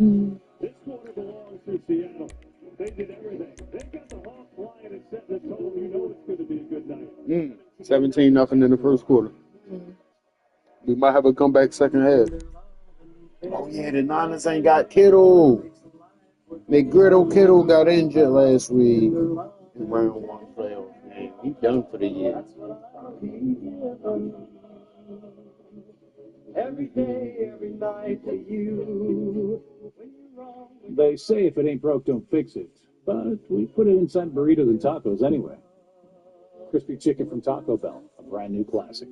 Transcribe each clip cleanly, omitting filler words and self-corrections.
This quarter belongs to Seattle. They did everything. They got the Hawks flying and setting the tone. You know it's going to be a good night. 17-0 in the first quarter. We might have a comeback second half. Oh, yeah, the Niners ain't got Kittle. McGriddle Kittle got injured last week in round one playoff game. He done for the year. Every day, every night to you. They say if it ain't broke, don't fix it. But we put it inside burritos and tacos anyway. Crispy chicken from Taco Bell, a brand new classic.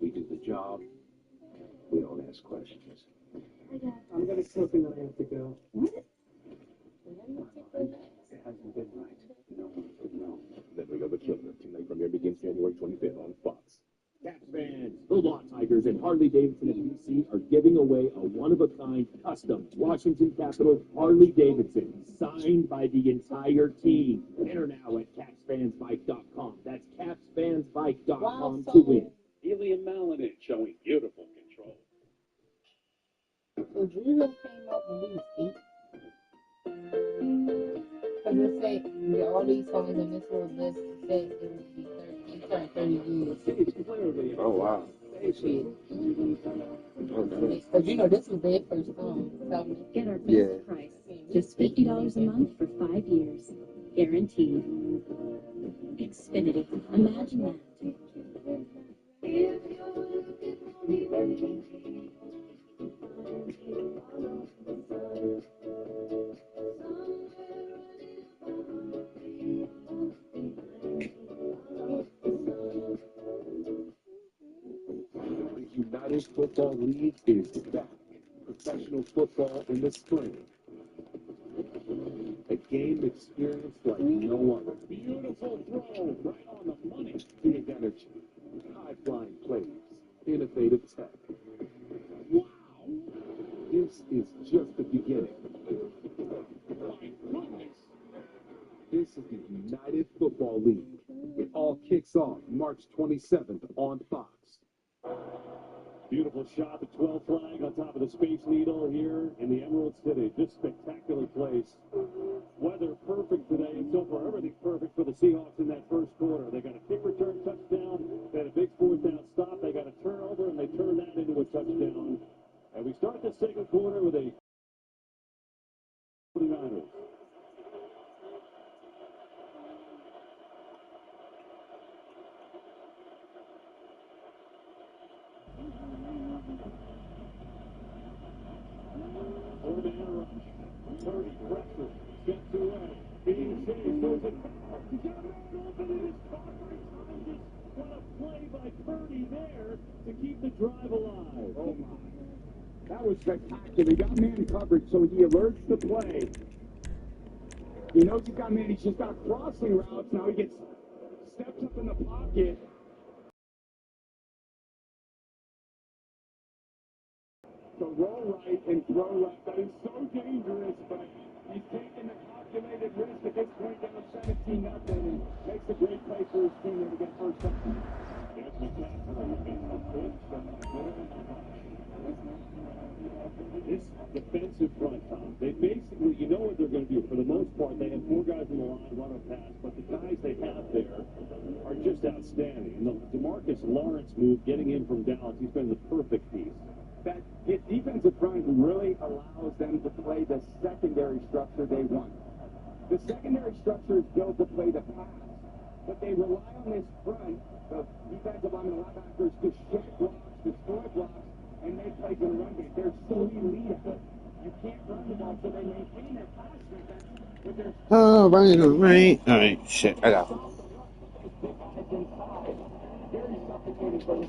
We do the job. We don't ask questions. I'm going to cook and I have to go. What? It hasn't been right. No one could know. Then we go the killer. Tonight premiere begins January 25th on Fox. Caps fans, the Law Tigers and Harley-Davidson in D.C. are giving away a one-of-a-kind custom Washington Capitals Harley-Davidson signed by the entire team. Enter now at CapsFansBike.com. That's CapsFansBike.com to win. Helium Malinin showing beautiful control. So Drew came up when he was 8. Because it say all these songs in this little list say it would be 30. He turned 30 years. Oh, wow. Shit. Okay. Because you know this was their first song. So Get our best price. Just $50 a month for 5 years. Guaranteed. Xfinity. Imagine that. United Football League is back. Professional football in the spring. A game experienced like no other. Beautiful throw, right on the money. Big energy, high-flying plays, innovative tech. Wow! This is just the beginning. My goodness! This is the United Football League. It all kicks off March 27th on Fox. Beautiful shot, the 12 flag on top of the Space Needle here in the Emerald City. Just spectacular place. Weather perfect today, and so far everything's perfect for the Seahawks in that first quarter. They got a kick return touchdown, they had a big fourth down stop, they got a turnover, and they turned that into a touchdown. And we start the second quarter with a 49ers. That was spectacular. He got man covered, so he alerts the play. He knows he's got man. He's just got crossing routes. Now he gets steps up in the pocket. So roll right and throw left. That is so dangerous, but he's taking the calculated risk at this point down 17-0 and makes a great play for his team there to get first down. This defensive front, Tom, they basically, you know what they're going to do. For the most part, they have 4 guys in the line, run or pass, but the guys they have there are just outstanding. And the DeMarcus Lawrence move, getting in from Dallas, he's been the perfect piece. That defensive front really allows them to play the secondary structure they want. The secondary structure is built to play the pass, but they rely on this front, the defensive linemen and linebackers, to shed blocks, destroy blocks, and they play good run game. They're so elite at it. You can't run the ball, so they maintain their pass defense with their... All right. All right, shit, I got it. Very suffocating for the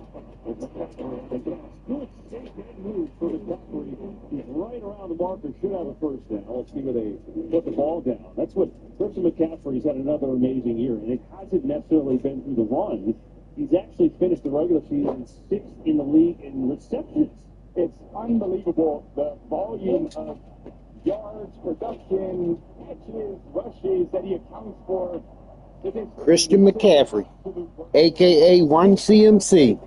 good safe head move for the referee. He's right around the marker, should have a first down. Let's see where they put the ball down. That's what Christian McCaffrey's had another amazing year, and it hasn't necessarily been through the run. He's actually finished the regular season 6th in the league in receptions. It's unbelievable the volume of yards, production, catches, rushes that he accounts for. Christian McCaffrey, a.k.a. 1CMC.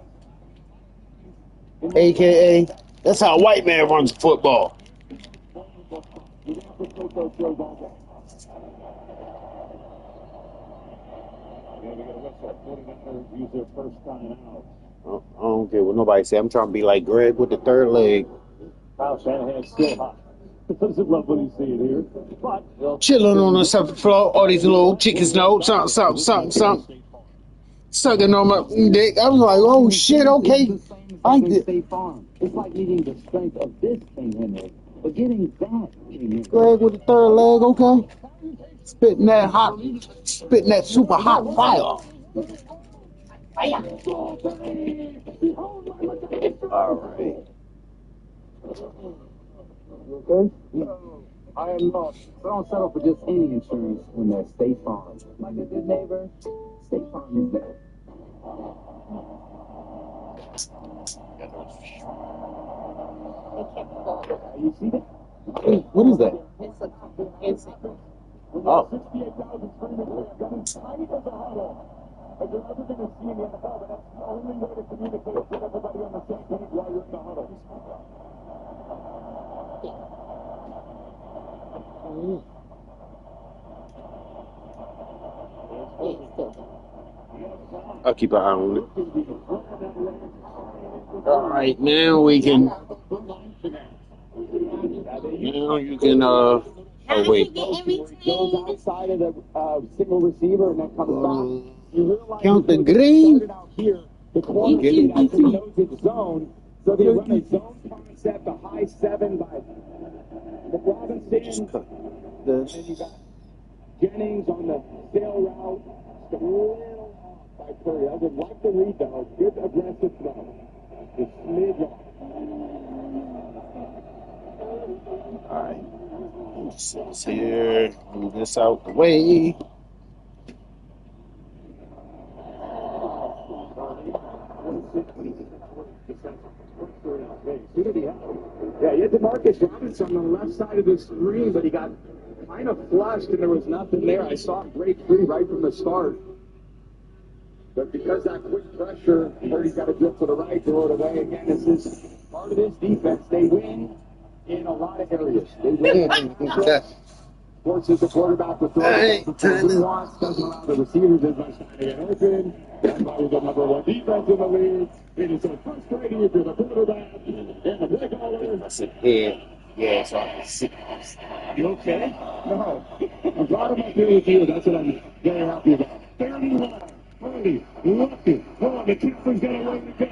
AKA, that's how a white man runs football. You have to take those shows all day. Yeah, they got a whistle. 49ers use their first time out. I don't care what nobody say. I'm trying to be like Greg with the third leg. Kyle Shanahan's still hot. Doesn't love what he's seeing here. But Chilling on the 7th floor, all these little chickens know something. Sucking on my dick. I was like, oh shit, okay. I did. State Farm. It's like needing the strength of this King Henry, but getting that King Henry. Greg with the third leg, okay. Spitting that super hot fire. All right. Okay? I am not. So don't settle for just any insurance when there's State Farm. Like a good neighbor, State Farm is there. You see that? What is that? It's a comprehensive. Oh. 68,000 screaming got as tight as a huddle. As you're ever going to see in the NFL, but that's the only way to communicate with everybody on the same page while you're in the huddle. I'll keep an eye on it. All right, now we can. Now you can. Oh wait. Goes outside of the single receiver and then comes back. You realize Count the green. started out here, the corner actually knows its zone, so they run a zone concept, a high 7 by McRobinson. This. And you got Jennings on the sail route. Just a little off by Purdy. I would like to read though. Good aggressive throw. Just smidge off. All right. This here. Move this out the way. Yeah, he had DeMarcus Robinson on the left side of the screen, but he got kind of flushed and there was nothing there. I saw him break free right from the start. But because that quick pressure, Purdy's got to drift to the right, throw it away. Again, this is part of this defense. They win in a lot of areas. They win. Forces the quarterback to throw it he wants, doesn't allow the receivers as much time to get open. That's why we're the number one defense in the league. It is so frustrating if you're the quarterback and the play caller. That's a head. Yeah, so I can see. You okay? No. I'm glad I'm up here with you. That's what I'm very happy about. 31, 30, lucky. Oh, the keeper's got a way to go.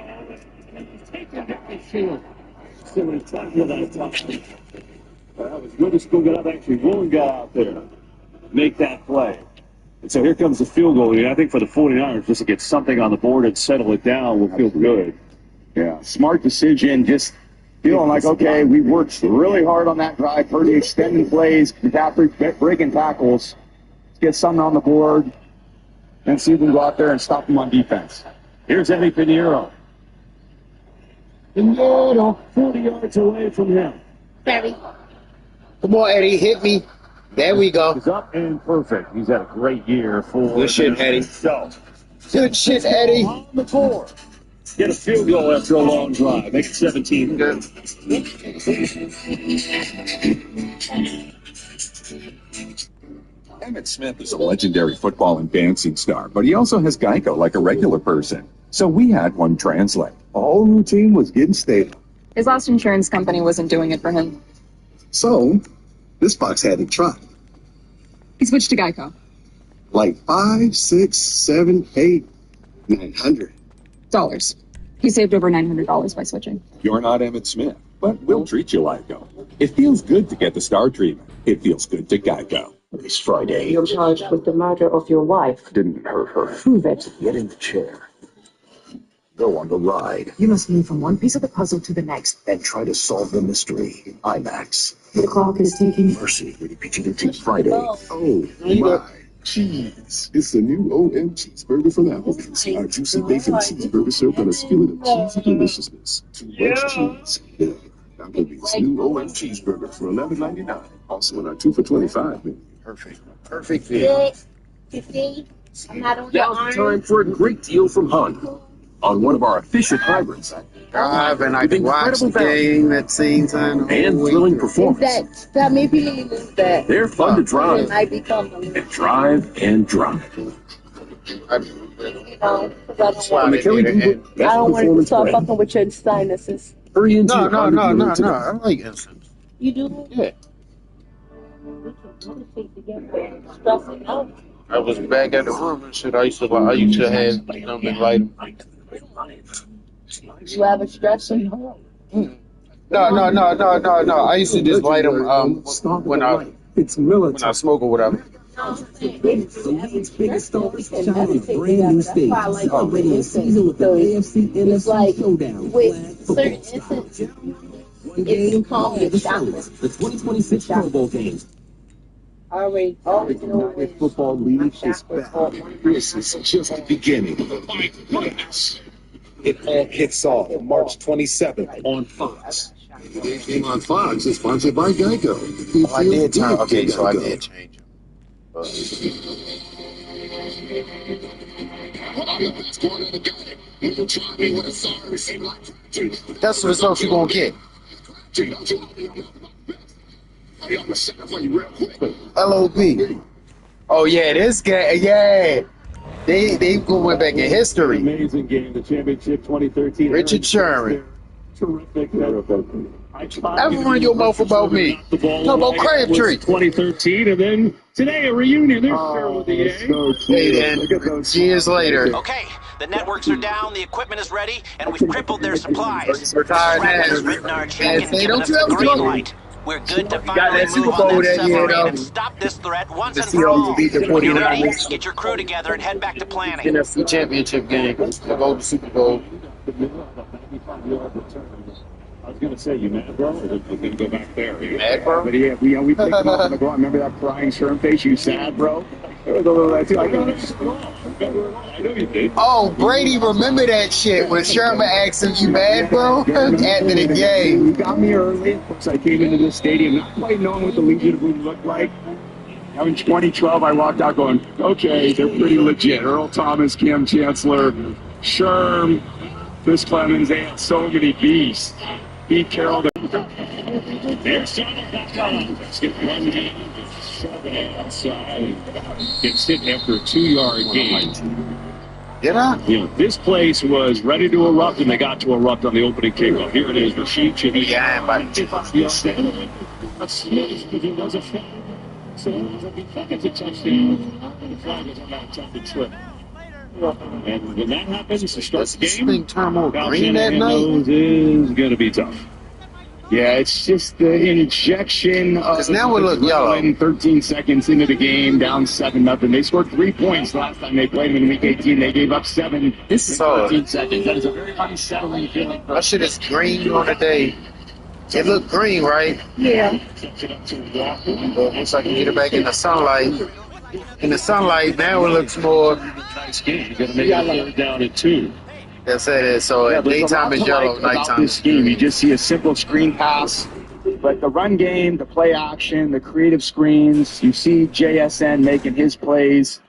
And he's taking down the field. So he tackled that touchdown. That was Witherspoon got up. Actually, Woolen got out there, make that play. And so here comes the field goal. I think for the 49ers, just to get something on the board and settle it down will feel good. Yeah, smart decision. Just feeling like, okay, we worked really hard on that drive. Purdy extending plays, McCaffrey breaking tackles. Let's get something on the board and see if we can go out there and stop them on defense. Here's Eddie Pinheiro. Pinheiro, 40 yards away from him. Very. Come on, Eddie, hit me. There we go. He's up and perfect. He's had a great year for Good shit, Eddie. So, Good shit, Eddie. on the board. Get a field goal after a long drive. Make it 17. Good. Emmitt Smith is a legendary football and dancing star, but he also has Geico like a regular person. So we had one translate. A whole routine was getting stale. His last insurance company wasn't doing it for him. So this box had to try. He switched to Geico. Like 5, 6, 7, 8, 900. Dollars. He saved over $900 by switching. You're not Emmitt Smith, but we'll treat you like Geico. It feels good to get the star treatment. It feels good to Geico. This Friday, you're charged with the murder of your wife. Didn't hurt her. Prove it. Get in the chair. Go on the ride. You must move from one piece of the puzzle to the next. And try to solve the mystery. IMAX. The clock is ticking. Mercy, rated PG-13 Friday. Oh my cheese. It's the new OM cheeseburger from Applebee's. Our juicy bacon cheeseburger served on a skillet of cheesy deliciousness. Too much cheese. Yeah. Applebee's new OM cheeseburger for $11.99. Also in our 2 for $25 menu. Perfect. Perfect. Yeah. 50. I'm not on your Now's arm. the time for a great deal from Honda. on one of our efficient hybrids. Driving, I can watch the game at the same time. And thrilling Is performance. that maybe is that They're fun to it drive might become a little, and drive and drive. you know, because On the Kelly Blue Book I Best don't want to Performance start brand. fucking with your sinuses. Hurry into No, your no, Honda no, dealer no, today. no. I like incense. You do? Yeah. We can take together, stressing out. I was back at the room and shit. I used to have them and light them. You have a stressing? No. I used to just light them when I smoke or whatever. Biggest stars shining brand new stage. Already in season with the AFC It's NFC like showdown. with certain instances, One game, calm all the and shows. The 2026 Pro Bowl games. I always know when Football League is back. This is just the beginning. My goodness. It all kicks off March 27th on Fox. Today's game on Fox is sponsored by Geico. Oh, I did turn. Okay, so I did change them. That's the result you're gonna get. LOB. Oh yeah, this guy. Yeah, they going back in history. Amazing game, the championship 2013. Richard Sherman. Terrific. Ever run your mouth about me? No, about Crabtree. 2013, and then today a reunion. There's Sherwood the A. Hey, and years later. Okay, the networks are down, the equipment is ready, and we've crippled their supplies. He's retired now. Has written our check And and say, given don't us you the ever green go. light. We're good to got finally that Super move Bowl on that that year, submarine though. and stop this threat once The and for all. Seahawks beat the You ready? 49ers. Get your crew together and head back to planning. NFC Championship game. They go to Super Bowl. I was going to say, you mad, bro? Or we're going to go back there. Mad, bro? But yeah, we picked him up on the ground. Remember that crying Sherm face? You sad, bro? There was a little that too. I know you did. Oh, Brady, remember that shit when Sherman asked him, "You mad, bro?" After the game. He got me early. Of course, I came into the stadium not quite knowing what the Legion of Boom looked like. Now in 2012, I walked out going, okay, they're pretty legit. Earl Thomas, Cam Chancellor, Sherm, Chris Clemens, they had so many beasts. Pete Carroll. There's Donald. Let's get one game. Shove it outside. Gets hit after a 2-yard gain. Did I? You know, this place was ready to erupt, and they got to erupt on the opening kickoff. Here it is, Rashid Shaheed. Yeah, but A smidge, because it was a foul. So we think it's a touchdown. The flag is on that attempted trip. And when that happens to start the game, thing turn more green that night? is going to be tough. Yeah, it's just the injection of 'Cause now we look yellow. 13 seconds into the game, down 7-0. They scored 3 points last time they played them in Week 18. They gave up 7 in 13 seconds. That is a very unsettling feeling. that shit is green on the day. It looked green, right? Yeah. But once I can get it back in the sunlight. In the sunlight, now it looks more. Nice game. You're going to make it down at 2. That's it. So Yeah, at there's a daytime lot is to yellow, like about nighttime. this game. You just see a simple screen pass, but the run game, the play action, the creative screens, you see JSN making his plays.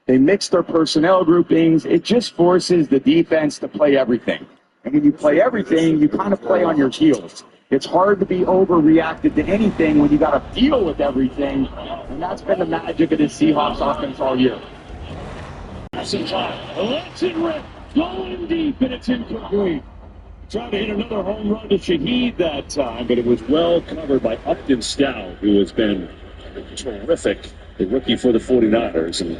They mix their personnel groupings. It just forces the defense to play everything. And when you play everything, you kind of play on your heels. It's hard to be overreacted to anything when you got to deal with everything. And that's been the magic of the Seahawks offense all year. Let's it rip. Going deep, and it's incomplete. Trying to hit another home run to Shaheed that time, but it was well covered by Upton Stout, who has been terrific, the rookie for the 49ers. And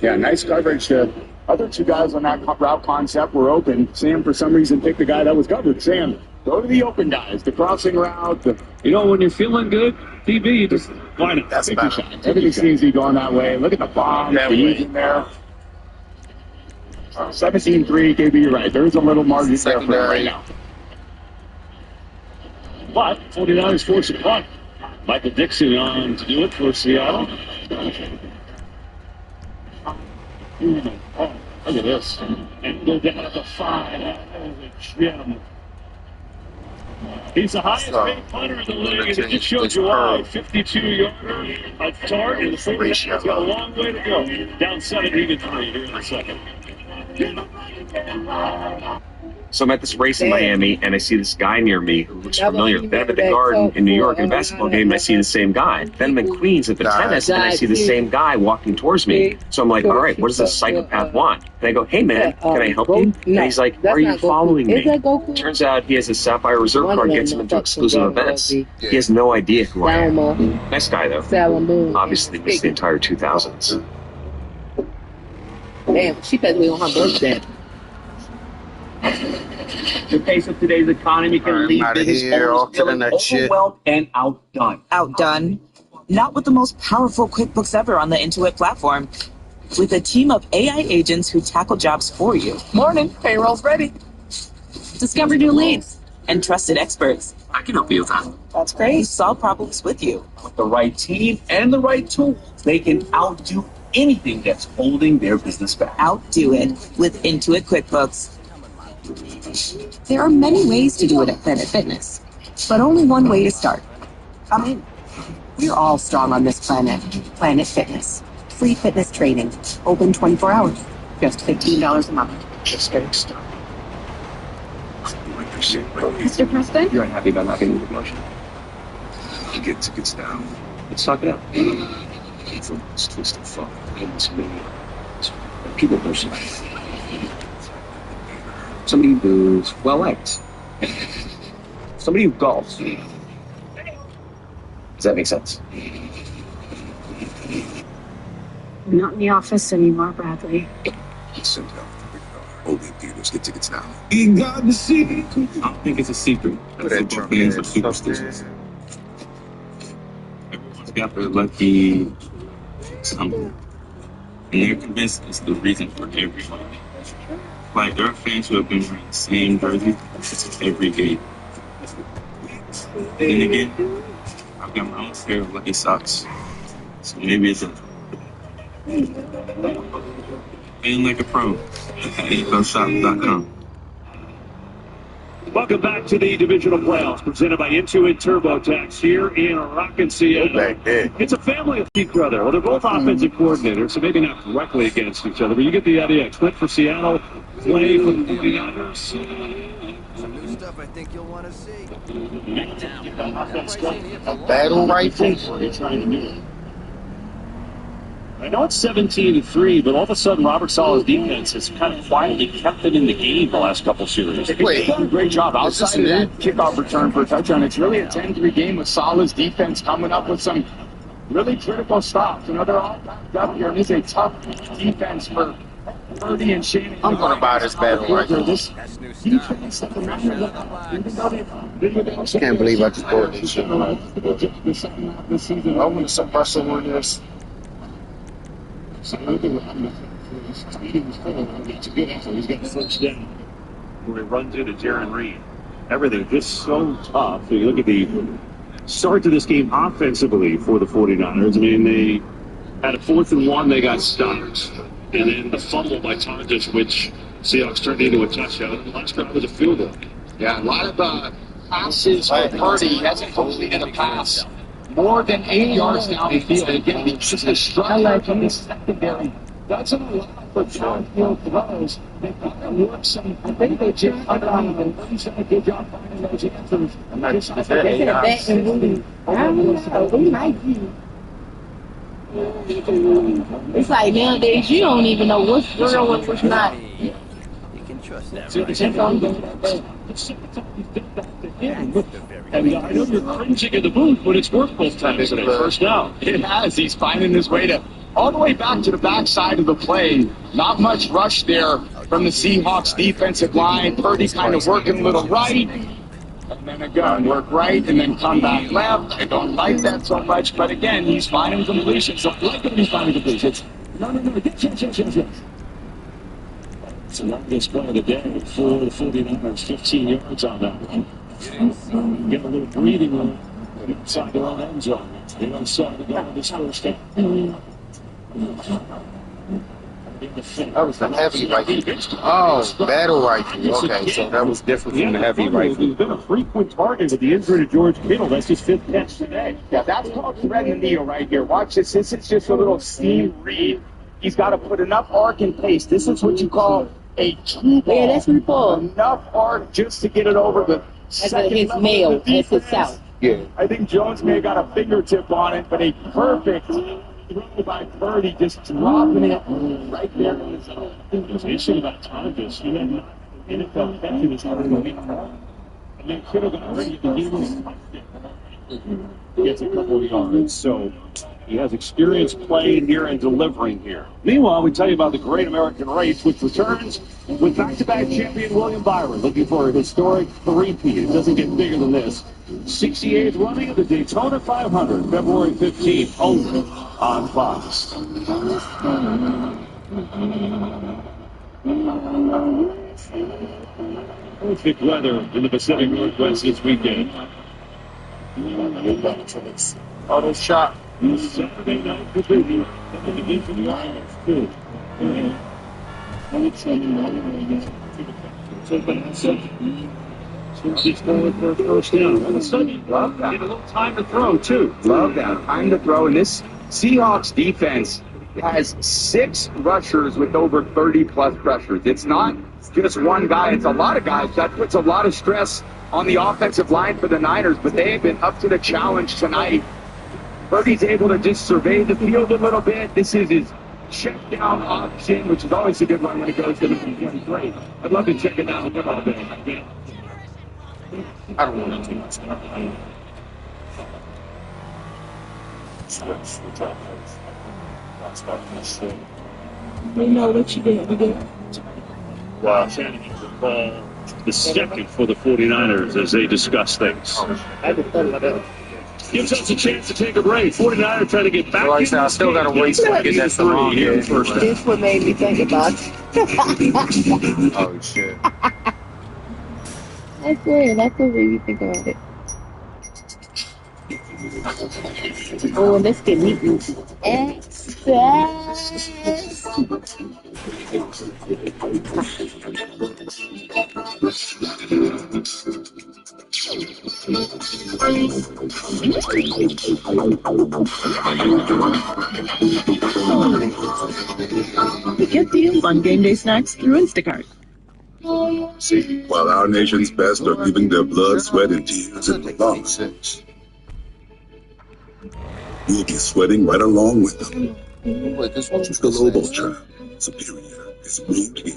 yeah, nice coverage. The other two guys on that route concept were open. Sam, for some reason, picked the guy that was covered. Sam, go to the open guys, the crossing route. you know, when you're feeling good, DB, you just, why not? That's Take better. your shot. Everything seems to be going that way. Look at the bomb. That The way. ease in there. 17-3, KB, you're right. There's a little margin there for him right now. But 49ers force a punt. Michael Dixon on to do it for Seattle. Oh, look at this. And go down at the 5. That is a gem. He's the highest paid punter in the league, and it just shows you why. 52-yarder of Tart, and the 49ers got a long way to go. Down 17-3 here in the second. So I'm at this race in Miami, and I see this guy near me who looks familiar. Then I'm at the Garden in New York in a basketball game, and I see the same guy. Then I'm in Queens at the tennis, and I see the same guy walking towards me. So I'm like, all right, what does this psychopath want? And I go, hey, man, can I help you? And he's like, why are you following me? Turns out he has a Sapphire Reserve card, gets him into exclusive events. He has no idea who I am. Nice guy, though. Obviously missed the entire 2000s. Damn, she passed me on her birthday. The pace of today's economy can leave business owners feeling overwhelmed and outdone. Outdone? Not with the most powerful QuickBooks ever on the Intuit platform. With a team of AI agents who tackle jobs for you. Morning, payroll's ready. Discover new leads and trusted experts. I can help you with that. That's great. We solve problems with you. With the right team and the right tools, they can outdo anything that's holding their business back. Outdo it with Intuit QuickBooks. There are many ways to do it at Planet Fitness, but only one way to start. Come in. We're all strong on this planet. Planet Fitness. Free fitness training. Open 24 hours. Just $15 a month. Just getting started. Mr. Preston? You're unhappy about not getting the promotion. You get tickets now. Let's talk it out. From this twisted fuck. People person. Somebody who's well liked. Somebody who golfs. Does that make sense? I'm not in the office anymore, Bradley. Send out Obi Peters. Get tickets now. You got the secret. I don't think it's a secret. Football fans are superstitious. Everyone's got their lucky something. And they're convinced it's the reason for everyone. Like, there are fans who have been wearing the same jersey every game. Then again, I've got my own pair of lucky socks. So maybe it's a playing like a pro at AFLshop.com. Welcome back to the divisional playoffs presented by Intuit TurboTax here in Rockin' Seattle. It's a family of each brother. Well, they're both offensive coordinators, so maybe not directly against each other, but you get the idea. Clint for Seattle, Clay for the 49ers. Some new stuff I think you'll want to see. A battle rifle? I know it's 17-3, but all of a sudden Robert Saleh's defense has kind of quietly kept them in the game the last couple series. They've done a great job outside of that kickoff return for a touchdown. It's really a 10-3 game with Saleh's defense coming up with some really critical stops. You know, they're all backed up here, and this is a tough defense for Purdy and Shannon. I'm going to buy this battle rifle. This defense, Can't believe I just bought this shit. I want to suppress on this. So look at what it's a good effort. He's got the first down where he runs into Jaron Reed. Everything just so tough. So you look at the start to this game offensively for the 49ers. I mean, they had a 4th and 1, they got stopped. And then the fumble by Tonjes, which Seahawks turned into a touchdown. The last drive was a field goal. Yeah, a lot of passes for Purdy. He hasn't completed a pass more than 8 yards down the field. Again, because the structure from the secondary doesn't allow for downfield throws. They've got to work some. I think they just cut on and Purdy's done a good job finding those answers. We might be. It's like nowadays you don't even know what's real and what's not. You can trust that. And I know you're cringing in the booth, but it's worked both times today. First down. It has. He's finding his way to all the way back to the backside of the play. Not much rush there from the Seahawks defensive line. Purdy kind of working a little right. And then again, work right and then come back left. I don't like that so much, but again, he's finding completions. So like him, he's finding completions. No. Yes. So that this play of the day for the 49ers, 15 yards on that one. Get a little breathing room inside their own end zone. The other side of this first down. That was the heavy rifle. Oh, battle rifle. Okay, so that was different from the heavy rifle. He's been a frequent target with the injury to George Kittle. That's his 5th catch today. Yeah, that's called threading the needle right here. Watch this. This is just a little steam read. He's got to put enough arc and pace. This is what you call a two ball. Yeah, that's what he pulled. Enough arc just to get it over the second his level male. of the That's his defense. south. Yeah. I think Jones may have got a fingertip on it, but a perfect throw by Purdy, just dropping it right there in the zone. What's interesting about Tonkus, he had not NFL catching his heart going in. And then Kittle got ready to begin with. Gets a couple of yards, so he has experience playing here and delivering here. Meanwhile, we tell you about the Great American Race, which returns with back-to-back champion William Byron, looking for a historic three-peat. It doesn't get bigger than this. 68th running of the Daytona 500, February 15th, only on Fox. Perfect weather in the Pacific Northwest this weekend. Auto shot. Saturday night for preview. And the game for the Islanders, too. He's going for a first down. All of a sudden, love that. Get a little time to throw, too. Love that. Time to throw. And this Seahawks defense has 6 rushers with over 30-plus pressures. It's not just one guy. It's a lot of guys. That puts a lot of stress on the offensive line for the Niners, but they have been up to the challenge tonight. Purdy's able to just survey the field a little bit. This is his check down option, which is always a good one when it goes to the 23. I'd love to check it down with him all day. I don't want to too much time. We know what you did. Wow. The second for the 49ers as they discuss things. Gives us a chance to take a break. 49ers trying to get back. Like I still got to wait till I get that song here. This what made me think about it. Oh, shit. That's weird. That's what made me think about it. Oh, let's get meat. Excess. Get deals on game day snacks through Instacart. See, while our nation's best are giving their blood, sweat, and tears in the box, we'll be sweating right along with them. Wait, this one's Global Tribe Superior is moved here.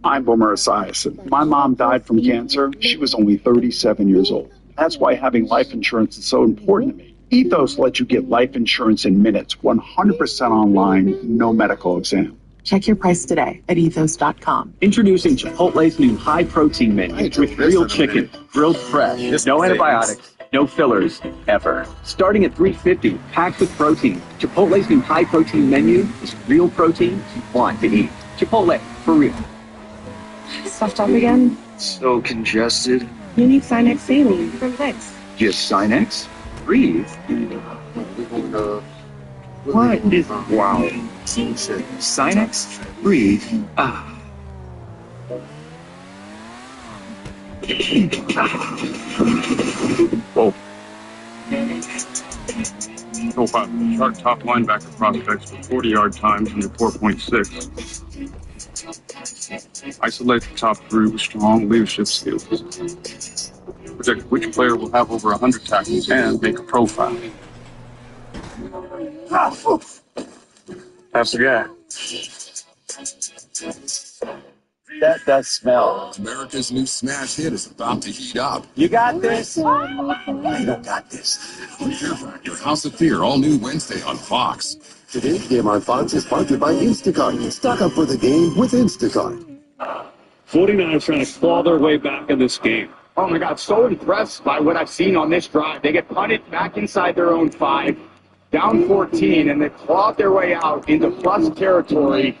I'm Boomer Esiason. My mom died from cancer. She was only 37 years old. That's why having life insurance is so important to me. Ethos lets you get life insurance in minutes, 100% online, no medical exam. Check your price today at ethos.com. Introducing Chipotle's new high-protein menu with real chicken, grilled fresh, no antibiotics, no fillers, ever. Starting at $3.50, packed with protein, Chipotle's new high-protein menu is real protein you want to eat. Chipotle, for real. Stuffed up again? So congested. You need Sinex saline for legs. Just Sinex? Breathe. What is... Wow. Sinex? Breathe. Ah. Whoa. Profile chart top linebacker prospects with 40-yard times under 4.6. Isolate the top 3 with strong leadership skills. Predict which player will have over 100 tackles and make a profile. That's the guy. That does smell. America's new smash hit is about to heat up. You got this? I don't got this. Your House of Fear, all new Wednesday on Fox. Today's game on Fox is sponsored by Instacart. Stock up for the game with Instacart. 49ers trying to claw their way back in this game. Oh my God, so impressed by what I've seen on this drive. They get punted back inside their own 5, down 14, and they clawed their way out into plus territory.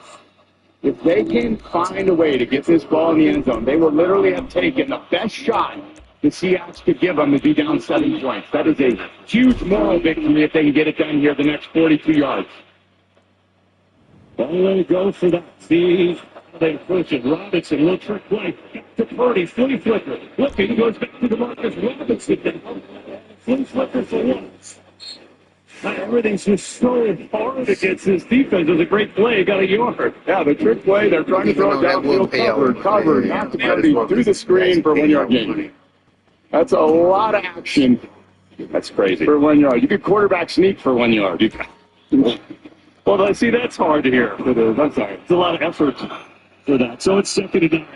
If they can find a way to get this ball in the end zone, they will literally have taken the best shot the Seahawks could give them to be down 7 points. That is a huge moral victory if they can get it done here the next 42 yards. Ball let it go for that feed. They approach it. Robinson, little trick play. Back to Purdy, flea flicker. Looking, goes back to DeMarcus Robinson. Flea flicker for 1. Everything's just so hard against this defense. It was a great play. Got a yard. Yeah, the trick play, they're trying to throw it downfield, cover, not to party through the screen for 1 yard gain. That's a lot of action. That's crazy. For 1 yard. You could quarterback sneak for 1 yard. Well, see, that's hard to hear. I'm sorry. It's a lot of effort for that. So it's 2nd and 9.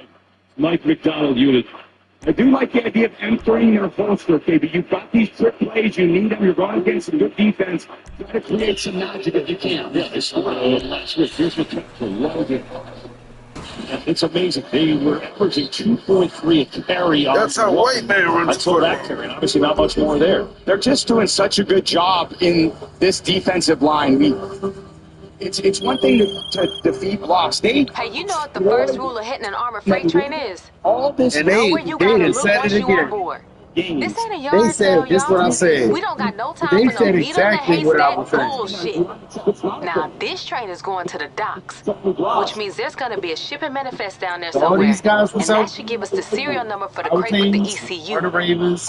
Mike McDonald unit. I do like the idea of entering your holster, baby. You've got these trick plays. You need them. You're going against some good defense. Try to create some magic if you can. Yeah, they scored last week. Here's what loaded. It's amazing. They were averaging 2.3 a carry. That's how white man runs until that carry. Obviously, not much more there. They're just doing such a good job in this defensive line. It's one thing to defeat blocks. Hey, you know what the first rule of hitting an armored freight train is? All this and they said it again. This ain't a yard They said this what I said. We don't got no time They for said no exactly what I was saying. bullshit. Now this train is going to the docks, which means there's going to be a shipping manifest down there somewhere. All these guys and that should give us the serial number for the crate with the ECU.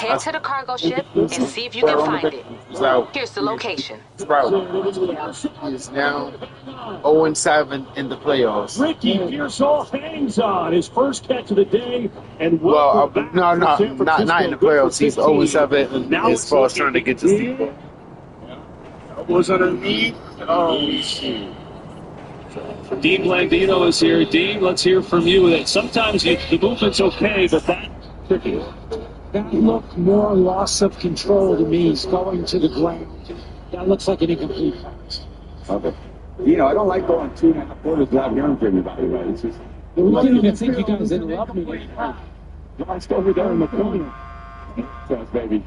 Head to the cargo ship and see if you can find it. Here's the location. He is now 0-7 in the playoffs. Ricky Pearsall hangs on his first catch of the day, and not in the playoffs. He's 0-7 as far as trying to get to Steve. Was underneath. Oh, shoot. Dean Blandino is here. Dean, let's hear from you. That sometimes the movement's okay, but that tricky. That looked more loss of control to me. He's going to the ground. That looks like an incomplete pass. Okay. I don't like going 2.5 quarters without hearing from anybody, right? It's just. We didn't even think you guys interrupted me. Lost over there in the corner. Trust, baby.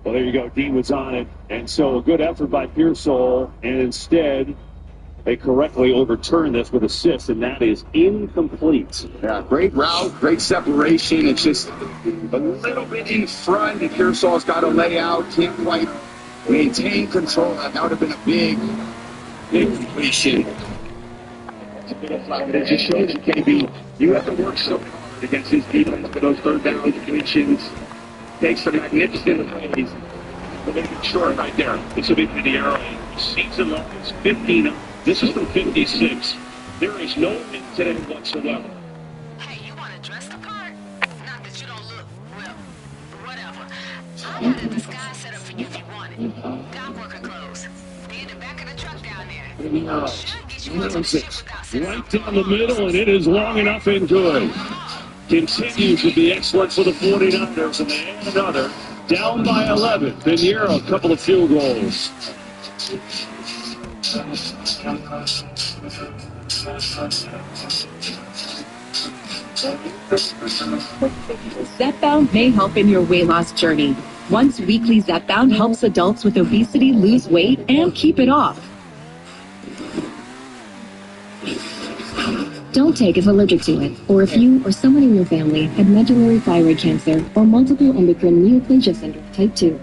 Well, there you go. Dean was on it. And so a good effort by Pearsall. And instead, they correctly overturned this with assist, and that is incomplete. Yeah, great route, great separation. It's just a little bit in front, and Pearsall's got to lay out, can't quite maintain control. That would have been a big completion. It just shows you, KB, you have to work so hard against his defense for those third down situations. Takes some magnificent plays. But they get short right there. This will be for the arrow. Season low is 15. This is from 56. There is no incident whatsoever. Hey, you want to dress the part? Not that you don't look, well, whatever. I got a disguise set up for you if you want it. Got worker clothes. They're in the back of the truck down there. Should get you into the ship without right down the middle, and it is long enough and good. Continues to be excellent for the 49ers, and they add another. Down by 11. Pinheiro, a couple of field goals. Zepbound may help in your weight loss journey. Once weekly, Zepbound helps adults with obesity lose weight and keep it off. Don't take if allergic to it, or if you or someone in your family had medullary thyroid cancer or multiple endocrine neoplasia syndrome type 2.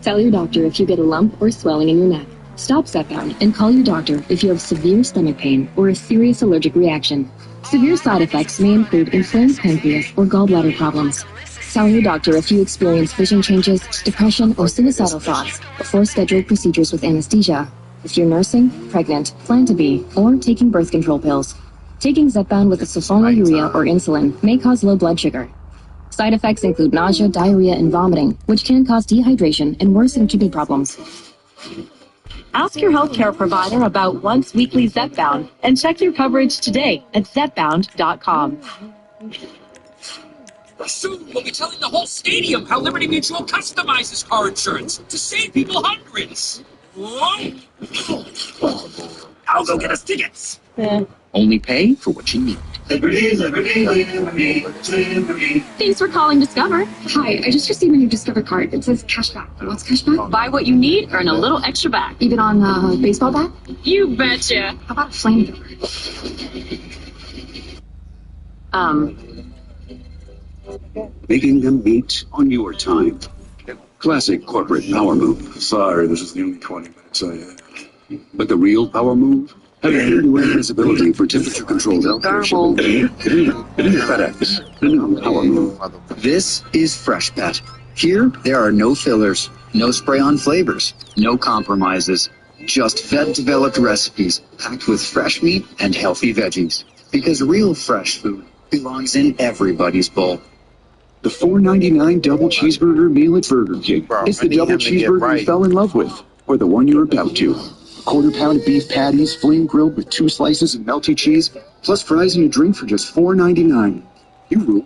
Tell your doctor if you get a lump or swelling in your neck. Stop Zepbound and call your doctor if you have severe stomach pain or a serious allergic reaction. Severe side effects may include inflamed pancreas or gallbladder problems. Tell your doctor if you experience vision changes, depression, or suicidal thoughts before scheduled procedures with anesthesia. If you're nursing, pregnant, plan to be, or taking birth control pills. Taking Zepbound with a sulfonylurea or insulin may cause low blood sugar. Side effects include nausea, diarrhea, and vomiting, which can cause dehydration and worsen kidney problems. Ask your healthcare provider about once weekly Zepbound and check your coverage today at Zepbound.com. Soon we'll be telling the whole stadium how Liberty Mutual customizes car insurance to save people hundreds. I'll go get us tickets. Only pay for what you need. Liberty, Liberty, Liberty, Liberty. Thanks for calling Discover. Hi, I just received a new Discover card. It says cashback. What's cashback? Buy what you need, earn a little extra back. Even on a baseball bat? You betcha. How about a flamethrower? Making them meet on your time. Classic corporate power move. Sorry, this is the only 20 minutes I have. But the real power move? Having end-to-end visibility for temperature-controlled healthcare shipping. FedEx, the new power move. This is FreshPet. Here, there are no fillers, No spray-on flavors, no compromises. Just vet-developed recipes packed with fresh meat and healthy veggies. Because real fresh food belongs in everybody's bowl. The $4.99 double cheeseburger meal at Burger King is the double cheeseburger you fell in love with, or the one you're about to. Quarter pound beef patties, flame grilled with 2 slices of melty cheese, plus fries and a drink for just $4.99. You rule.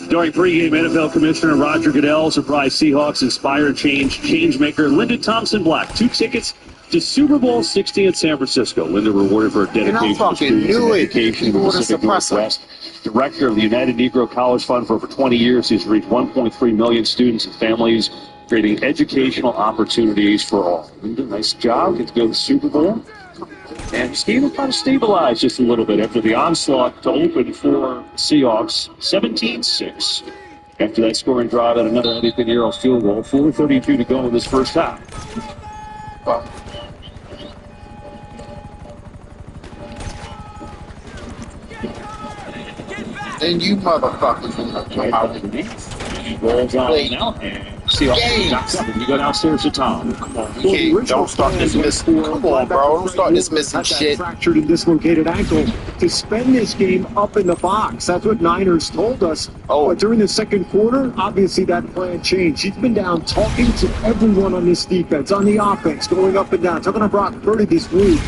During pregame, NFL Commissioner Roger Goodell surprised Seahawks-inspired changemaker Lyndon Thompson Black 2 tickets to Super Bowl 60 in San Francisco. Lyndon rewarded for dedication to students and education in the Pacific Northwest. Director of the United Negro College Fund for over 20 years, he's reached 1.3 million students and families, creating educational opportunities for all. Lyndon, nice job. Get to go to the Super Bowl. And this game will kind of stabilize just a little bit after the onslaught to open for Seahawks, 17-6. After that scoring drive at another Eddie Pinheiro field goal, 4:32 to go in this first half. And you motherfuckers. Rolls on now, and Seahawks knocks up. You go downstairs to Tom. Don't start dismissing. Come on, bro. Don't start dismissing shit. Fractured and dislocated ankle to spend this game up in the box. That's what Niners told us. But during the second quarter, obviously that plan changed. He's been down talking to everyone on this defense, on the offense, going up and down. Talking to Brock Purdy this week.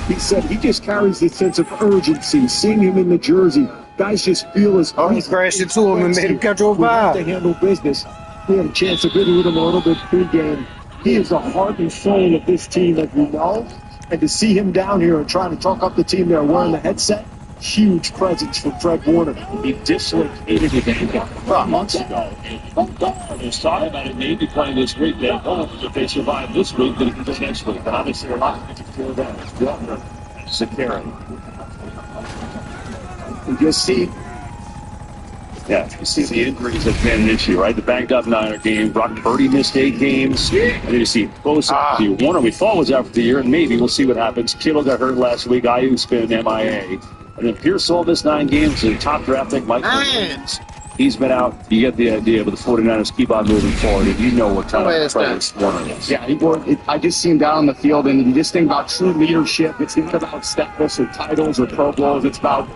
He said he just carries this sense of urgency, seeing him in the jersey. Guys just feel as he crashed into him and made him catch a vibe. To handle business. We had a chance to visit with him a little bit pre-game. He is the heart and soul of this team, as we know. And to see him down here and trying to talk up the team there wearing the headset, huge presence for Fred Warner. He dislocated his ankle 4 months ago. They talking about it maybe playing this week. They hope if they survive this week, that he can potentially. But obviously, a lot of people feel that as well. Zakari. You just see. Yeah, you see the injuries have been an issue, right? The banged up Niner game. Brock Purdy missed 8 games. And then you see Bosa. Warner we thought was out for the year, and maybe we'll see what happens. Kittle got hurt last week. Ayuk's been MIA. And then Pearsall missed 9 games. The top draft pick, Mike Williams. He's been out. You get the idea, but the 49ers keep on moving forward, and you know what kind of presence Warner is. Yeah, I just see him down on the field, and you just think about true leadership. It's not about status or titles or Pro Bowls. It's about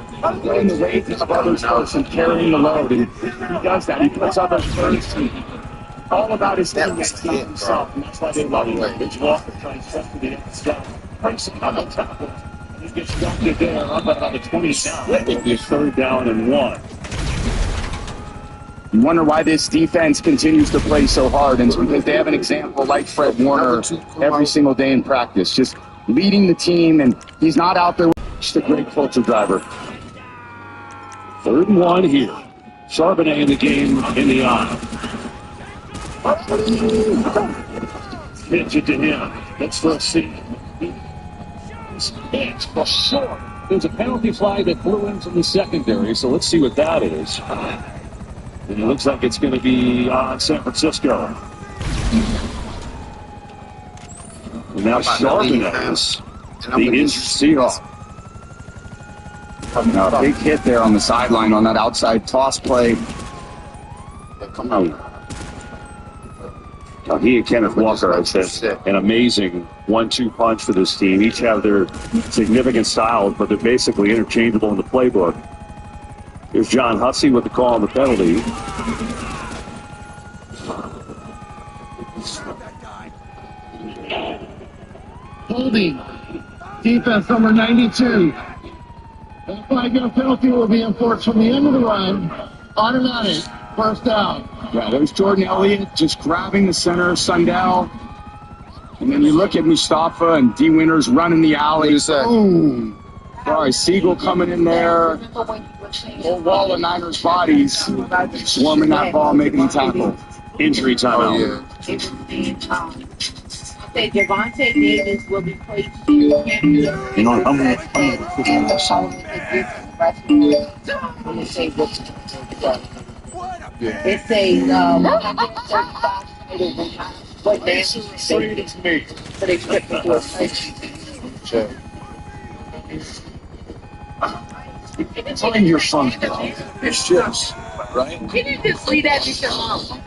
playing the weight of others first and carrying the load, and he does that. He puts others first. All about his teammates, not himself, and that's why they love him. It's Walker trying to step to the inside. Breaks a couple tackles. He gets dumped it there up about the 20 down. It will be 3rd down and 1. You wonder why this defense continues to play so hard, and it's because they have an example like Fred Warner every single day in practice, just leading the team, and he's not out there. Just a great culture driver. 3rd and 1 here. Charbonnet in the game in the aisle. Pitch it to him. Let's first see. It's for short. There's a penalty flag that flew into the secondary, so let's see what that is. And it looks like it's going to be on San Francisco. And now Charbonnet is the injured Seahawk. A big hit there on the sideline on that outside toss play. Come on. He and Kenneth Walker, I said, an amazing 1-2 punch for this team. Each have their significant styles, but they're basically interchangeable in the playbook. Here's John Hussey with the call on the penalty. Holding. Defense number 92. That flag and a penalty will be enforced from the end of the run. Automatic. 1st down. Yeah, there's Jordan Elliott just grabbing the center, Sundell. And then you look at Mustafa and D. Winters running the alley. Boom. All right, Siegel coming in there. Whole wall of Niners bodies. Swarming that ball, making the tackle. Injury timeout. Say Javonte Davis will be placed. You know, I'm it says 135 what they so they stripped into a spreadsheet. Telling your son, it's just, right? Can you just leave that to your mom?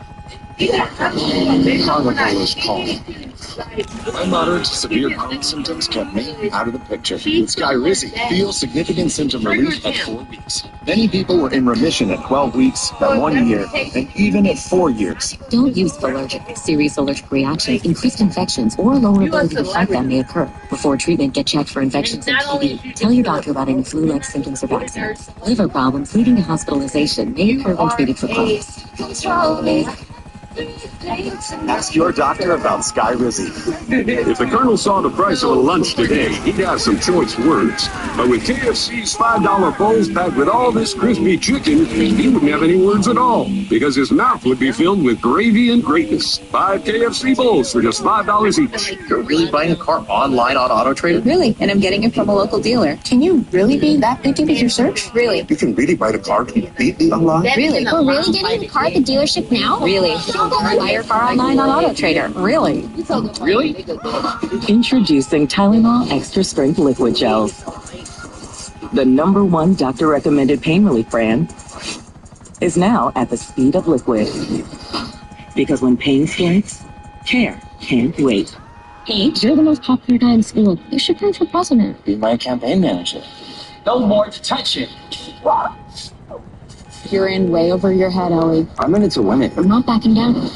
Carnival is calm. My moderate to severe Crohn's symptoms kept me out of the picture. With Skyrizi, feel significant symptom relief at 4 weeks. Many people were in remission at 12 weeks, at 1 year, and even at 4 years. Don't use Filergic. Serious allergic reactions, increased infections, or lower ability to fight them may occur. Before treatment, get checked for infections and TB. Tell your doctor about any flu-like symptoms or vaccines. Liver problems leading to hospitalization may occur when treated for causes. Ask your doctor about Skyrizi. If the Colonel saw the price of a lunch today, he'd have some choice words. But with KFC's $5 bowls packed with all this crispy chicken, he wouldn't have any words at all, because his mouth would be filled with gravy and greatness. 5 KFC bowls for just $5 each. You're really buying a car online on AutoTrader? Really? And I'm getting it from a local dealer. Can you really be that picky with your search? Really? You can really buy a car completely online? Really? We're really getting a car at the dealership now? Really? Buy your car online on AutoTrader. Really? Really? Introducing Tylenol Extra Strength Liquid Gels. The #1 doctor-recommended pain relief brand is now at the speed of liquid. Because when pain strikes, care can't wait. Hey, you're the most popular guy in school. You should run for president. Be my campaign manager. No more detention. You're in way over your head, Ellie. I'm in it to win it. I'm not backing down.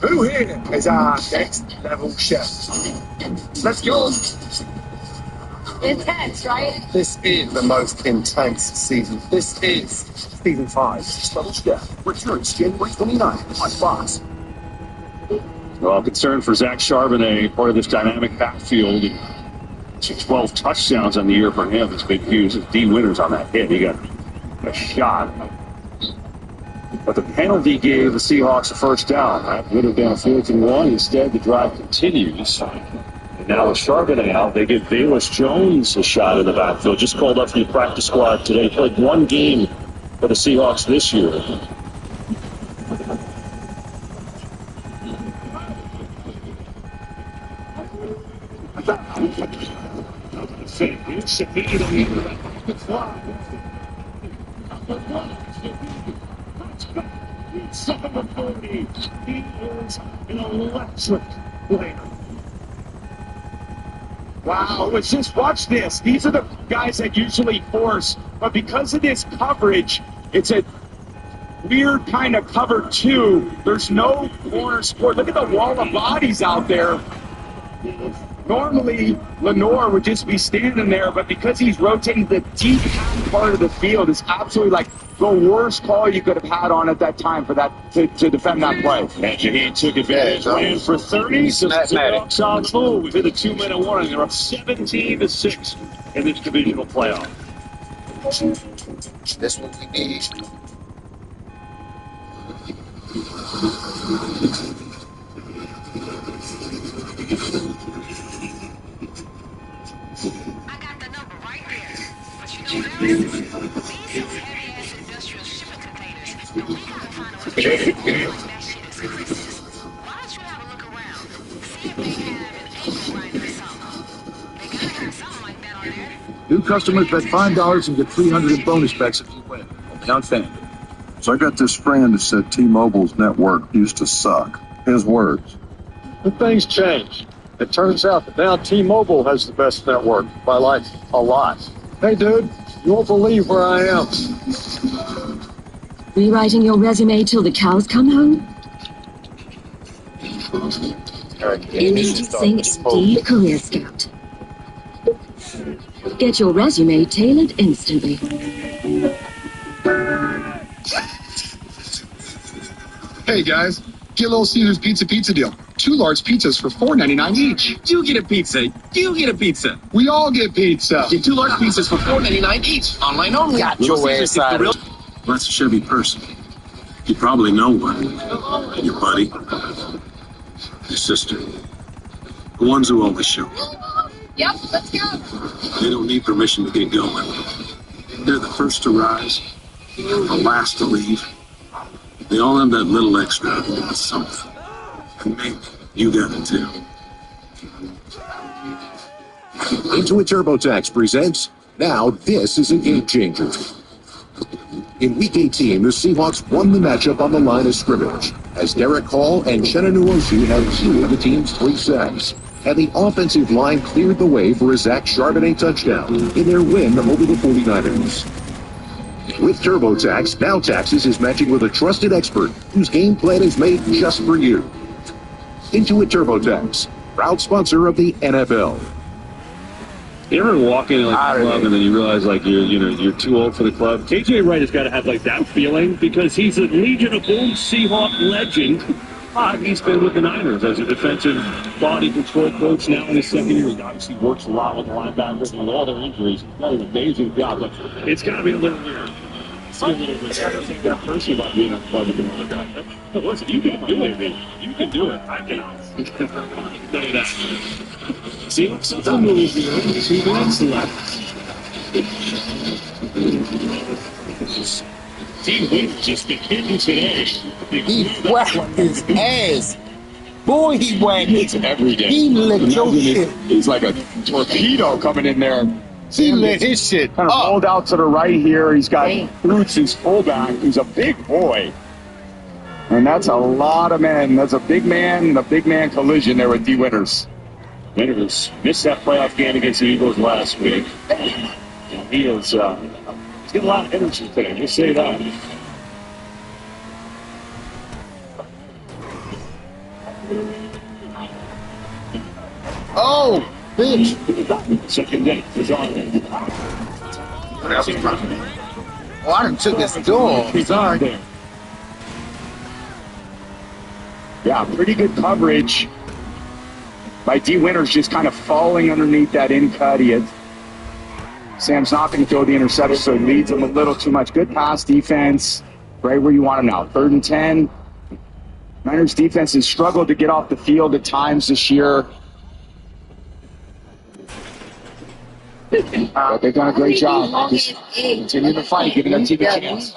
Who here is our next level chef? Let's go. Intense, right? This is the most intense season. This is Season 5, Next Level Chef, returns January 29th on Fox. Well, concern for Zach Charbonnet, part of this dynamic backfield. 12 touchdowns on the year for him. It's big views. D. Winters on that hit. He got a shot. But the penalty gave the Seahawks a first down. That would have been a 4th and 1. Instead, the drive continues. And now with Charbonnet out, they give Bayless Jones a shot in the backfield. Just called up from the practice squad today. Played 1 game for the Seahawks this year. He is an electric player. Wow, it's just watch this. These are the guys that usually force, but because of this coverage, it's a weird kind of cover two. There's no corner support. Look at the wall of bodies out there. Normally, Lenore would just be standing there, but because he's rotating the deep part of the field, it's absolutely like the worst call you could have had on at that time for that to defend that play. And Shaheen took advantage. Ran for 30. So the Seahawks on the move. We've hit a 2-minute warning. They're up 17-6 in this divisional playoff. this what we need. New customers bet $5 and get $300 in bonus bets if you win. Only on FanDuel. So I got this friend who said T-Mobile's network used to suck. His words. But things change. It turns out that now T-Mobile has the best network by like a lot. Hey, dude, you won't believe where I am. Rewriting your resume till the cows come home? Introducing Indeed Career Scout. Get your resume tailored instantly. Hey guys, get a Little Caesars pizza deal. 2 large pizzas for $4.99 each. You get a pizza. You get a pizza. We all get pizza. Get 2 large pizzas for $4.99 each. Online only. Got your ass out of That's a Chevy person. You probably know one. Your buddy. Your sister. The ones who always show up. Yep, let's go. They don't need permission to get going. They're the first to rise, the last to leave. They all have that little extra something. And maybe you got it too. Intuit TurboTax presents Now This is a Game Changer. In Week 18, the Seahawks won the matchup on the line of scrimmage, as Derek Hall and Chenna Nwosu had 2 of the team's 3 sacks, and the offensive line cleared the way for a Zach Charbonnet touchdown in their win over the 49ers. With TurboTax, now Taxes is matching with a trusted expert whose game plan is made just for you. Intuit TurboTax, proud sponsor of the NFL. You ever walk into like a club and then you realize like you're too old for the club? KJ Wright has got to have like that feeling because he's a Legion of Boom Seahawk legend. He's been with the Niners as a defensive body control coach now in his second year. He obviously works a lot with the linebackers and with all their injuries. He's done an amazing job, but it's got to be a little weird. It's a little bit. I don't think that person about being a club with another guy. Listen, you can do it, man. You can do it. I cannot. I can tell you that. See, what's the move here? 2 minutes left. Team Wynn just been hitting today. He whacked his ass. Boy, he whacked It's every day. He licked your shit. He's like a torpedo coming in there. He lit his shit kind of rolled out to the right here. He's got Roots, his fullback, who's a big boy. And that's a lot of men. That's a big man and a big man collision there with D. Winters. Winters missed that playoff game against the Eagles last week. And he is, he's getting a lot of energy today. Just say that. Oh, bitch. Second day is on there. Oh, I done took his door. He's on there. Yeah, pretty good coverage by D. Winters, just kind of falling underneath that in cut. Sam's not going to throw the interception, so he leads him a little too much. Good pass defense, right where you want him now. 3rd and 10. Niners defense has struggled to get off the field at times this year. But they've done a great job. Just continue to fight, giving their team a chance.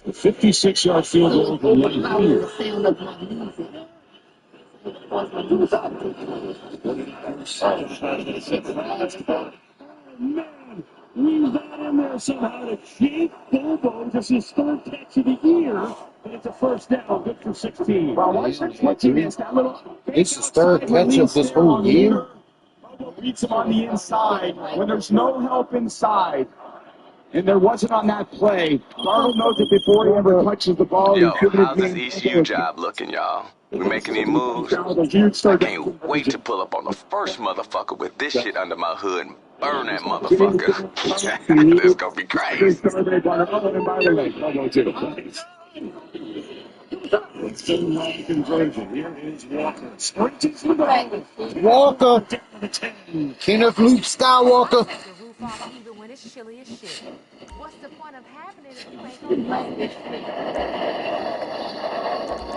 The 56-yard field goal for right here. Man, weave that in there somehow to Jake Bobo. Just his 3rd catch of the year. And it's a first down. Good for 16. Well, why is that little? It's his 3rd catch of this whole year. Beats him on the inside when there's no help inside. And there wasn't on that play. Darnold knows it before he ever touches the ball. Yo, how's this ECU job looking, y'all? We making any moves? I can't wait to pull up on the first motherfucker with this shit under my hood and burn that motherfucker. This gonna be crazy. Walker. Kenneth Luke Skywalker.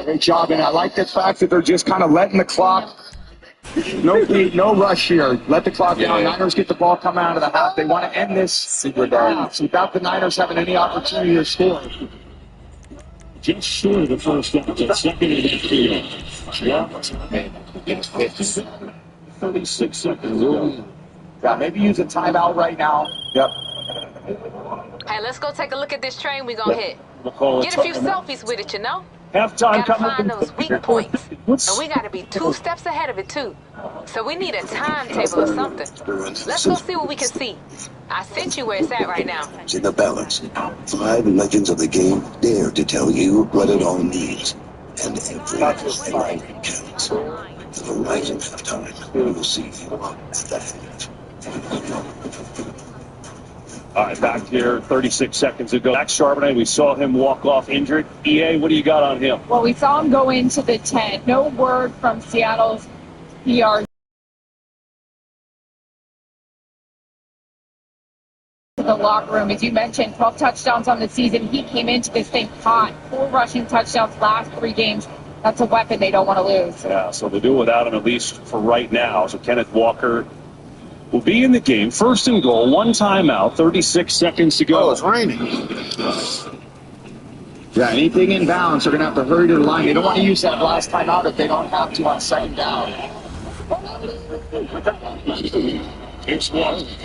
Great job, and I like the fact that they're just kind of letting the clock. No rush here. Let the clock down. Niners get the ball coming out of the half. They want to end this without the Niners having any opportunity to score. Just short of the first down. It's 2nd and 8. 36 seconds. Yeah, maybe use a timeout right now. Yep. Hey, let's go take a look at this train we gonna hit. McCall, Get a few selfies with it, you know? Halftime Gotta coming. find those weak points. And we gotta be 2 steps ahead of it, too. So we need a timetable or something. Let's go see what we can see. I sent you where it's at right now. In the balance, 5 legends of the game dare to tell you what it all means. And every line counts. For the rising halftime, we will see you at the half. All right, back here 36 seconds ago. Zach Charbonnet, we saw him walk off injured. EA, what do you got on him? Well, we saw him go into the tent. No word from Seattle's PR. The locker room, as you mentioned, 12 touchdowns on the season. He came into this thing hot. 4 rushing touchdowns last 3 games. That's a weapon they don't want to lose. Yeah, so they'll do without him, at least for right now. So Kenneth Walker will be in the game. 1st and goal, 1 timeout, 36 seconds to go. Oh, it's raining. Yeah, anything in bounds, they're going to have to hurry to the line. They don't want to use that last timeout if they don't have to on 2nd down. Here's Walker.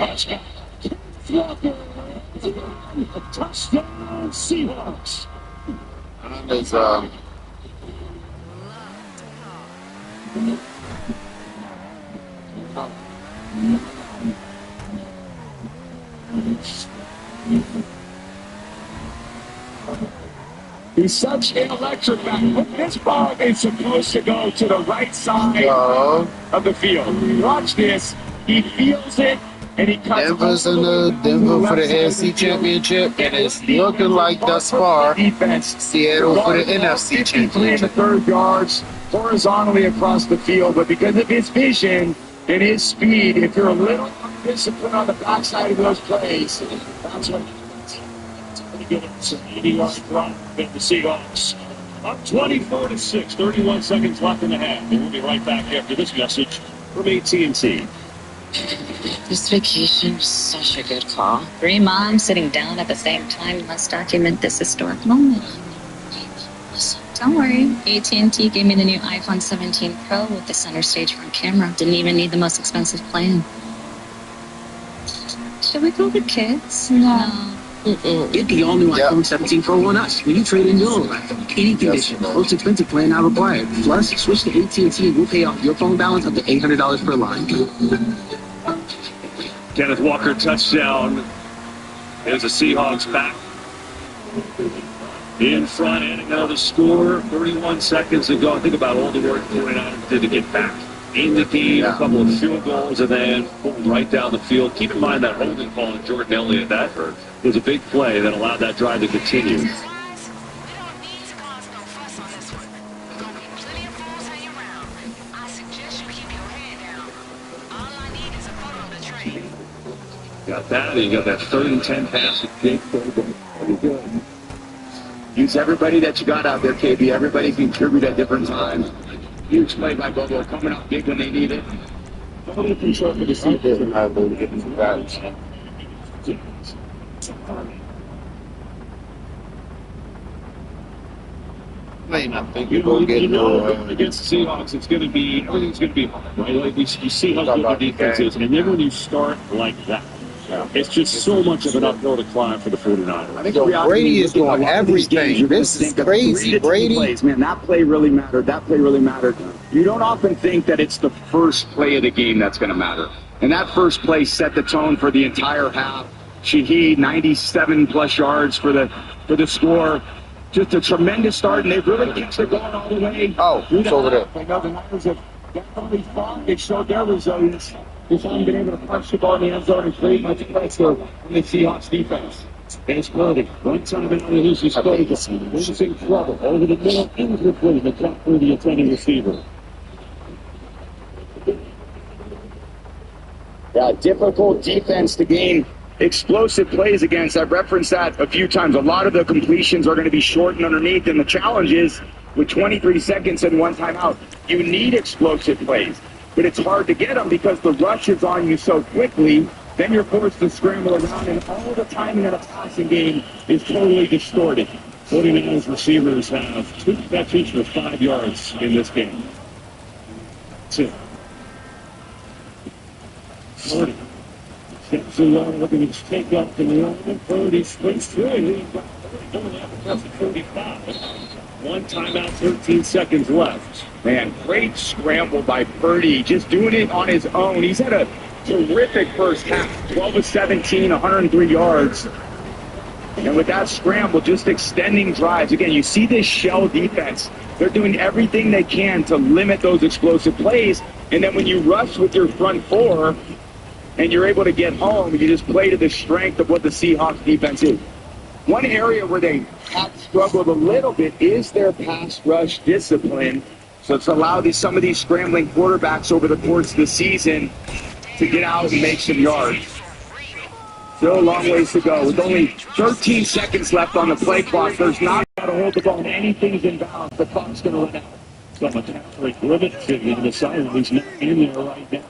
Touchdown, Seahawks. It's He's such an electric back. This ball is supposed to go to the right side of the field. Watch this. He feels it, and he cuts. Denver's in the Denver for the AFC Championship, and it's looking like thus far Seattle for the NFC 53 and a Championship. third yards horizontally across the field, but because of his vision and his speed, if you're a little undisciplined on the backside of those plays, that's what Good. It's an 80-yard drop in the Seahawks. Up 24-6, 31 seconds left in the half. And we'll be right back after this message from AT&T. This vacation was such a good call. 3 moms sitting down at the same time. Let's document this historic moment. Listen, don't worry. AT&T gave me the new iPhone 17 Pro with the center stage front camera. Didn't even need the most expensive plan. Should we go with kids? No. Get the all-new iPhone 17 Pro on us when you trade in your any condition. Most expensive plan not required. Plus, switch to AT&T and we'll pay off your phone balance up to $800 per line. Kenneth Walker touchdown. There's the Seahawks back in front, adding another score. 31 seconds to go. Think about all the work 49ers did to get back in the game. A couple of field goals and then pulled right down the field. Keep in mind that holding call on Jordan Elliott. That was a big play that allowed that drive to continue. Got that, and you got that 3rd and 10 pass to Jake Fogle. Pretty good. Use everybody that you got out there, KB. Everybody contribute at different times. Huge play by Bobo, coming up big when they need it. Total control for the Seahawks. Not able to get these guys. I think you're going to get against the Seahawks, it's going to be, everything's going to be hard, right? Like you see how good the defense is, and then when you start like that, it's just so much of an uphill to climb for the 49ers. I think Brady is doing everything. This is crazy. Brady. Plays, man, that play really mattered. That play really mattered. You don't often think that it's the first play of the game that's going to matter. And that first play set the tone for the entire half. Shaheed, 97-plus yards for the score. Just a tremendous start, and they've really kept it going all the way. Oh, it's over there. I know the Niners have definitely fought. They showed their resilience. They haven't been able to punch the ball in the end zone and create much pressure on the Seahawks defense. There's Purdy. One time in the loose is Ferguson. Losing trouble. Over the middle, incomplete. The top for the attending receiver. Yeah, difficult defense to gain explosive plays against. I've referenced that a few times. A lot of the completions are going to be short and underneath, and the challenge is with 23 seconds and 1 timeout, you need explosive plays. But it's hard to get them because the rush is on you so quickly. Then you're forced to scramble around, and all the timing of the passing game is totally distorted. 49ers receivers have 2 catches for 5 yards in this game. 2. Purdy steps along, looking at his take up to the line. Purdy splits through it. He's got 35. 1 timeout, 13 seconds left. Man, great scramble by Purdy, just doing it on his own. He's had a terrific first half, 12 of 17, 103 yards. And with that scramble, just extending drives. Again, you see this shell defense. They're doing everything they can to limit those explosive plays. And then when you rush with your front 4 and you're able to get home, you just play to the strength of what the Seahawks defense is. One area where they have struggled a little bit is their pass rush discipline. So it's allowed some of these scrambling quarterbacks over the course of the season to get out and make some yards. Still a long ways to go. With only 13 seconds left on the play clock, there's not got to hold the ball. Anything's in bounds. The clock's going to run out. So McCaffrey limited in the side. He's not in there right now.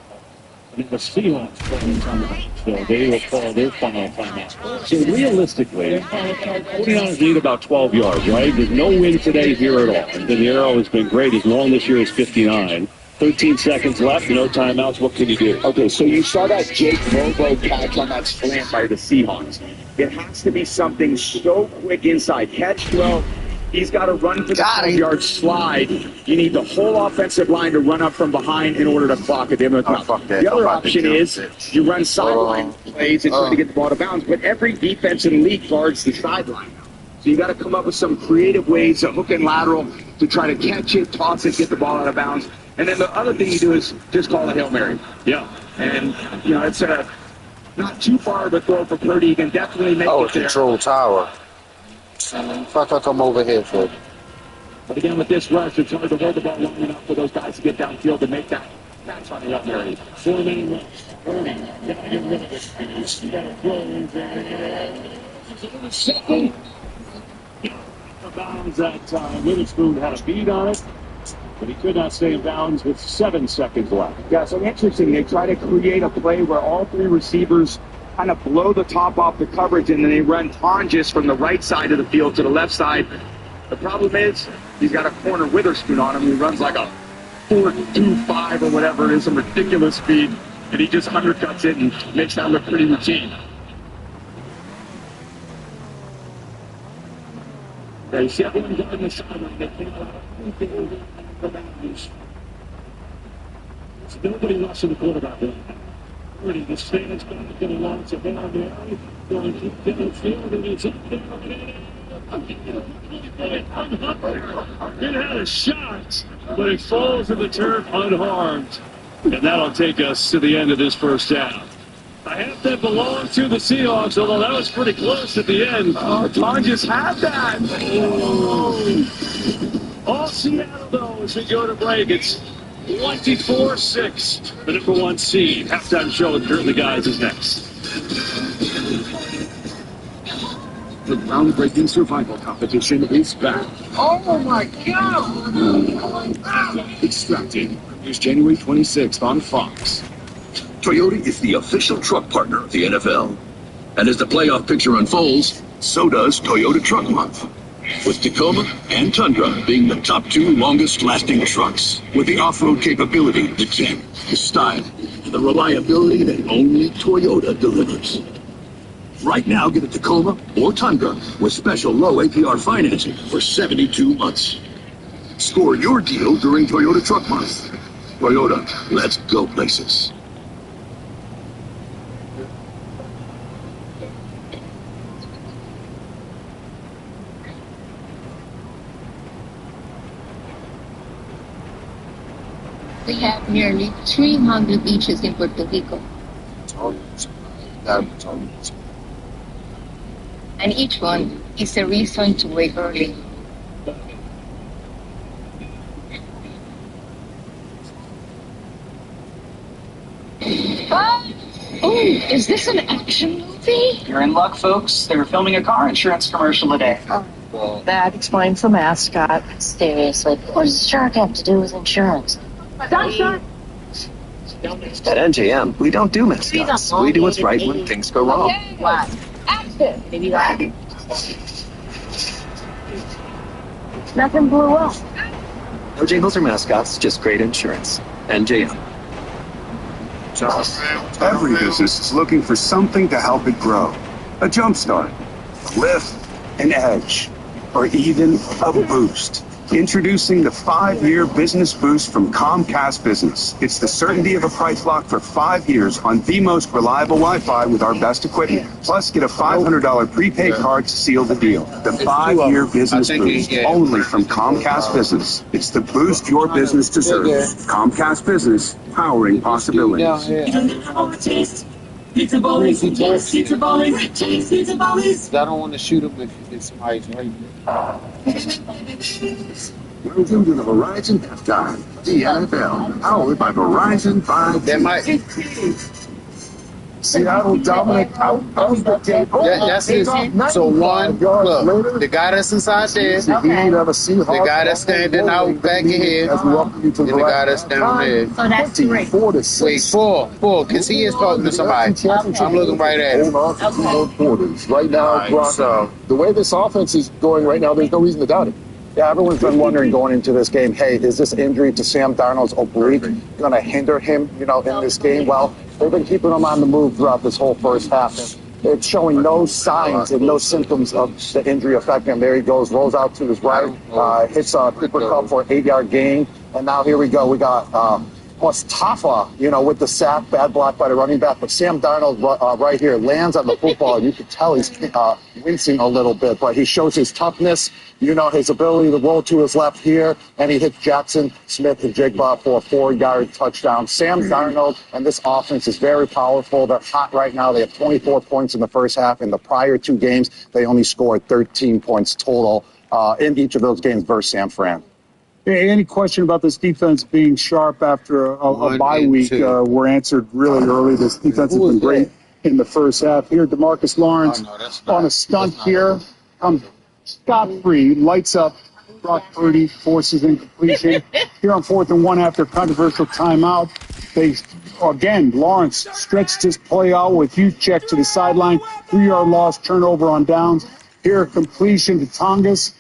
And the Seahawks playing timeout. So they will call their final timeout. So realistically, 49ers need about 12 yards, right? There's no win today here at all. And the arrow has been great. His long this year is 59. 13 seconds left, no timeouts. What can you do? Okay, so you saw that Jake Lobo catch on that slant by the Seahawks. It has to be something so quick inside. Catch 12. He's got to run for the 12-yard slide. You need the whole offensive line to run up from behind in order to clock it. The other option is you run sideline plays and try to get the ball to bounds, but every defense in the league guards the sideline. So you got to come up with some creative ways, a hook and lateral, to try to catch it, toss it, get the ball out of bounds. And then the other thing you do is just call a Hail Mary. Yeah. And, it's not too far of a throw for Purdy. You can definitely make it there. Control tower. Fuck, I come over here for. But again, with this rush, it's hard to hold the ball long enough for those guys to get downfield to make that catch on the Hail Mary. 4-man rush. Purdy, got to get rid of it. You got to throw second. Bounds that time. Witherspoon had a beat on it, but he could not stay in bounds with 7 seconds left. Yeah, so interesting. They try to create a play where all three receivers kind of blow the top off the coverage, and then they run Tonjes from the right side of the field to the left side. The problem is he's got a corner Witherspoon on him. He runs like a 4.25 or whatever it is, some ridiculous speed, and he just undercuts it and makes that look pretty routine. They see everyone going the sideline. They think about everything the boundaries. There's nobody less than the quarterback. Purdy, the stands back and he launches it down there. Going to keep downfield, and it's up there. It had a shot, but it falls to the turf unharmed. And that'll take us to the end of this first half. A half that belonged to the Seahawks, although that was pretty close at the end. Tonjes had that. All Seattle, though, as we go to break. It's 24-6. The number 1 seed. Halftime show with Kurt and the Guys is next. The groundbreaking survival competition is back. Oh my God! Extracted. Premieres January 26th on Fox. Toyota is the official truck partner of the NFL. And as the playoff picture unfolds, so does Toyota Truck Month. With Tacoma and Tundra being the top 2 longest-lasting trucks. With the off-road capability, the tech, the style, and the reliability that only Toyota delivers. Right now, get a Tacoma or Tundra with special low APR financing for 72 months. Score your deal during Toyota Truck Month. Toyota, let's go places. We have nearly 300 beaches in Puerto Rico. And each one is a reason to wake early. Oh, is this an action movie? You're in luck, folks. They were filming a car insurance commercial today. Well, that explains the mascot. Seriously, what does a shark have to do with insurance? Sunshine. At NJM, we don't do mascots. We do what's right when things go wrong. What? Action. Maybe that. Nothing blew up. No jingles or mascots, just great insurance. NJM. Every business is looking for something to help it grow. A jumpstart, a lift, an edge, or even a boost. Introducing the 5-year Business Boost from Comcast Business. It's the certainty of a price lock for 5 years on the most reliable Wi-Fi with our best equipment. Plus, get a $500 prepaid card to seal the deal. The 5-year Business Boost, only from Comcast Business. It's the boost your business deserves. Comcast Business, powering possibilities. Pizza Ballies, Pizza Ballies, Pizza Ballies. I don't want to shoot him if somebody's right there. Welcome to the Verizon Halftime. The NFL, powered by Verizon 5G. That might. Seattle dominant out of the game. That's it. So one, look, the guy that's inside there, the guy that's standing out back here, and the guy that's down there. So that's 3. Wait, four, because he is talking to somebody. I'm looking right at him. Right now, Brock, So the way this offense is going right now, there's no reason to doubt it. Yeah, everyone's been wondering going into this game, hey, is this injury to Sam Darnold's oblique going to hinder him, in this game? Well, they've been keeping him on the move throughout this whole first half. It's showing no signs and no symptoms of the injury affecting him. There he goes, rolls out to his right, hits Cooper Kupp for an 8-yard gain. And now here we go. We got Mustafa, with the sack, bad block by the running back. But Sam Darnold right here lands on the football. You can tell he's wincing a little bit, but he shows his toughness, his ability to roll to his left here. And he hits Jackson Smith and Jigba for a 4-yard touchdown. Sam Darnold and this offense is very powerful. They're hot right now. They have 24 points in the first half. In the prior 2 games, they only scored 13 points total in each of those games versus San Fran. Hey, any question about this defense being sharp after a bye week were answered really early. This defense has been great in the first half. Here, DeMarcus Lawrence on a stunt here. Comes scot-free, lights up Brock Purdy, forces incompletion. Here on 4th and 1 after a controversial timeout. Lawrence stretched his play out with huge check to the sideline. 3-yard loss, turnover on downs. Here, completion to Tongas.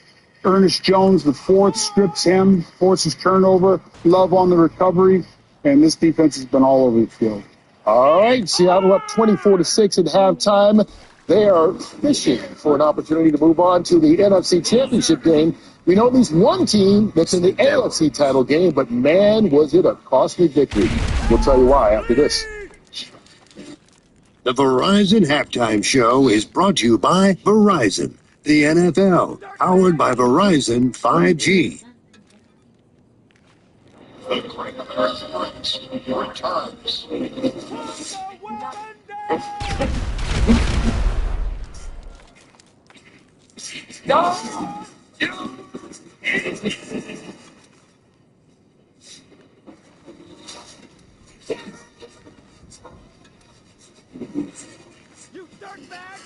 Ernest Jones, the 4th, strips him, forces turnover. Love on the recovery, and this defense has been all over the field. All right, Seattle up 24-6 at halftime. They are fishing for an opportunity to move on to the NFC Championship game. We know at least one team that's in the AFC title game, but man, was it a costly victory. We'll tell you why after this. The Verizon Halftime Show is brought to you by Verizon. The NFL, powered by Verizon 5G. The Great American Race returns. You dirtbag!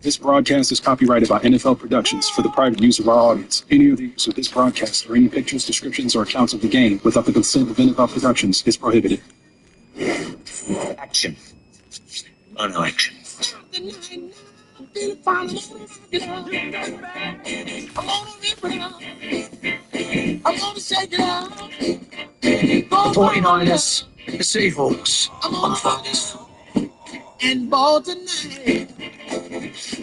This broadcast is copyrighted by NFL Productions for the private use of our audience. Any of the use of this broadcast or any pictures, descriptions, or accounts of the game without the consent of NFL Productions is prohibited. Action. On action. I'm gonna shake it out. 49ers, the Seahawks. I'm gonna try this and ball tonight.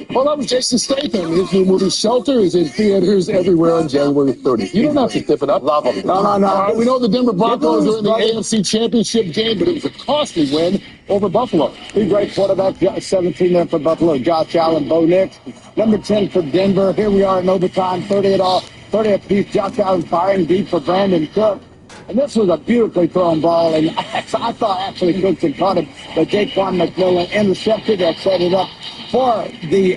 Well, that was Jason Statham. His new movie Shelter is in theaters everywhere on January 30th. You don't have to tip it up. Love them. No. We know the Denver Broncos are in the AFC Championship game, but it was a costly win over Buffalo. Three great quarterbacks, 17 there for Buffalo, Josh Allen, Bo Nix. Number 10 for Denver. Here we are in overtime, 30 at all. 30 apiece. Josh Allen firing deep for Brandon Cook. And this was a beautifully thrown ball, and I thought actually Cooks had caught it, but Jaquan McMillan intercepted that, set it up for the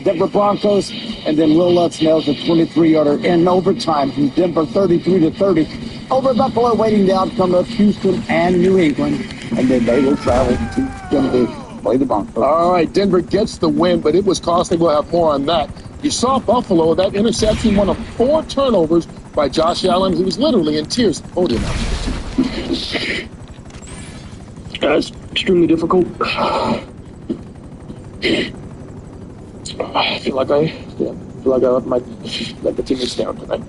Denver Broncos, and then Will Lutz nails a 23-yarder in overtime from Denver, 33-30. Over Buffalo, waiting the outcome of Houston and New England, and then they will travel to Denver to play the Broncos. All right, Denver gets the win, but it was costly. We'll have more on that. You saw Buffalo, that interception, one of 4 turnovers by Josh Allen. He was literally in tears at the podium. It's extremely difficult. I feel like the team is down tonight.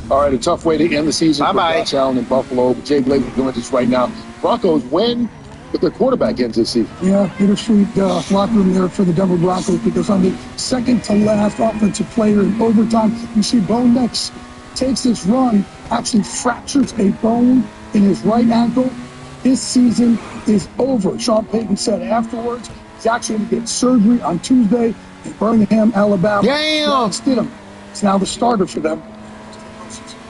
All right, a tough way to end the season for Josh Allen in Buffalo. Jay Blake is doing this right now. Broncos win, but their quarterback ends this season. Yeah, bittersweet locker room there for the Denver Broncos, because on the second to last offensive player in overtime, you see Bo Nix takes this run, actually fractures a bone in his right ankle. His season is over. Sean Payton said afterwards he's actually going to get surgery on Tuesday in Birmingham, Alabama. Damn! Stidham is now the starter for them.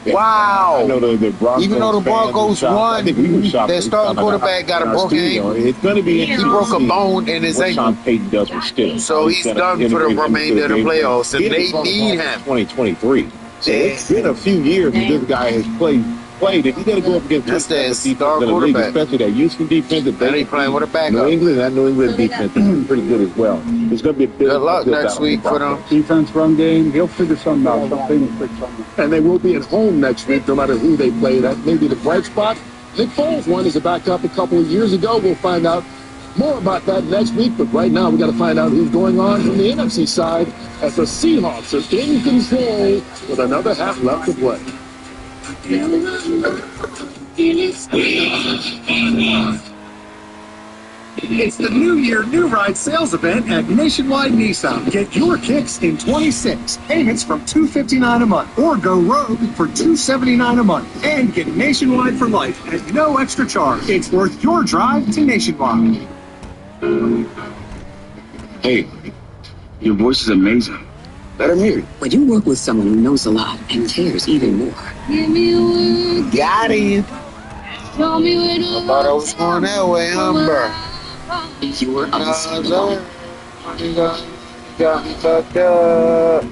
Wow. I know the Broncos, even though the Broncos won, their starting quarterback got a broken ankle. It's going to be He broke a bone in his ankle. Sean Payton does with Stidham. So he's done for the remainder of the playoffs, and they need him. 2023. So it's been a few years that this guy has played. If he's going to go up against that's their star quarterback, especially that Houston defense, that they playing with a backup. New England defense is pretty good as well. It's going to be a big good luck next week for them. Defense, run game, he'll figure something out. And they will be at home next week, no matter who they play. That may be the bright spot. Nick Foles won as a backup a couple of years ago. We'll find out more about that next week, but right now we got to find out who's going on from the NFC side as the Seahawks are in control with another half left to play. It's the New Year, New Ride sales event at Nationwide Nissan. Get your kicks in 26, payments from $259 a month, or go rogue for $279 a month, and get Nationwide for life at no extra charge. It's worth your drive to Nationwide. Hey, your voice is amazing. Let him hear it. When you work with someone who knows a lot and cares even more. Give me a word. Got him. Show me where to I thought I was going that way, Humber. You're unstoppable. You got me fucked up.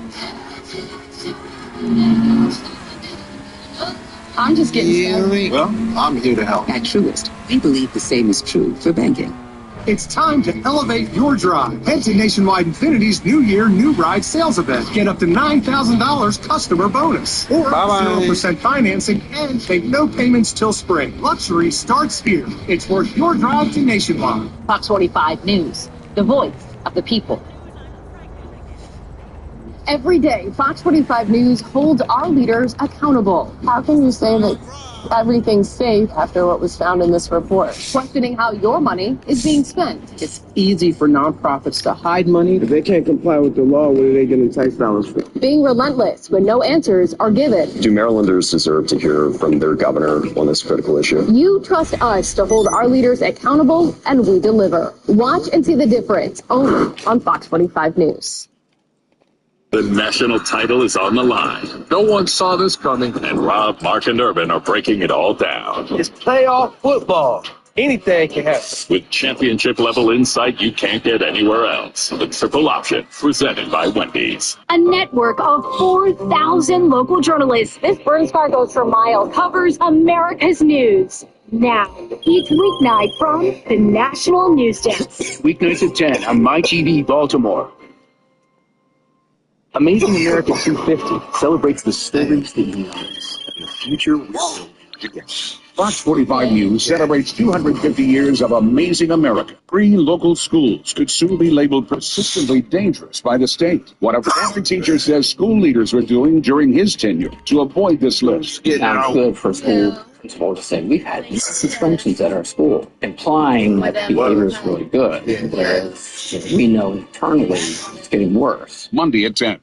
I'm just getting started. Well, I'm here to help. At Truist, we believe the same is true for banking. It's time to elevate your drive. Head to Nationwide Infinity's New Year, New Ride sales event. Get up to $9,000 customer bonus. Or 0% financing and pay no payments till spring. Luxury starts here. It's worth your drive to Nationwide. Fox 45 News, the voice of the people. Every day, Fox 45 News holds our leaders accountable. How can you say that everything's safe after what was found in this report? Questioning how your money is being spent. It's easy for nonprofits to hide money. If they can't comply with the law, what are they getting tax dollars for? Being relentless when no answers are given. Do Marylanders deserve to hear from their governor on this critical issue? You trust us to hold our leaders accountable, and we deliver. Watch and see the difference only on Fox 45 News. The national title is on the line. No one saw this coming, and Rob, Mark, and Urban are breaking it all down. It's playoff football. Anything can happen. With championship-level insight you can't get anywhere else. The Triple Option, presented by Wendy's. A network of 4,000 local journalists. This Burns Fargoes for Mile covers America's news. Now, each weeknight from the National News Desk. Weeknights at 10 on MyTV Baltimore. Amazing America 250 celebrates the stories that unite us and the future we're building together. Fox 45 News celebrates 250 years of Amazing America. 3 local schools could soon be labeled persistently dangerous by the state. What a former teacher says school leaders were doing during his tenure to avoid this list. Sounds good for school principal to say, we've had these suspensions at our school, implying that the behavior is really good, whereas we know internally it's getting worse. Monday at 10.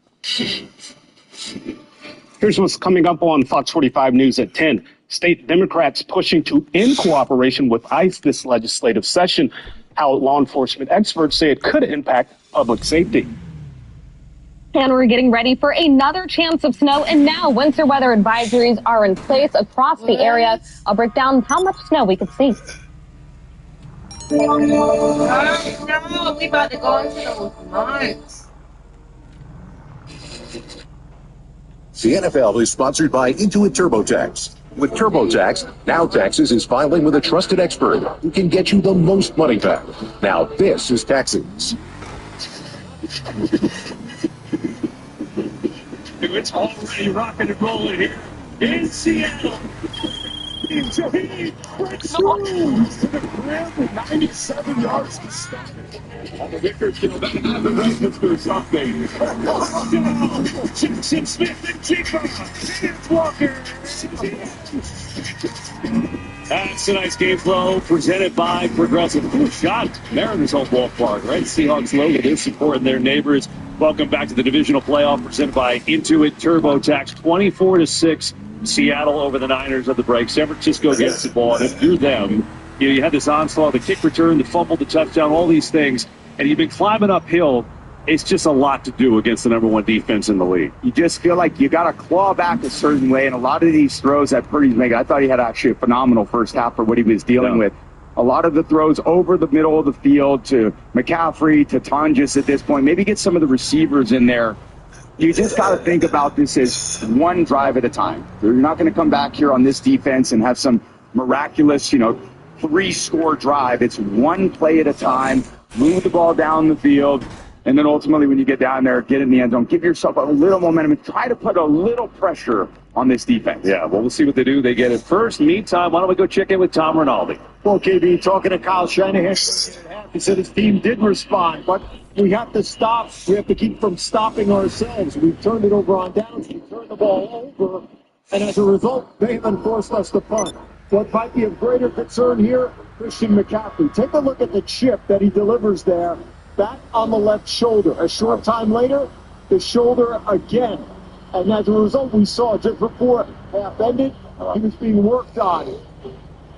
Here's what's coming up on Fox 45 News at 10. State Democrats pushing to end cooperation with ICE this legislative session. How law enforcement experts say it could impact public safety. And we're getting ready for another chance of snow, and now winter weather advisories are in place across the area. I'll break down how much snow we could see. No, we about to go into those months. The NFL is sponsored by Intuit TurboTax. With TurboTax, now Taxes is filing with a trusted expert who can get you the most money back. Now this is Taxes. It's already rocking and rolling here in Seattle. Shaheed breaks through to the ground with 97 yards to stop it. On the Vickers kill, that had the Ravens do something. Jackson Smith and Jigba. It's Walker. That's tonight's game flow presented by Progressive. Cool shot. Mariners home ballpark, right? Seahawks logo. They're supporting their neighbors. Welcome back to the divisional playoff presented by Intuit TurboTax. 24-6. Seattle over the Niners at the break. San Francisco gets the ball, and if you're them, you had this onslaught, the kick return, the fumble, the touchdown, all these things, and you've been climbing uphill. It's just a lot to do against the number 1 defense in the league. You just feel like you got to claw back a certain way, and a lot of these throws that Purdy's making, I thought he had actually a phenomenal first half for what he was dealing with. A lot of the throws over the middle of the field to McCaffrey, to Tonjes at this point. Maybe get some of the receivers in there. You just got to think about this as one drive at a time. You're not going to come back here on this defense and have some miraculous, 3-score drive. It's one play at a time, move the ball down the field, and then ultimately when you get down there, get in the end zone, give yourself a little momentum, and try to put a little pressure on this defense. Yeah, well, we'll see what they do. They get it first. Meantime, why don't we go check in with Tom Rinaldi? Well, KB, talking to Kyle Shanahan, he said his team did respond, but we have to stop. We have to keep from stopping ourselves. We've turned it over on downs. We've turned the ball over, and as a result, they haven't forced us to punt. What might be of greater concern here, Christian McCaffrey. Take a look at the chip that he delivers there, back on the left shoulder. A short time later, the shoulder again. And as a result, we saw just before half ended, he was being worked on.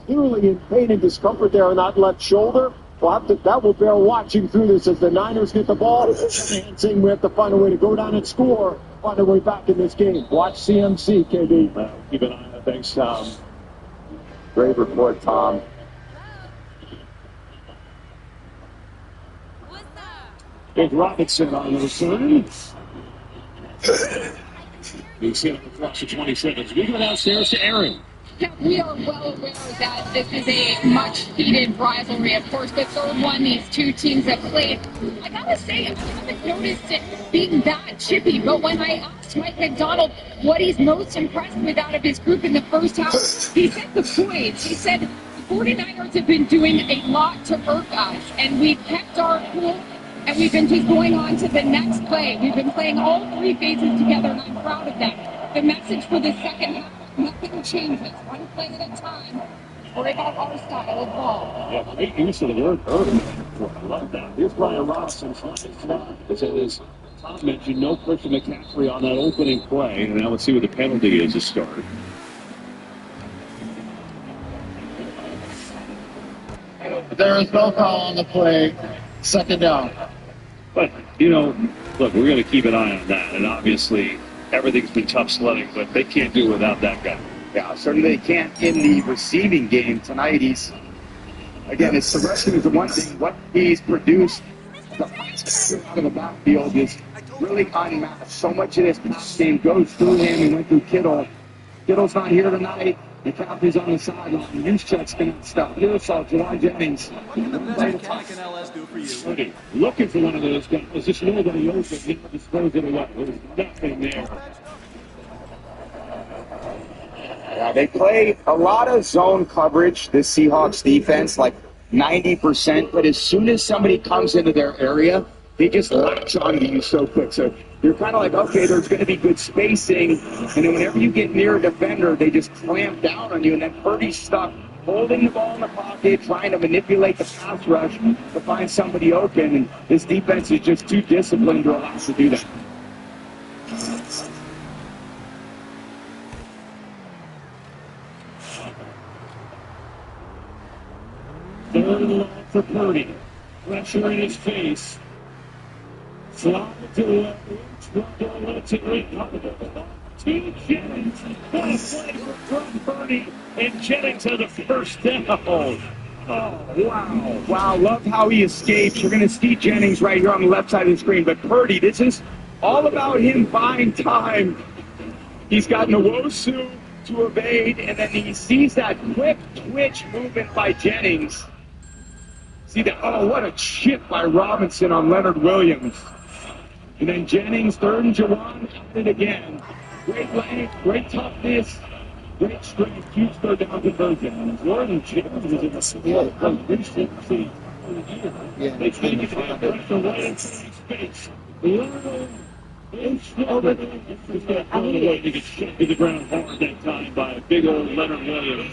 Clearly in pain and discomfort there on that left shoulder. That will bear watching through this as the Niners get the ball. Saying we have to find a way to go down and score, find a way back in this game. Watch CMC, KB. Keep an eye on it. Thanks, Tom. Great report, Tom. There's Robinson on the return. He's set up across the 27. We go downstairs to Aaron. Yeah, we are well aware that this is a much-heated rivalry, of course. The third one these two teams have played. I gotta say, I haven't noticed it being that chippy, but when I asked Mike McDonald what he's most impressed with out of his group in the first half, he said the points. He said the 49ers have been doing a lot to irk us, and we've kept our cool, and we've been just going on to the next play. We've been playing all three phases together, and I'm proud of them. The message for the second half, nothing changes. One play at a time. Worry about our style of ball. Yeah, great use of the word early. I love that. Here's Brian Robinson. As Tom mentioned, no Christian McCaffrey on that opening play. And now let's see what the penalty is to start. There is no call on the play. Second down. But, look, we're going to keep an eye on that. And obviously, everything's been tough sledding, but they can't do it without that guy. Yeah, certainly they can't in the receiving game tonight. His progression is the one thing. What he's produced out of the backfield is really unmatched. So much of this pass game goes through him. He went through Kittle. Kittle's not here tonight. McCaffrey's on the sideline. Juszczyk's going to stop. Here saw Juwan Jennings. Looking for one of those guys. Just nobody open. He just throws it away. There's nothing there. Yeah, they play a lot of zone coverage, this Seahawks defense, like 90%. But as soon as somebody comes into their area, they just latch onto you so quick. So you're kind of like, okay, there's going to be good spacing. And then whenever you get near a defender, they just clamp down on you. And then Purdy's stuck holding the ball in the pocket, trying to manipulate the pass rush to find somebody open. And this defense is just too disciplined to allow us to do that. Third and long for Purdy. Pressure in his face. Slide to the left. T. Jennings. What a play from Purdy. And Jennings has a first down. Oh, wow. Wow, love how he escapes. You're going to see Jennings right here on the left side of the screen. But Purdy, this is all about him buying time. He's got Nwosu to evade, and then he sees that quick twitch movement by Jennings. See that? Oh, what a chip by Robinson on Leonard Williams. And then Jennings, third and Juwan, at it again. Great length, great toughness, great strength, huge third down conversion. Jordan Jennings is in the field. They try to get the pressure right into space. He gets shot to the ground hard that time by a big old Leonard Williams.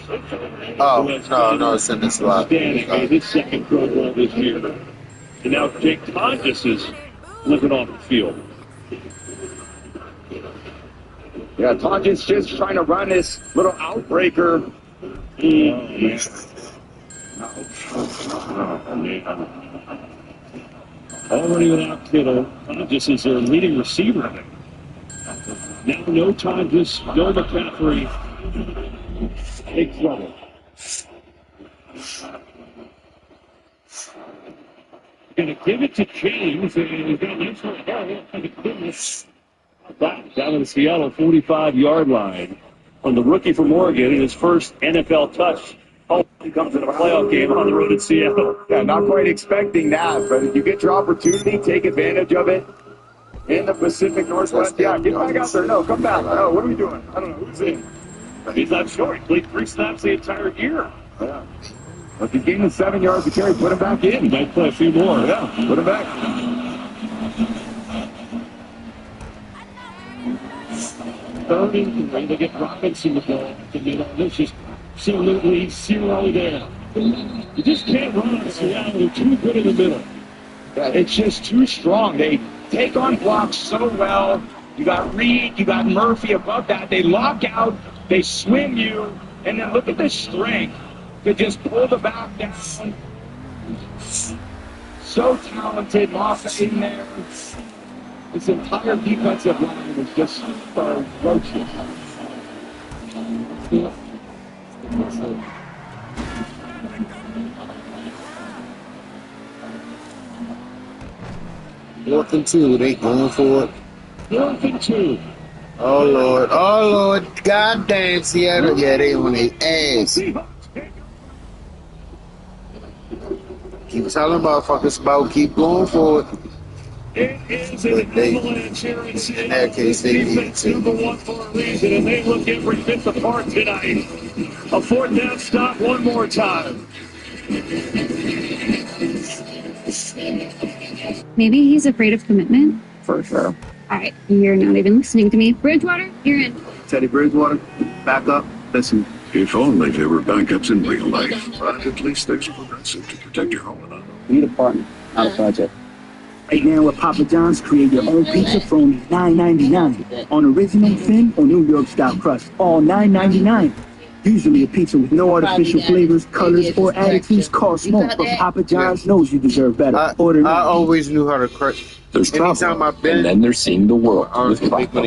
Oh, no, it's in this lot. His second Pro Bowl this year. And now Jake Tonjes is looking off the field. Yeah, Tonjes just trying to run this little outbreaker. Oh, man. Already without Kittle. Tonjes is their leading receiver. Now no Tonjes, no McCaffrey. Big trouble. Going to give it to James, and he's got an extra hell. Back down to the Seattle 45-yard line from the rookie from Oregon in his first NFL touch. He comes in a playoff game on the road in Seattle. Yeah, not quite expecting that, but if you get your opportunity, take advantage of it. in the Pacific Northwest. Yeah, get back out there. No, come back. No, what are we doing? I don't know. Who's in? He's not sure. He played 3 snaps the entire year. Yeah. If he's gaining 7 yards to carry, put him back in. He might play a few more. Yeah, put him back. Third and 3. They get Robinson the ball. This is absolutely 0 there. You just can't run on Seattle. They're too good in the middle. Yeah, it's just too strong. They take on blocks so well. You got Reed, you got Murphy above that. They lock out, they swim you, and then look at the strength to just pull the back down. So talented, Moffett in there. This entire defensive line is just ferocious. 4th and 2. They going for it. 4th and 2. Oh, Lord. Oh, Lord. God damn, Seattle. Yeah, they on their ass. Keep telling motherfuckers about keep going for it. It is an avalanche here in Seattle. In that case, they need to. Number 1 for a reason, and they look every bit the part tonight. A 4th down stop one more time. Maybe he's afraid of commitment. For sure. All right, you're not even listening to me. Bridgewater, you're in. Teddy Bridgewater, back up. Listen. If only there were backups in real life, but at least there's Progressive to protect your home and auto. Need a partner, not a project. Right now at Papa John's, create your own pizza for only $9.99. On original, thin, or New York style crust, all $9.99. Usually a pizza with no artificial flavors, colors, or additives costs more, but Papa John's knows you deserve better. I always knew how to crush. There's Anytime travel, I've been, and then there's seeing the world with Propel.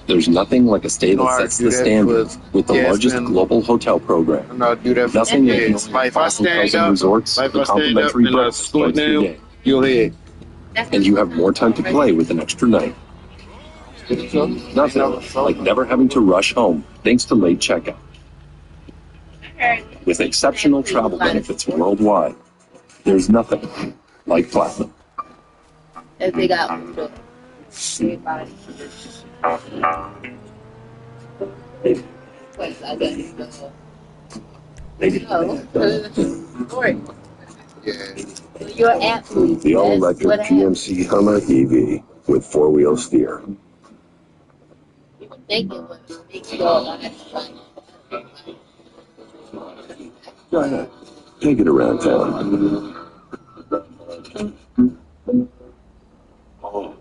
There's nothing like a stay that sets the standard with the largest global hotel program. do that for Nothing like kids. If I stand up, resorts, if the I stand up complimentary and breakfast slow it starts your down, day. you'll hear. And you have more time to play with an extra night. Nothing like never having to rush home thanks to late checkout. With exceptional travel benefits worldwide, there's nothing like Platinum. If they got everybody. Pues I guess you're an athlete. The all-electric GMC Hummer EV with 4-wheel steer. You would think it would make you all that. Go ahead. Take it around town. Oh.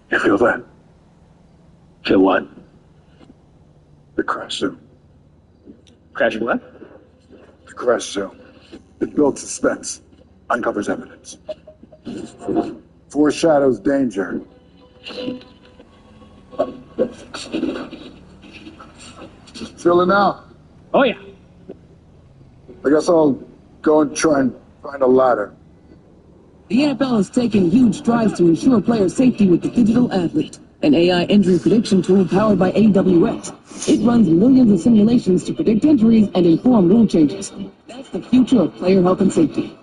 You feel that? Feel what? The crash zone. Crashing what? The crash zone. It builds suspense, uncovers evidence, foreshadows danger. Feel it now? Oh, yeah. I guess I'll go and try and find a ladder. The NFL has taken huge strides to ensure player safety with the Digital Athlete, an AI injury prediction tool powered by AWS. It runs millions of simulations to predict injuries and inform rule changes. That's the future of player health and safety.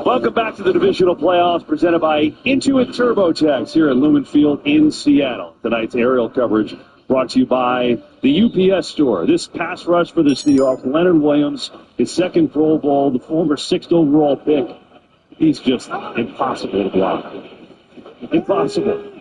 Welcome back to the divisional playoffs presented by Intuit TurboTax here at Lumen Field in Seattle. Tonight's aerial coverage brought to you by the UPS Store. This pass rush for the Seahawks, Leonard Williams, his second Pro Bowl, the former 6th overall pick. He's just impossible to block. Impossible.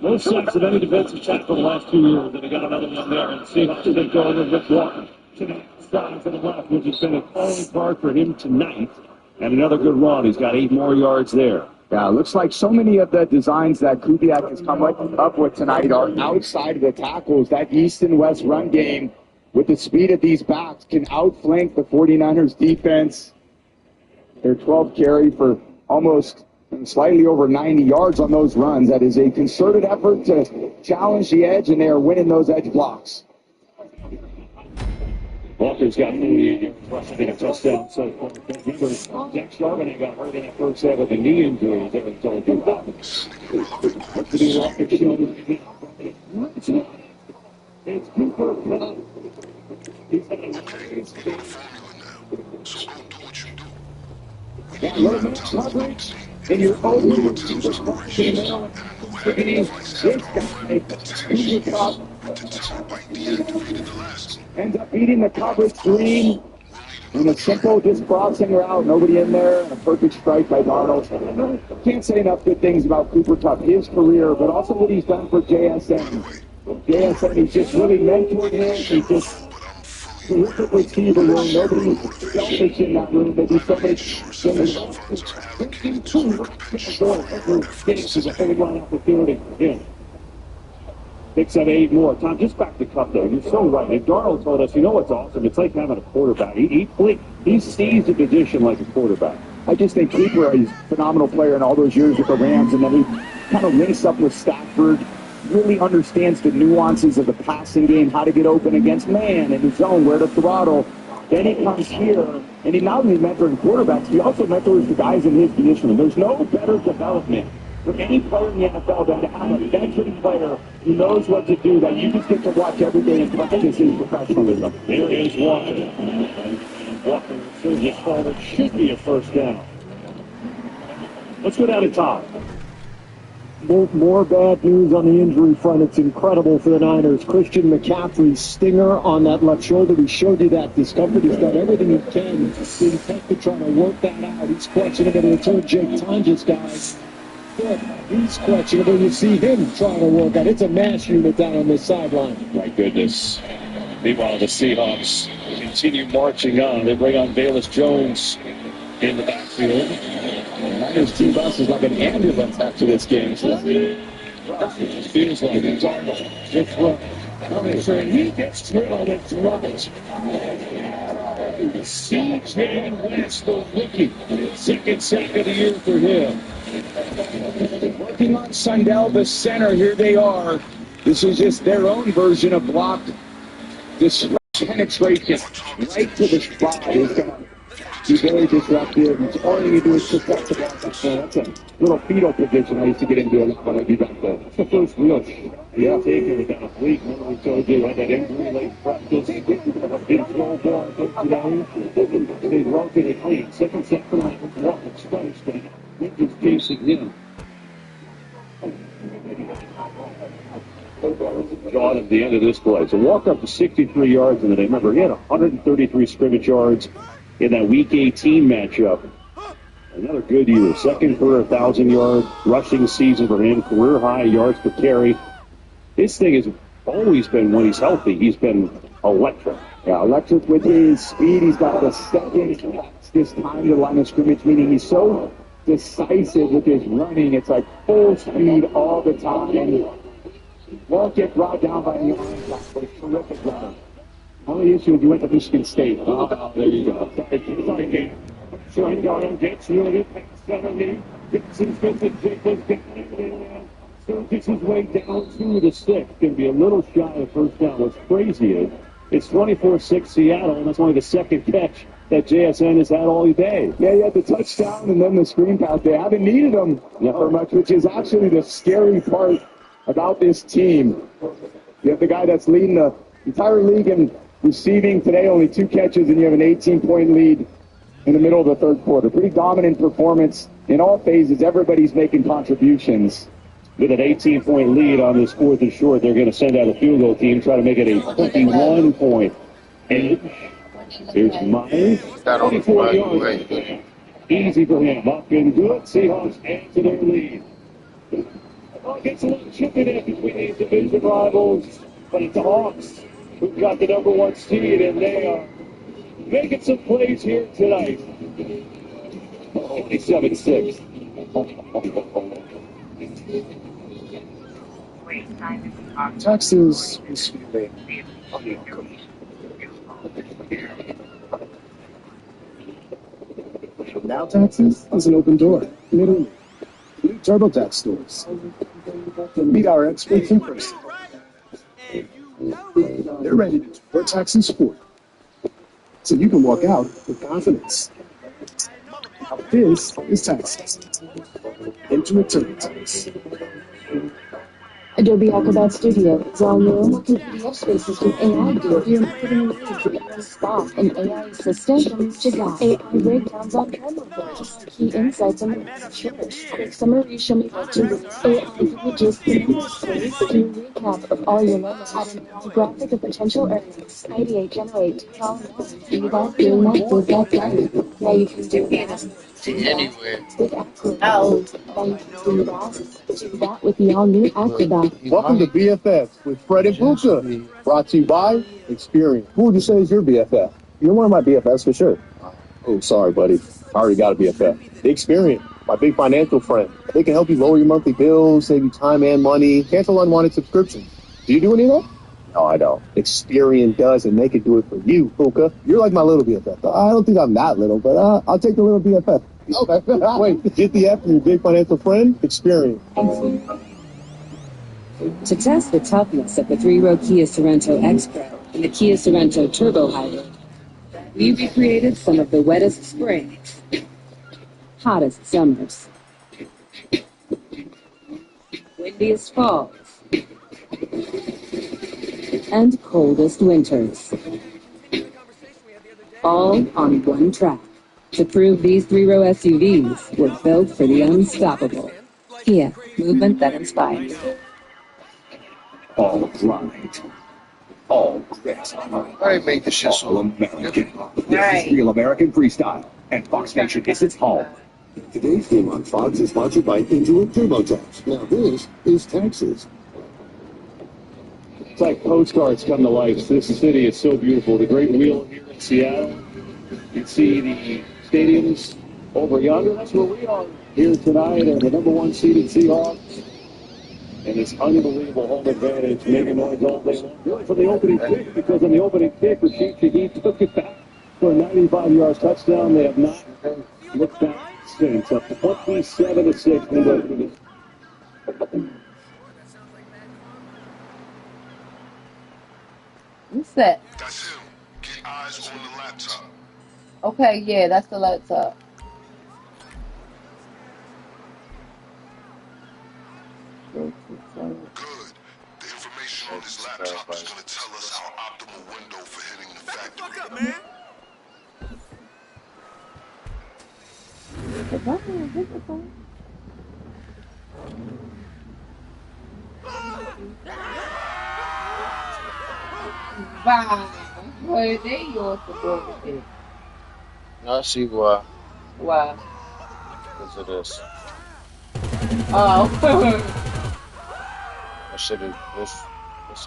No sense of any defensive tackle the last 2 years, and they got another one there. And the Seahawks take over with Walker to the side to the left, which has been a calling card for him tonight. And another good run. He's got 8 more yards there. Yeah, it looks like so many of the designs that Kubiak has come up with tonight are outside of the tackles. That east and west run game with the speed of these backs can outflank the 49ers defense. Their 12 carry for almost slightly over 90 yards on those runs. That is a concerted effort to challenge the edge, and they are winning those edge blocks. Walker's got 48 yards rushing, a touchdown. So remember, Zach Charbonnet got hurt in that first half with a knee injury. They were told to about it. It's Cooper. and you're over this guy, Cooper Kupp, ends up beating the coverage dream in a simple, just crossing route, nobody in there, and a perfect strike by Darnold. Can't say enough good things about Cooper Kupp, his career, but also what he's done for JSN. JSN, he's just really mentored him. He's just terrific receiver room. Nobody's selfish in that room. Maybe somebody is a whole lot of opportunity for him. Picks up 8 more. Tom, just back to Kupp there. You're so right. And Darnold told us, you know what's awesome? It's like having a quarterback. He sees the position like a quarterback. I just think Cooper is a phenomenal player in all those years with the Rams, and then he kind of links up with Stafford, really understands the nuances of the passing game, how to get open against man in the zone, where to throttle. Then he comes here, and he not only mentoring quarterbacks, he also mentors the guys in his position. There's no better development for any player in the NFL than to have a veteran player who knows what to do, that you just get to watch every day and practice his professionalism. There is Walker. Walker surges forward, should be a first down. Let's go down to Todd. More bad news on the injury front. It's incredible for the Niners. Christian McCaffrey's stinger on that left shoulder. We showed you that discomfort. He's done everything he can. Being tested, trying to work that out. He's questionable to return Jake Tonjes, guys. But he's questionable. You see him trying to work out. It's a mass unit down on this sideline. My goodness. Meanwhile, the Seahawks continue marching on. They bring on Velus Jones in the backfield. Niners team bus is like an ambulance after this game. Feels like it's almost just run. He gets drilled and dropped. C.J. West, the rookie. Second sack of the year for him. Working on Sundell, the center. Here they are. This is just their own version of blocked. This penetration right to the spot is going to be very disruptive. All you do is just touch the ball. That's a little fetal position I used to get into when I'd be back there. It's the first real Taken within a week. Remember we told you had that injury late practice. Big throw ball today. They rotated it clean. Second set for Lions. Walker strikes, but Winter's chasing him. John at the end of this play. So Walker up to 63 yards in the day. Remember, he had 133 scrimmage yards in that Week 18 matchup. Another good year. Second career 1,000-yard rushing season for him. Career high yards per carry. His thing has always been, when he's healthy, he's been electric. Yeah, electric with his speed. He's got the second this time to line of scrimmage, meaning he's so decisive with his running. It's like full speed all the time. Won't get brought down by any line but a terrific runner. Only issue if you went to Michigan State. Oh, there you go. Trying to go and gets really past 70. Dixon's got the Jacobs still gets his way down to the 6. Going to be a little shy of first down. What's crazy is it's 24-6 Seattle, and that's only the second catch that JSN has had all day. Yeah, he had the touchdown and then the screen pass. They haven't needed him for much, which is actually the scary part about this team. You have the guy that's leading the entire league in receiving today, only 2 catches, and you have an 18-point lead in the middle of the third quarter. Pretty dominant performance in all phases. Everybody's making contributions. With an 18-point lead on this 4th and short, they're going to send out a field goal team, try to make it a 21-point edge. Here's Myers, 24 yards. Easy for him. Up and good. Seahawks add to their lead. Well, it gets a little chippy there between these division rivals, but it's the Hawks who've got the number 1 seed, and they are making some plays here tonight. 27-6. Texas now Texas is an open door. New TurboTax stores. Meet our experts in person. They're ready to do your taxes for you, so you can walk out with confidence. Now this is taxes. Intuit TurboTax. Adobe Acrobat Studio is all new. PDF spaces with AI view. Your marketing needs in one spot. An AI assistant to guide. AI breakdowns on camera photos. Key insights on the best shows. Quick summary, show me what to read. AI images the numbers, please. Do a recap of all your numbers. Add an AI graphic of potential earnings. Ideate, generate. Call now. Do that, doing that, with that done. Now you can do that. Anyway. With Acrobat. Now you can do that. Do that with the all-new Acrobat. Welcome to BFFs with Fred and Puka. Brought to you by Experian. Who would you say is your BFF? You're one of my BFFs for sure. Oh, sorry, buddy. I already got a BFF. Experian, my big financial friend. They can help you lower your monthly bills, save you time and money, cancel unwanted subscriptions. Do you do any of that? No, I don't. Experian does, and they can do it for you, Puka. You're like my little BFF. I don't think I'm that little, but I'll take the little BFF. Okay. Wait, get the F from your big financial friend? Experian. To test the toughness of the three-row Kia Sorento X Pro and the Kia Sorento Turbo Hybrid, we recreated some of the wettest springs, hottest summers, windiest falls, and coldest winters, all on one track to prove these three-row SUVs were built for the unstoppable. Kia, movement that inspires. All right. All grit. I make this shit so American. This is Real American Freestyle, and Fox Nation is its home. Today's game on Fox is sponsored by Intuit TurboTax. Now this is Texas. It's like postcards come to life. This city is so beautiful. The Great Wheel here in Seattle. You can see the stadiums over yonder. That's where we are here tonight, and the #1 seeded Seahawks. And this unbelievable home advantage, making noise all day long. Really for the opening kick, because on the opening kick, Rashid Shaheed took it back for a 95-yard touchdown. They have not looked back since. Up 27-6. What's that? That's him. Get eyes on the laptop. Okay, yeah, that's the laptop. Good. The information on this laptop is going to tell us our optimal window for hitting the factory. Fuck up, man. Wow. Boy, they yours to bullshit. I see why. Why? Because of this. Oh. I should have. This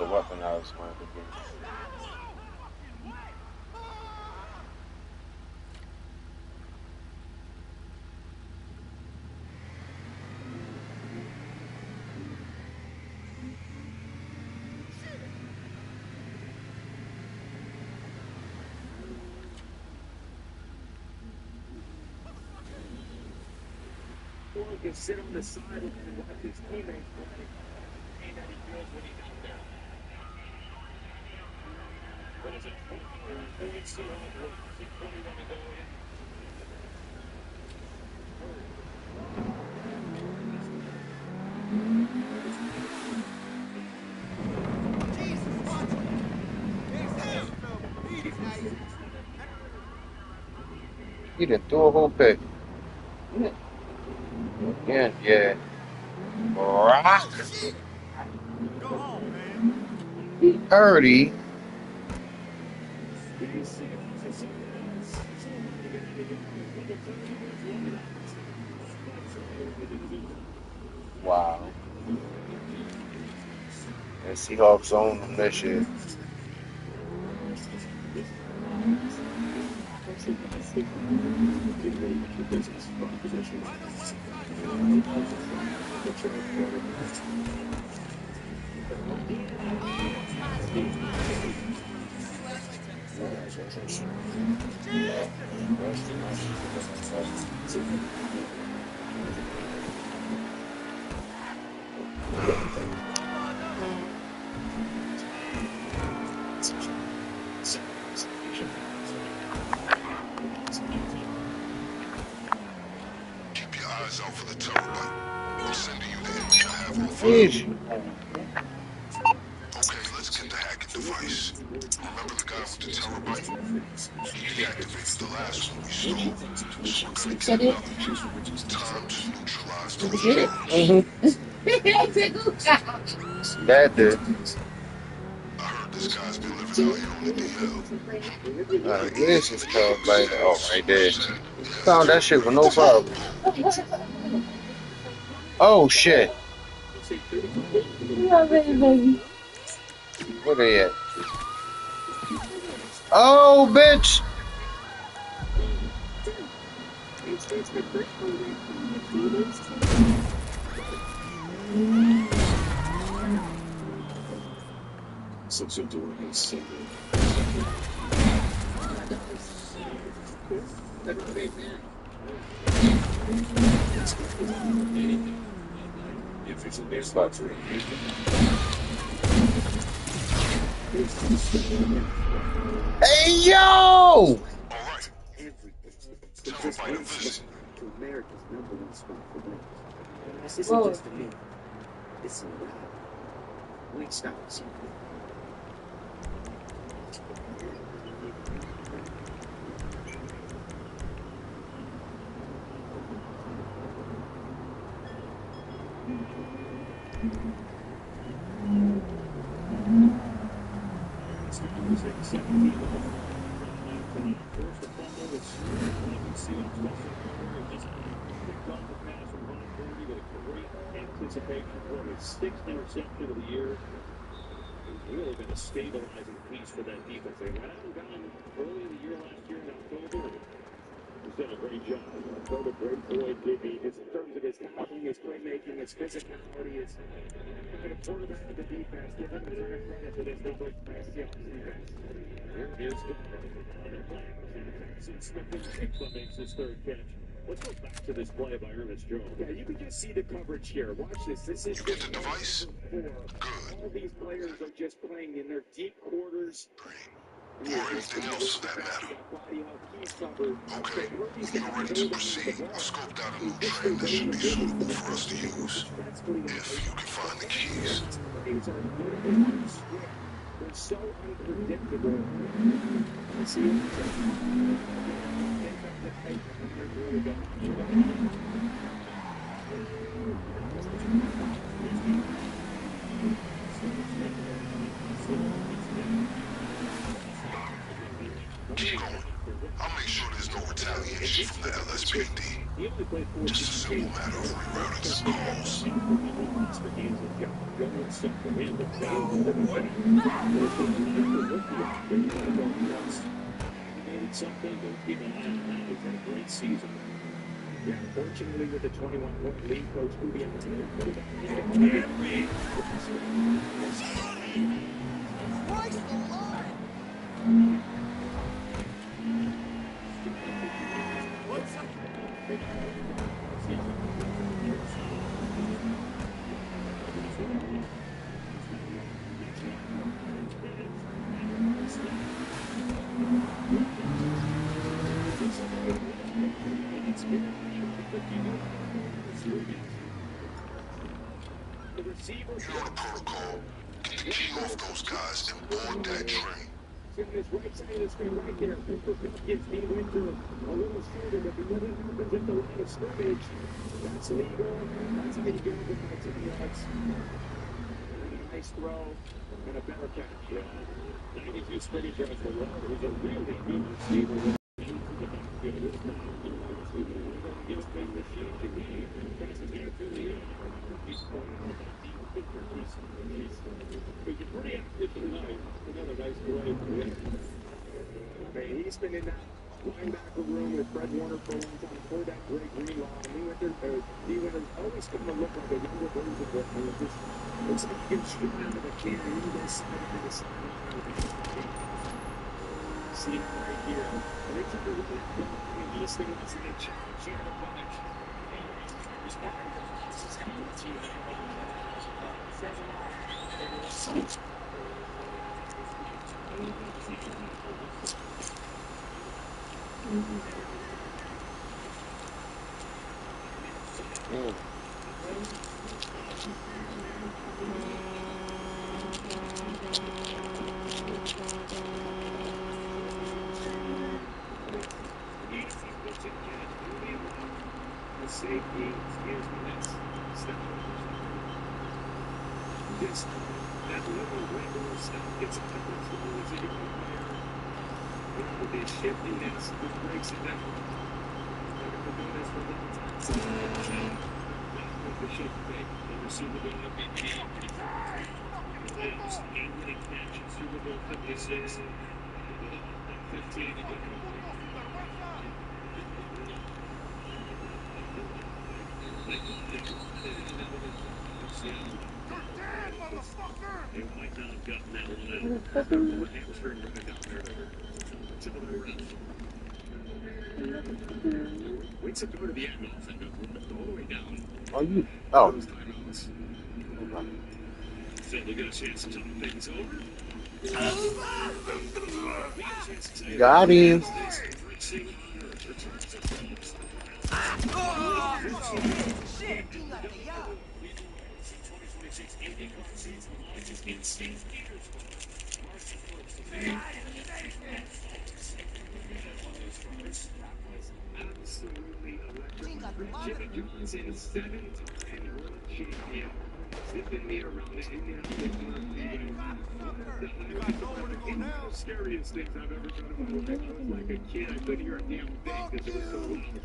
a weapon I was going to do. Can sit on the side and watch his teammates play. And that he feels when he got there. But it's a 20-point Seahawks with 6:21 to go in. He done threw a whole pick. Again, yeah. Rock. Purdy. Wow. And Seahawks own them this year. Keep your eyes out for the terabyte. I'm sending you the image I have on file. Is you? hacking device. Remember the guy with the terabyte? He deactivated the last one we stole. So we're gonna get another. Time to neutralize those charges. That did. I heard this guy's been living out here on the DL. This is called like, oh, right there. Found that shit with no problem. Oh shit. Where they at? Oh, bitch. Since you're doing a single. If it's a best spot for it. Hey, yo! Alright. Terabyte of this. To America's #1 spot for wings. This isn't just a myth. It's a ride. Wingstop's. Anticipation for his 6th interception of the year. He's really been a stabilizing piece for that defense. They went out and got him early in the year last year in October. He's done a great job. What a great boy, Digby. In terms of his tackling, his playmaking, his physicality, his quarterback of the defense. Give him his own credit for this double defense. Here is the Smith makes his 3rd catch. Let's go back to this play by Ernest Jones. Yeah, you can just see the coverage here. Watch this. This is get the device. Good. All these players are just playing in their deep quarters. Or anything else for that matter. Okay, we are ready to proceed. I've scoped out a new train that should be suitable for us to use. If you can find the keys. They're so unpredictable. Keep going. I'll make sure there's no retaliation from the LSPD. Just a simple matter of rerouting some calls. Something to keep an eye on. He's had a great season. Yeah, unfortunately, with the 21-point lead, Coach Kubiak You know the protocol. Get the key off those guys and board that train. This right side of the screen right there. Gives me Winter a little shooter, but whatever happens at the line of scrimmage, that's legal. That's how you get it back to the yards. Nice throw and a better catch. Yeah. 92 scrimmage yards for Rob. It was a really good receiver. He's been in that linebacker room with Fred Warner for a long time before that Greg Greenlaw. He would always come to look like a younger version of it. It just looks like he can shoot out of a can and he goes side to the side. See it right here. And they keep it with that. He's thinking it's a challenge here to finish. He's part of the process. safety. Excuse me, that's step over. This, that little regular stuff gets under control as a young player. With this shiftiness, it breaks it down. They're going to do this for a long time. So, with the shift fake, they receive the ball up in the Williams, handling catch, Super Bowl 56. 15 to go. They might not have gotten that one out. Hamstring running down there. Until they're around. Waits to go to the end off and all the way down. Are you? Oh. So they got a chance to talk things over. Got him. Absolutely electric. Jimmy John's in 7-time world champion. Sniffing me around the scariest things I've ever done in my life. I was like a kid. I couldn't hear a damn thing because it was so loud.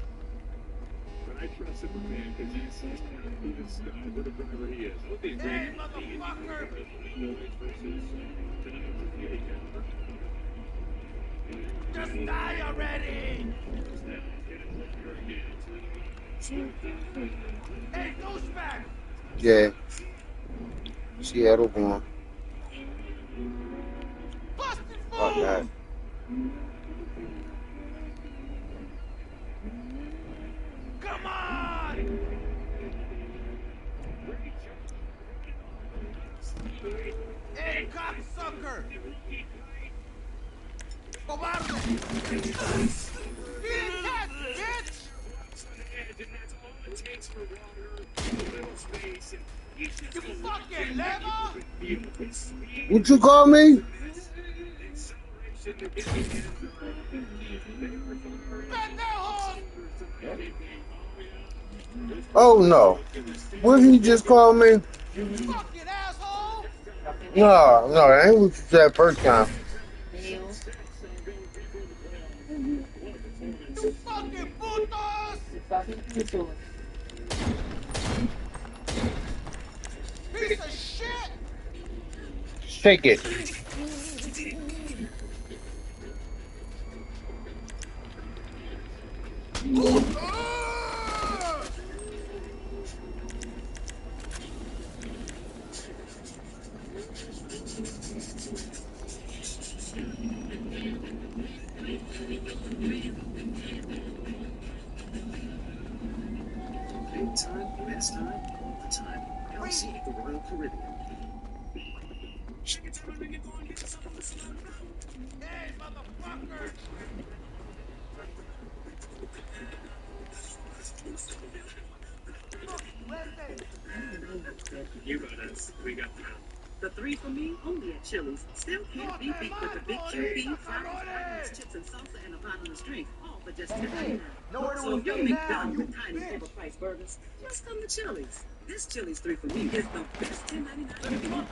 But I trust him, man, because he's the driver he is. It'll be a great Just die already! Hey, douchebag! Yeah. Seattle going. Fuck that. Come on! Hey, cocksucker! Cobarde! Get in that, bitch! You fucking level! What you call me? Oh no. What he just called me? No, that ain't what you said first time. Piece of shit! Shake it. Big time, best time, all the time. LC at the Royal Caribbean. Hey, motherfucker! You got us. We got them. The three for me, only at Chili's. Still can't be beat with the big QP, fries, chips and salsa, and a bottomless drink. All for just $10.99. So if you're McDonald's with tiny overpriced burgers, just come to Chili's. This Chili's 3 for me is the best $10.99.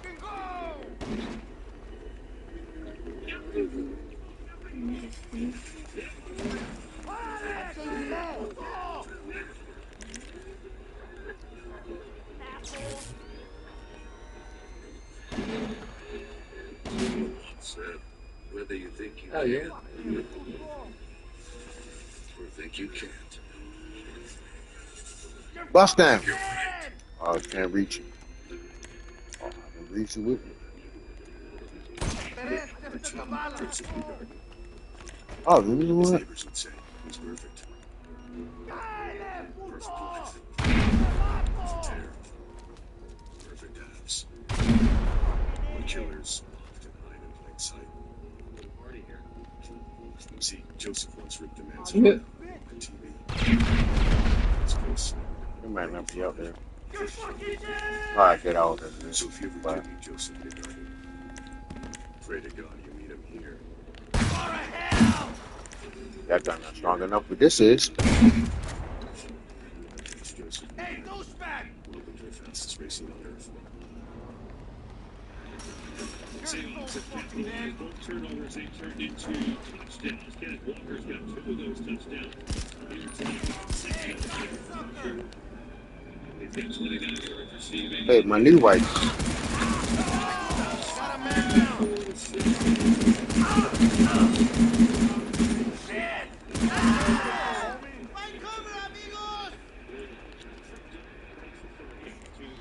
Whether you think you Oh, yeah. or think you can't. Bust down. Oh, I can't reach it. Oh, I can reach it with me. Oh, you know what? Neighbors would say he's perfect. Perfect life. Terror. Perfect abs. But killers often hide in plain sight. Party here. See, Joseph once ripped a man's head on TV. It's close. You might not be out there. Alright, get out of there. So if you ever do meet Joseph Biggardi, pray to God you meet him here. That gun not strong enough, but this is. Hey, douchebag! Welcome to the fastest racing on earth. You're Seahawks so have fucking 15 dead. both turnovers. They turned into touchdowns. Kenneth Walker's got 2 of those touchdowns. Hey, cocksucker! They've got 29 yards receiving. Hey, my new wife. Got a man down. Shit! Find cover, amigos!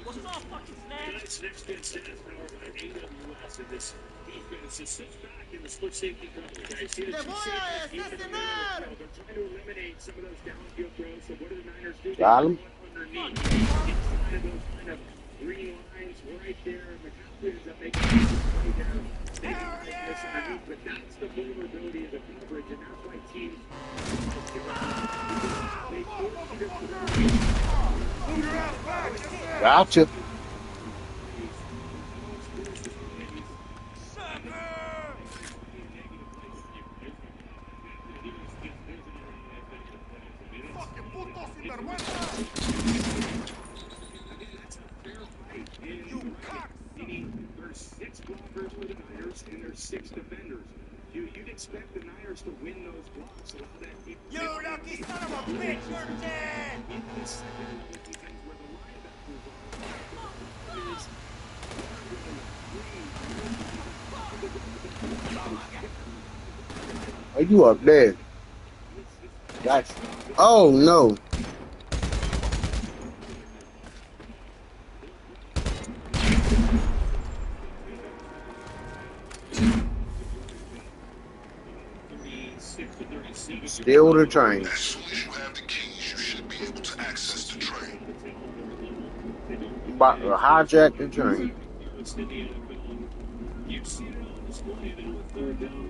What's up, fucking snatch? Next get stats powered by AWS, and this defense is sits back in the split safety coverage. I see the Te two voy a safeties deep in the middle asesinar! of the field. They're trying to eliminate some of those downfield throws. So what do the Niners do? They Got him. run underneath. Inside of those kind of green lines right there. McCaffrey ends up making a play there. They can take this underneath, but that's the vulnerability of the coverage, and that's why teams they force you to Move your ass back! Yes, sir! Gotcha. Fucking puto sinvergüenza! You cock! Meaning there's 6 blockers for the Niners and there's 6 defenders. You'd expect the Niners to win those blocks. Allow that deep. You lucky son of a bitch! You're dead! In this second level defense where the linebackers are is Are you up there? Gotcha. Oh no. Still the train. As soon as you have the keys, you should be able to access the train. About to hijack the train. You've seen it on display now with 3rd down.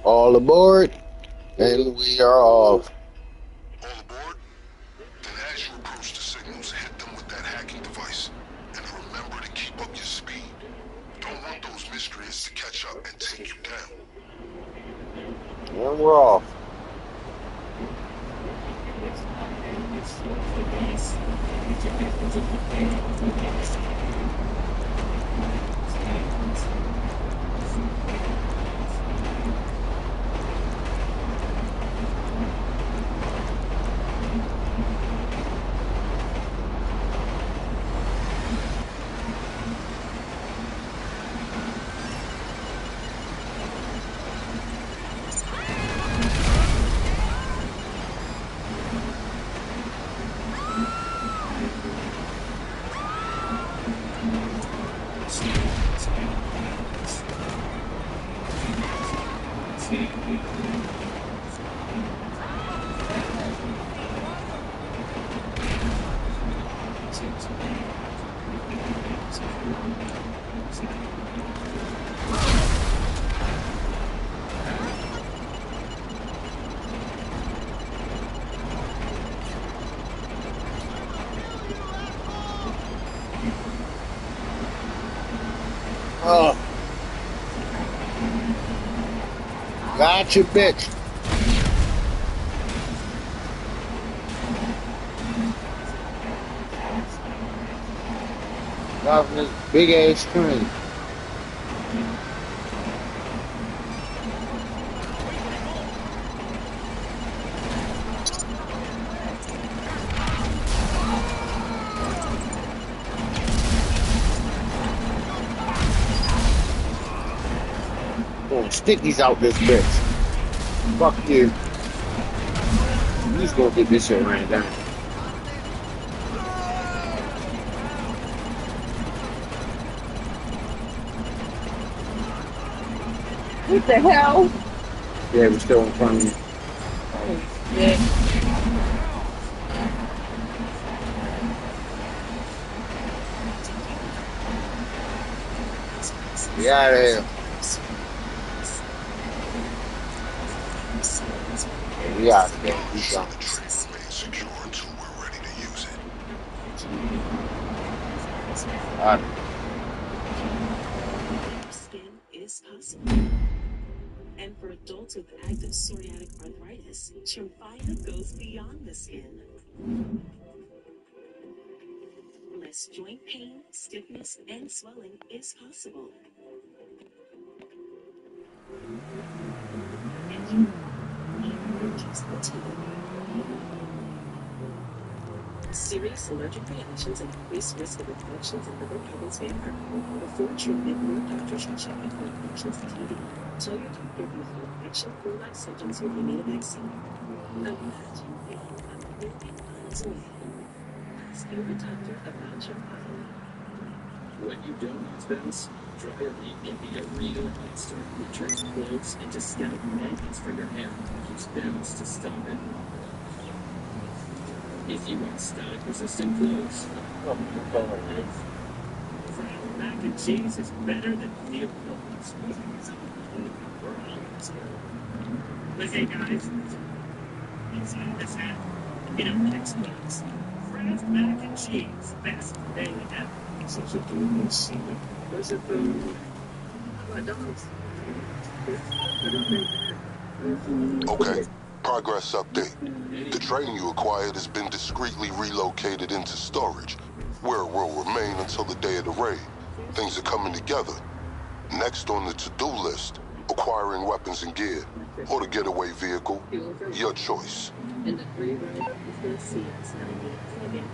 All aboard, and we are off. All aboard? Then as you approach the signals, hit them with that hacking device. And remember to keep up your speed. Don't want those miscreants to catch up and take you down. And we're off. Oh. Gotcha, bitch. Driving this big ass train. Throwing stickies out this bitch. Fuck you. He's gonna get this shit ran down. What the hell? Yeah, we're still in front of you. Oh, shit. Get out of here. Yeah, we out there. He's gone. Skin is possible. And for adults with active psoriatic arthritis, Tremfya goes beyond the skin. Less joint pain, stiffness, and swelling is possible. And you are just the tea. Serious allergic reactions and increased risk of infections and other problems may occur. Before treatment, your doctor should check if your infections are TB. Tell your doctor if you have infection, flu-like symptoms, or you need a vaccine. Imagine if you are a million miles away. Ask your doctor about your body. When you don't use Venice, Dryer Heat can be a real monster who turns clothes into scalp magnets for your hair and use Venice to stop it. If you want static-resistant clothes, Kraft mac and cheese is better than meal clothes. Listen, guys, inside this hat, get a mix box. Kraft mac and cheese, best thing ever. Such a delicious season. Listen, food. How about dogs? Okay, progress update. The train you acquired has been discreetly relocated into storage, where it will remain until the day of the raid. Things are coming together. Next on the to-do list, acquiring weapons and gear, or the getaway vehicle, your choice. And the free ride is going to see us again.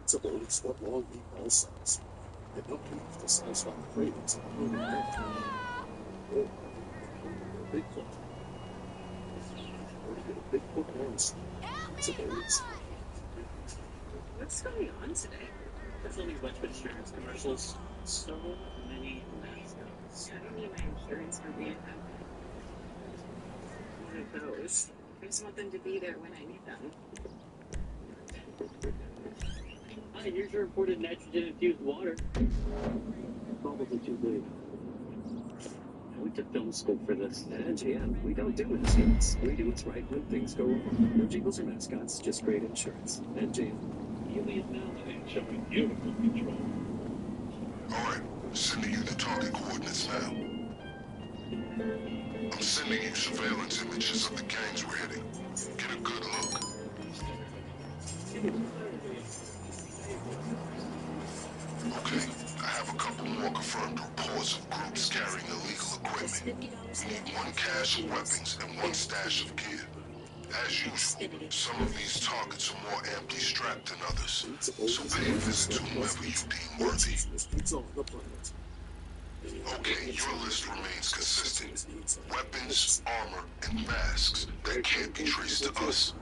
It's a bonus what long meatball size. And no beef to satisfy the cravings of the hungry man. Or big foot. Or to get a big foot once. It's a bonus. What's going on today? There's only a bunch of insurance commercials. So many mascots. I don't need my insurance for being one of those. I just want them to be there when I need them. Hi, here's your imported nitrogen-infused water. Probably too big. I went to film school for this. At NGM, we don't do insurance. We do what's right when things go wrong. No jingles or mascots, just great insurance. NGM. Helium Malay showing beautiful control. Alright, Sending you the target coordinates now. I'm sending you surveillance images of the gangs we're hitting. Get a good look. Okay, I have a couple more confirmed reports of groups carrying illegal equipment. We need one cache of weapons and one stash of gear. As usual, some of these targets are more amply strapped than others, so pay a visit to whoever you deem worthy. Okay, your list remains consistent. Weapons, armor, and masks that can't be traced to us.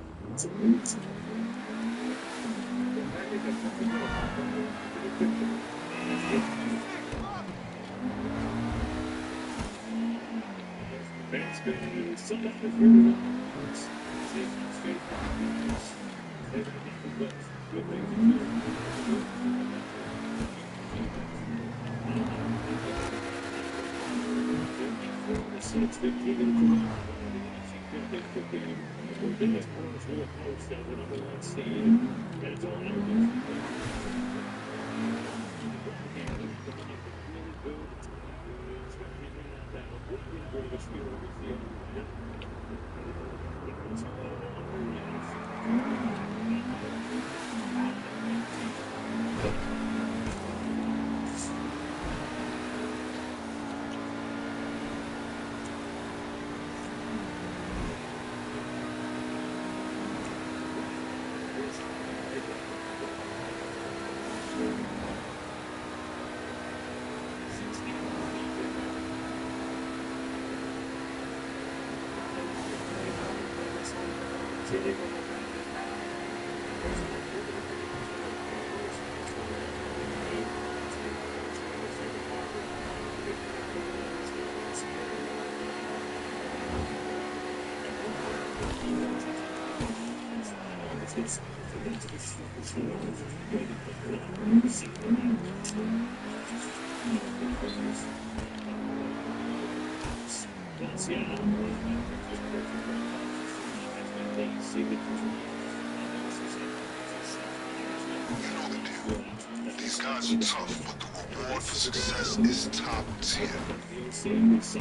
These guys are tough, but the reward for success is top tier. Defense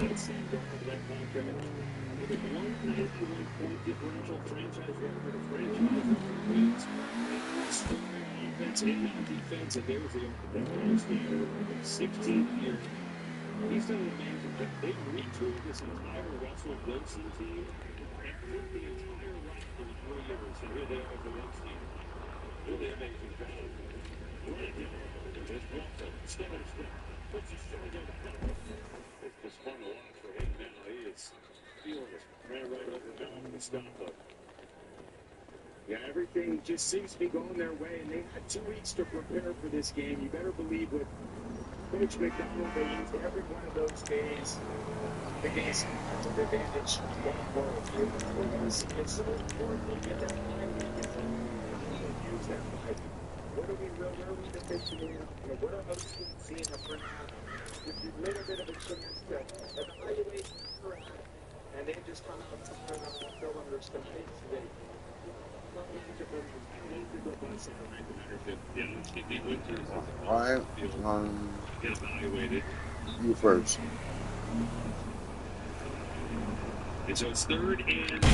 and non-defense, and there's the 16 years. He's done an amazing job. They retooled this entire Russell Wilson team and put the entire roster in 3 years. So here they are, the next team. Really amazing job. Just Russell, Steelers, puts his shoulder down. It's just fun to watch for him now. He is feeling it. Ran right over the mountain to stop him. Yeah, everything just seems to be going their way, and they had 2 weeks to prepare for this game. You better believe what Coach McDonald, they used every one of those days against the advantage going forward. It's so important to get that line and use that line. What are we depicting? What are other teams seeing up front? With a little bit of a chance to evaluate where we're at, and then just come out and fill under some things today. All right. You first. And so it's 3rd and 6.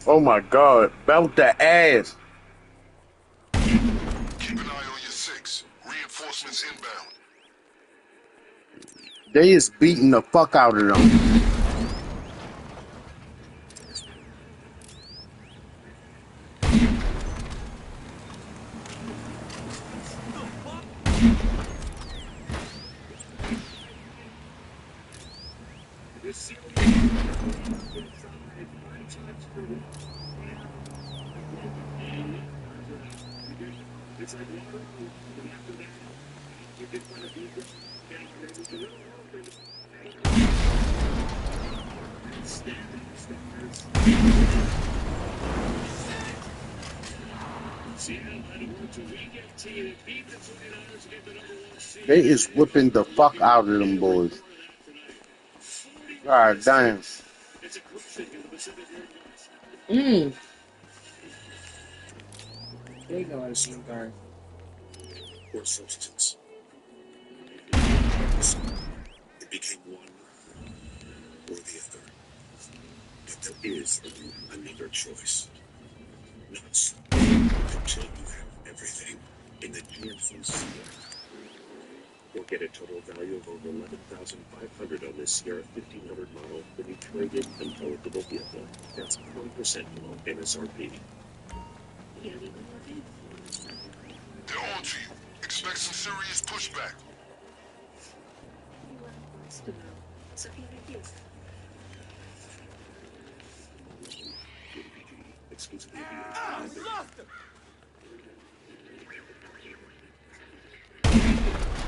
Oh my God, belt the ass. Keep an eye on your 6. Reinforcements inbound. They is beating the fuck out of them. They is whipping the fuck out of them boys. God damn. There you go, Team Guard. Or substance. It became one or the other. But there is another choice. Not so. Until you have everything in the GMC Sierra. Or get a total value of over $11,500 on this Sierra 1500 model with a trade-in and eligible vehicle. That's 20% below MSRP. They're on to you. Expect some serious pushback.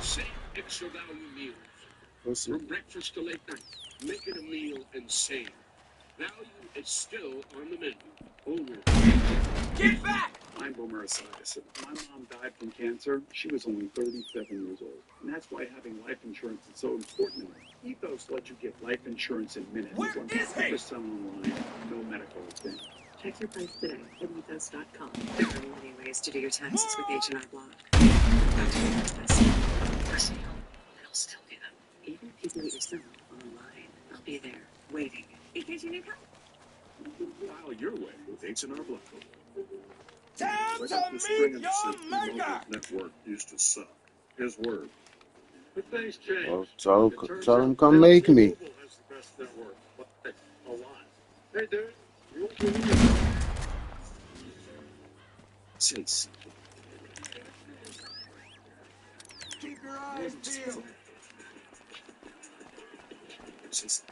Same extra value meals. From breakfast to late night. Make it a meal and save. Value is still on the menu. Over. Get back! I'm Boomer Esiason. My mom died from cancer. She was only 37 years old. And that's why having life insurance is so important. Ethos lets you get life insurance in minutes. Where is he? Just sell online. No medical exam. Check your price today at ethos.com. There are many ways to do your taxes with H&R Block. Personally, I'll still do them. Even if you do it yourself online, I'll be there, waiting, in case you need help. File your way with H&R Block. Time Like to the spring meet and your the maker! network used to suck. His word. But things change. Well, tell them come make me. T-Mobile has the best network. Like, a lot. Hey, dude. You'll do it. Chase. Keep your eyes peeled. Chase.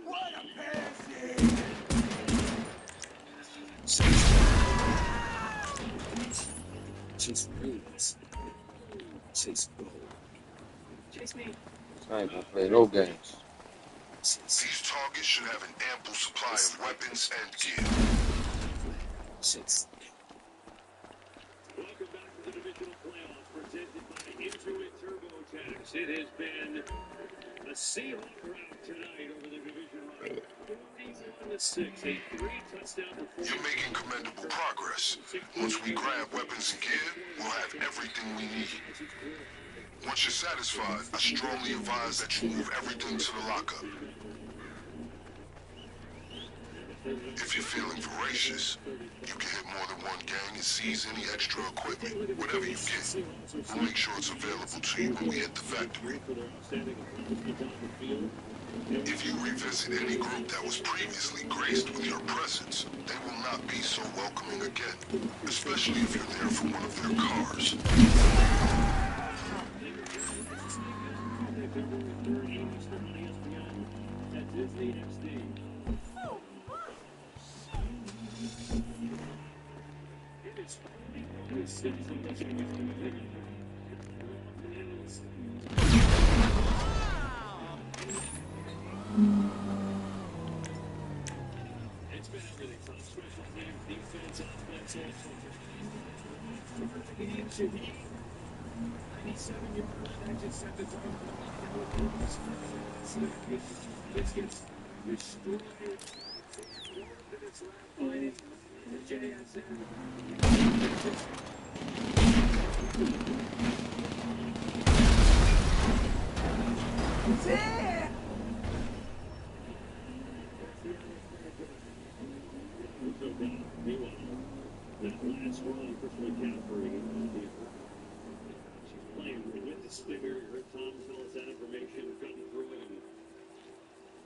What a pansy! Chase wins. Chase gold. Chase me. I ain't gonna play no games. These targets should have an ample supply of weapons and gear. Chase. Welcome back to the divisional playoff presented by Intuit TurboTax. It has been a Seahawk rout tonight over the division round. 41-6, a 3-touchdown performance. You're making commendable progress. Once we grab weapons and gear, we'll have everything we need. Once you're satisfied, I strongly advise that you move everything to the lockup. If you're feeling voracious, you can hit more than one gang and seize any extra equipment, whatever you get. We'll make sure it's available to you when we hit the factory. If you revisit any group that was previously graced with your presence, they will not be so welcoming again, especially if you're there for one of their cars. It's been everything from special teams, defense, offense, all sorts of things. 97-yard that just set the tone for the Biscuits destroyed. 4 minutes left fighting the JSN. That last run for McCaffrey. She's playing with the stinger. Her Tom tells that information coming through it.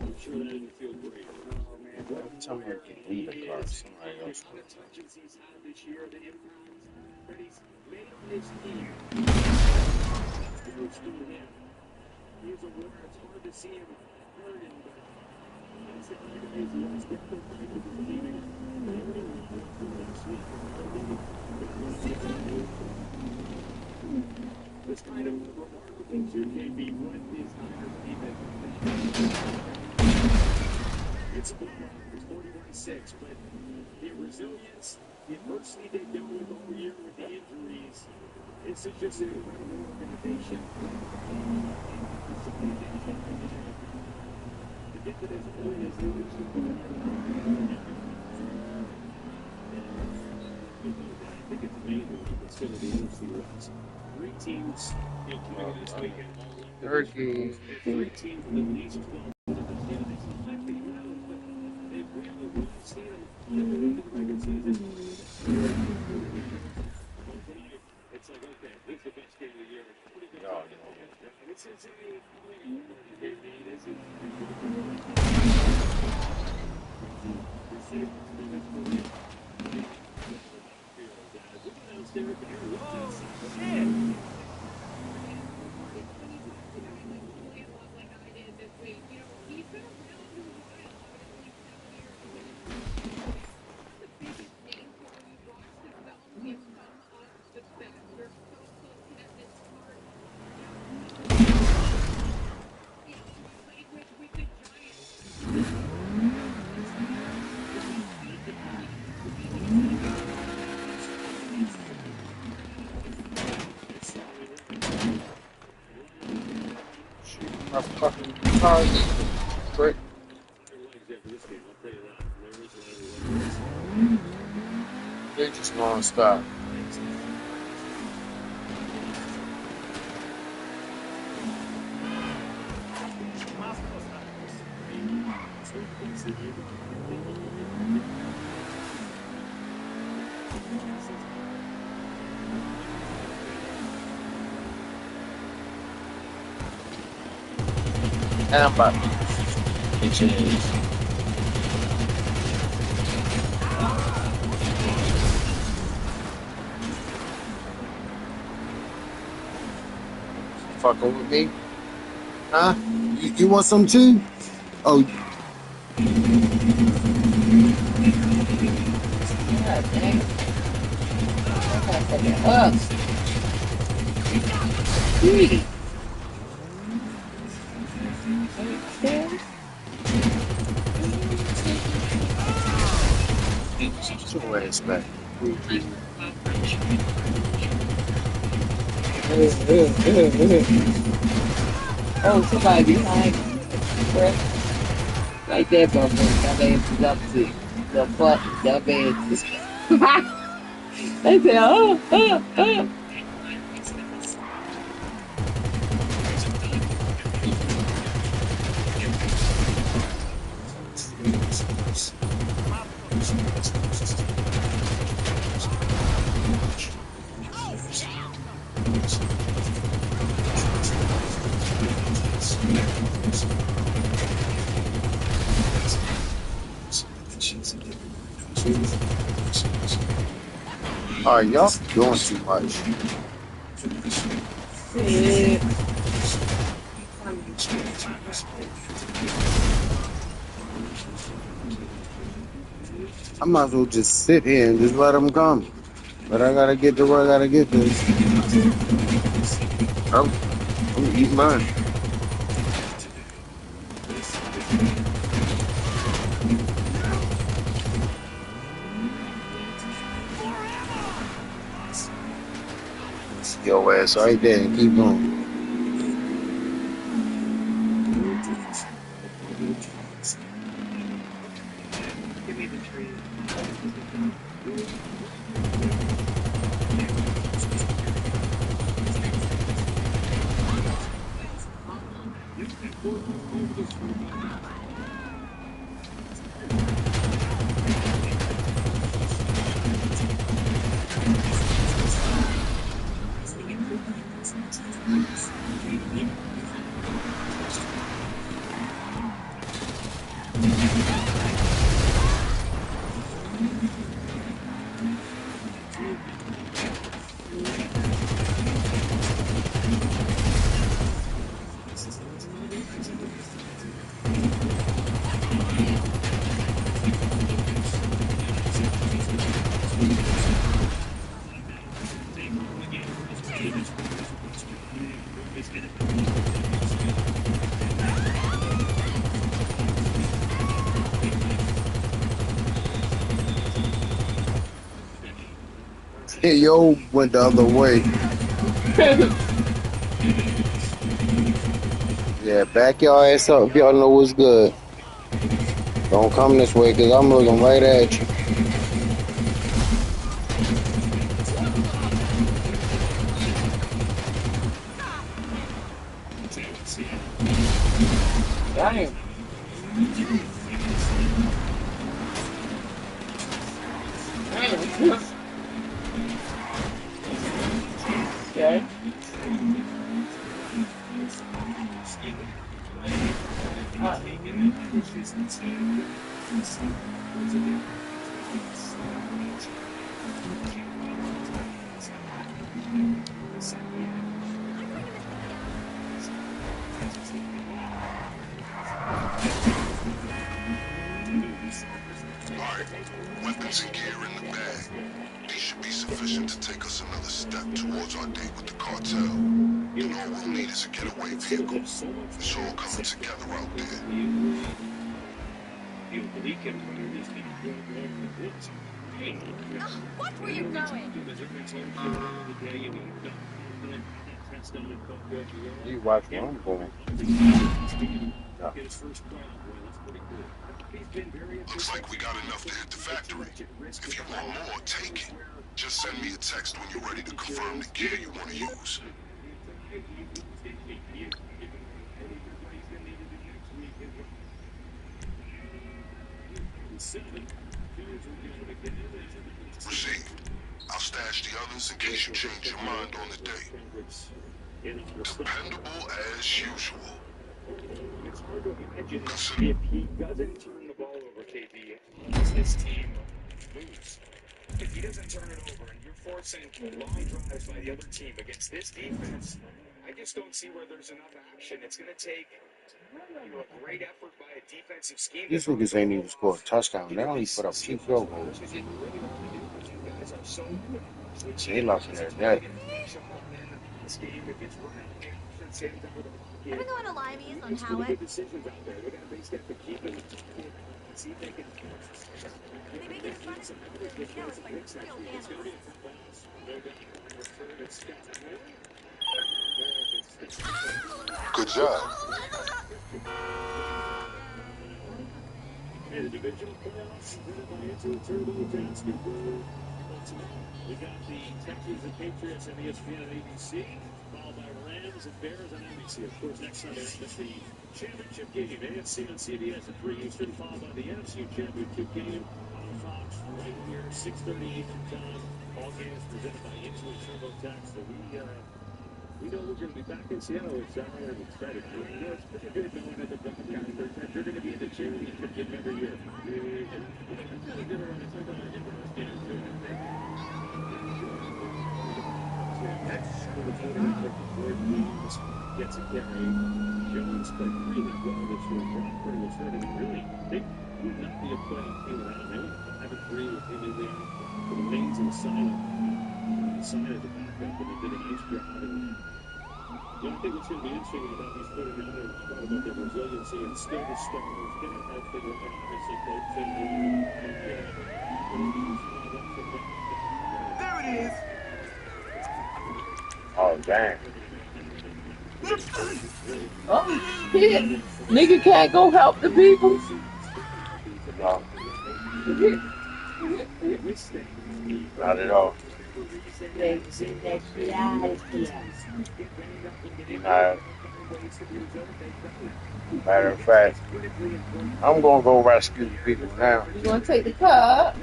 I'm sure that didn't feel great. Oh, man. Every time I can leave the car, somebody else will tell me. He's had this year, the impact that he's made on his team. It's to him. He's a winner. It's hard to see him hurting, but that's the kind of his most difficult thing to believe in. This kind of remarkable things you can be what is higher even. It's 41-6, but the resilience the adversity they dealt with all year with the injuries. This is just an incredible organization. To get to this point is really I think it's amazing when you consider the NFC West. 3 teams coming this weekend. Turkey. 3 teams with at least 12 wins. They've really won the season in the regular season. It's like, okay, this is the best game of the year. This is My fucking cars. Brick. They're just non-stop. And I'm back. Bitches. Fucking with me? Huh? You want some too? Oh. God dang. I gotta take it up. Sweet. Get your ass back. Oh, somebody behind me. Right there, bro. That man is up to the fuck. That man is. They say, oh. Alright, y'all doing too much. I might as well just sit here and just let them come. But I gotta get to where I gotta get this. I'm gonna eat mine. Your ass right there and keep going. Give me the tree. Yo went the other way. Yeah, back y'all ass up if y'all know what's good. Don't come this way, cause I'm looking right at you. Damn. Okay. Weapons and gear in the bag. These should be sufficient to take us another step towards our date with the cartel. And all we'll need is a getaway vehicle. It's all coming together out there. What were you going? You watch where I'm going. No. Looks like we got enough to hit the factory. If you want more, take it. Just send me a text when you're ready to confirm the gear you want to use. Received. I'll stash the others in case you change your mind on the date. Dependable as usual. It's hard to imagine if he doesn't turn the ball over, KB, as this team moves. If he doesn't turn it over and you're forcing long drives by the other team against this defense, I just don't see where there's enough action. It's going to take a great effort by a defensive scheme. These niggas ain't even scored a touchdown. They only put up 2 field goals. So they lost their net. Ever going to Limeys on Howard? Good job. And the divisional playoffs presented by Intro Turbo Basketball. We got the Texans and Patriots on ESPN and ABC, followed by Rams and Bears on NBC. Of course, next Sunday is the championship game, AFC on CBS at 3 Eastern, followed by the NFC championship game on Fox right here, 6:30 Eastern time. All games presented by Intro Turbo Tax. So we know we're going to be back in Seattle. I'm excited. It's pretty good knowing that the Broncos that you're going to be in the championship game every year. Gets a carry. Jones played really well this year. Brock was ready. Really, they would not be a playoff team without him. They would 5-3 with him in there. The mains and silent as a backup, and they did a nice job. And I think what's going to be interesting about these 49ers is about their resiliency and still the stars getting healthy with obviously both and There it is. Oh, dang. Oh, shit. Nigga can't go help the people. No. Not at all. Matter of fact, I'm gonna go rescue the people now. You gonna take the cup?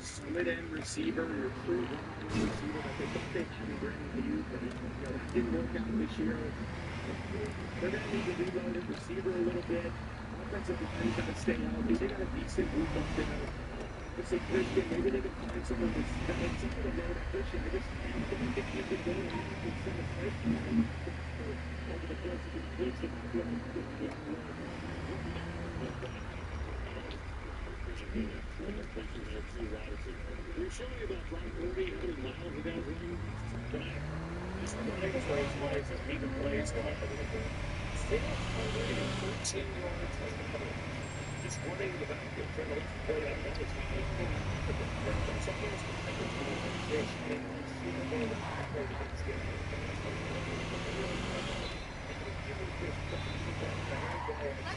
Split end receiver or true receiver that they thought they had in Brandon Ayuk, but didn't work out this year. They're going to need to reload at receiver a little bit. Offensive line's got to stay healthy. They got a decent group up there. Maybe they can find someone that's something to know that fishing. I just don't think you can go and send a fish over the course of the weeks. You're showing me about Brock Purdy, how many miles he does running. Just the latest race plays, his even plays, still already 13 yards. Just running the backfield, trying to play that ball. Let's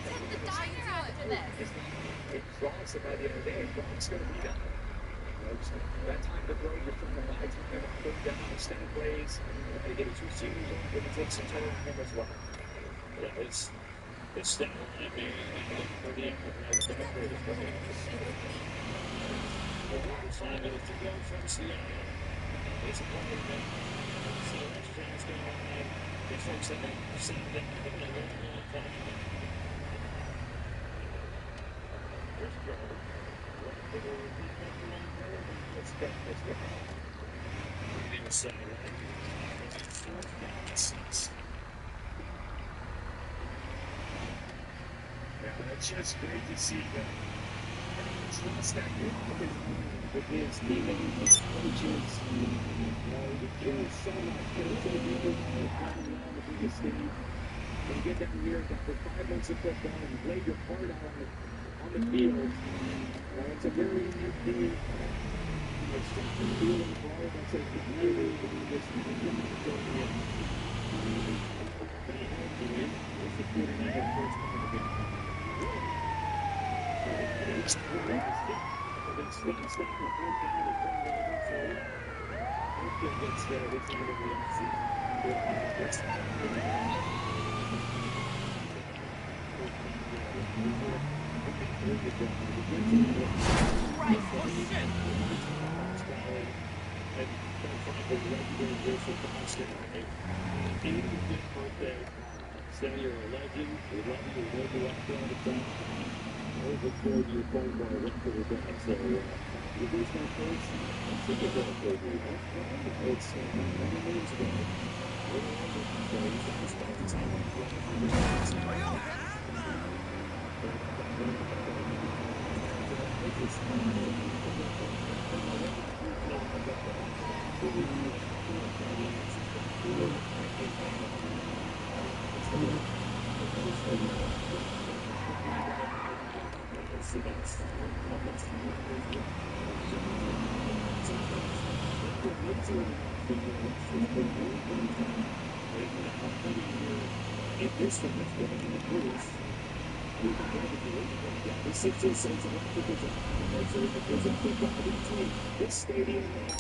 hit the diner after this. Cross, and by the end of the day, Brock's going to be down. That time to throw, you're trying to buy time, third down, extended plays. You got to get his receivers on, but it takes some time to him as well. Yeah, it's down. I mean, for the assignment is to go from Seattle. It's a part of the Seattle's chance to go on. They folks that have seen them in a long time. Here's Joe. Let's go. Leave us saying it's just great to see that. It's not that good with his teammates, his coaches. The kids so much. They're so good around the biggest stage. When you get down here after 5 months of football and you lay your heart out on the field, it's a very unique thing. It's just the feel of the ball. That's a really this Say you're a legend, we love you, we love you out there all the time. I always look forward to your phone call right to the back. So, you lose my face, I'm super glad for you. It's many names ago. This one is going to be proof. The 16 cents of there's a football between this stadium and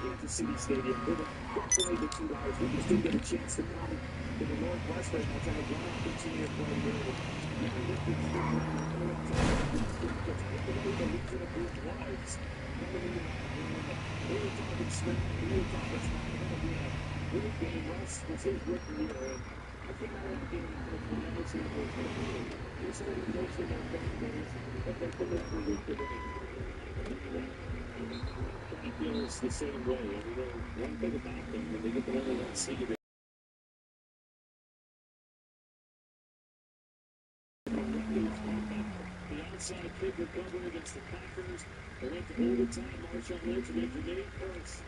Kansas City Stadium. We're going to play the 2 hours. We just didn't get a chance to come to the Northwest right now. Trying to run out continue to play here. Feels the same way. One thing about them, when they get the number 1 seed, the outside kick recovery against the Packers. They went to overtime. Marshawn Lynch made the game first.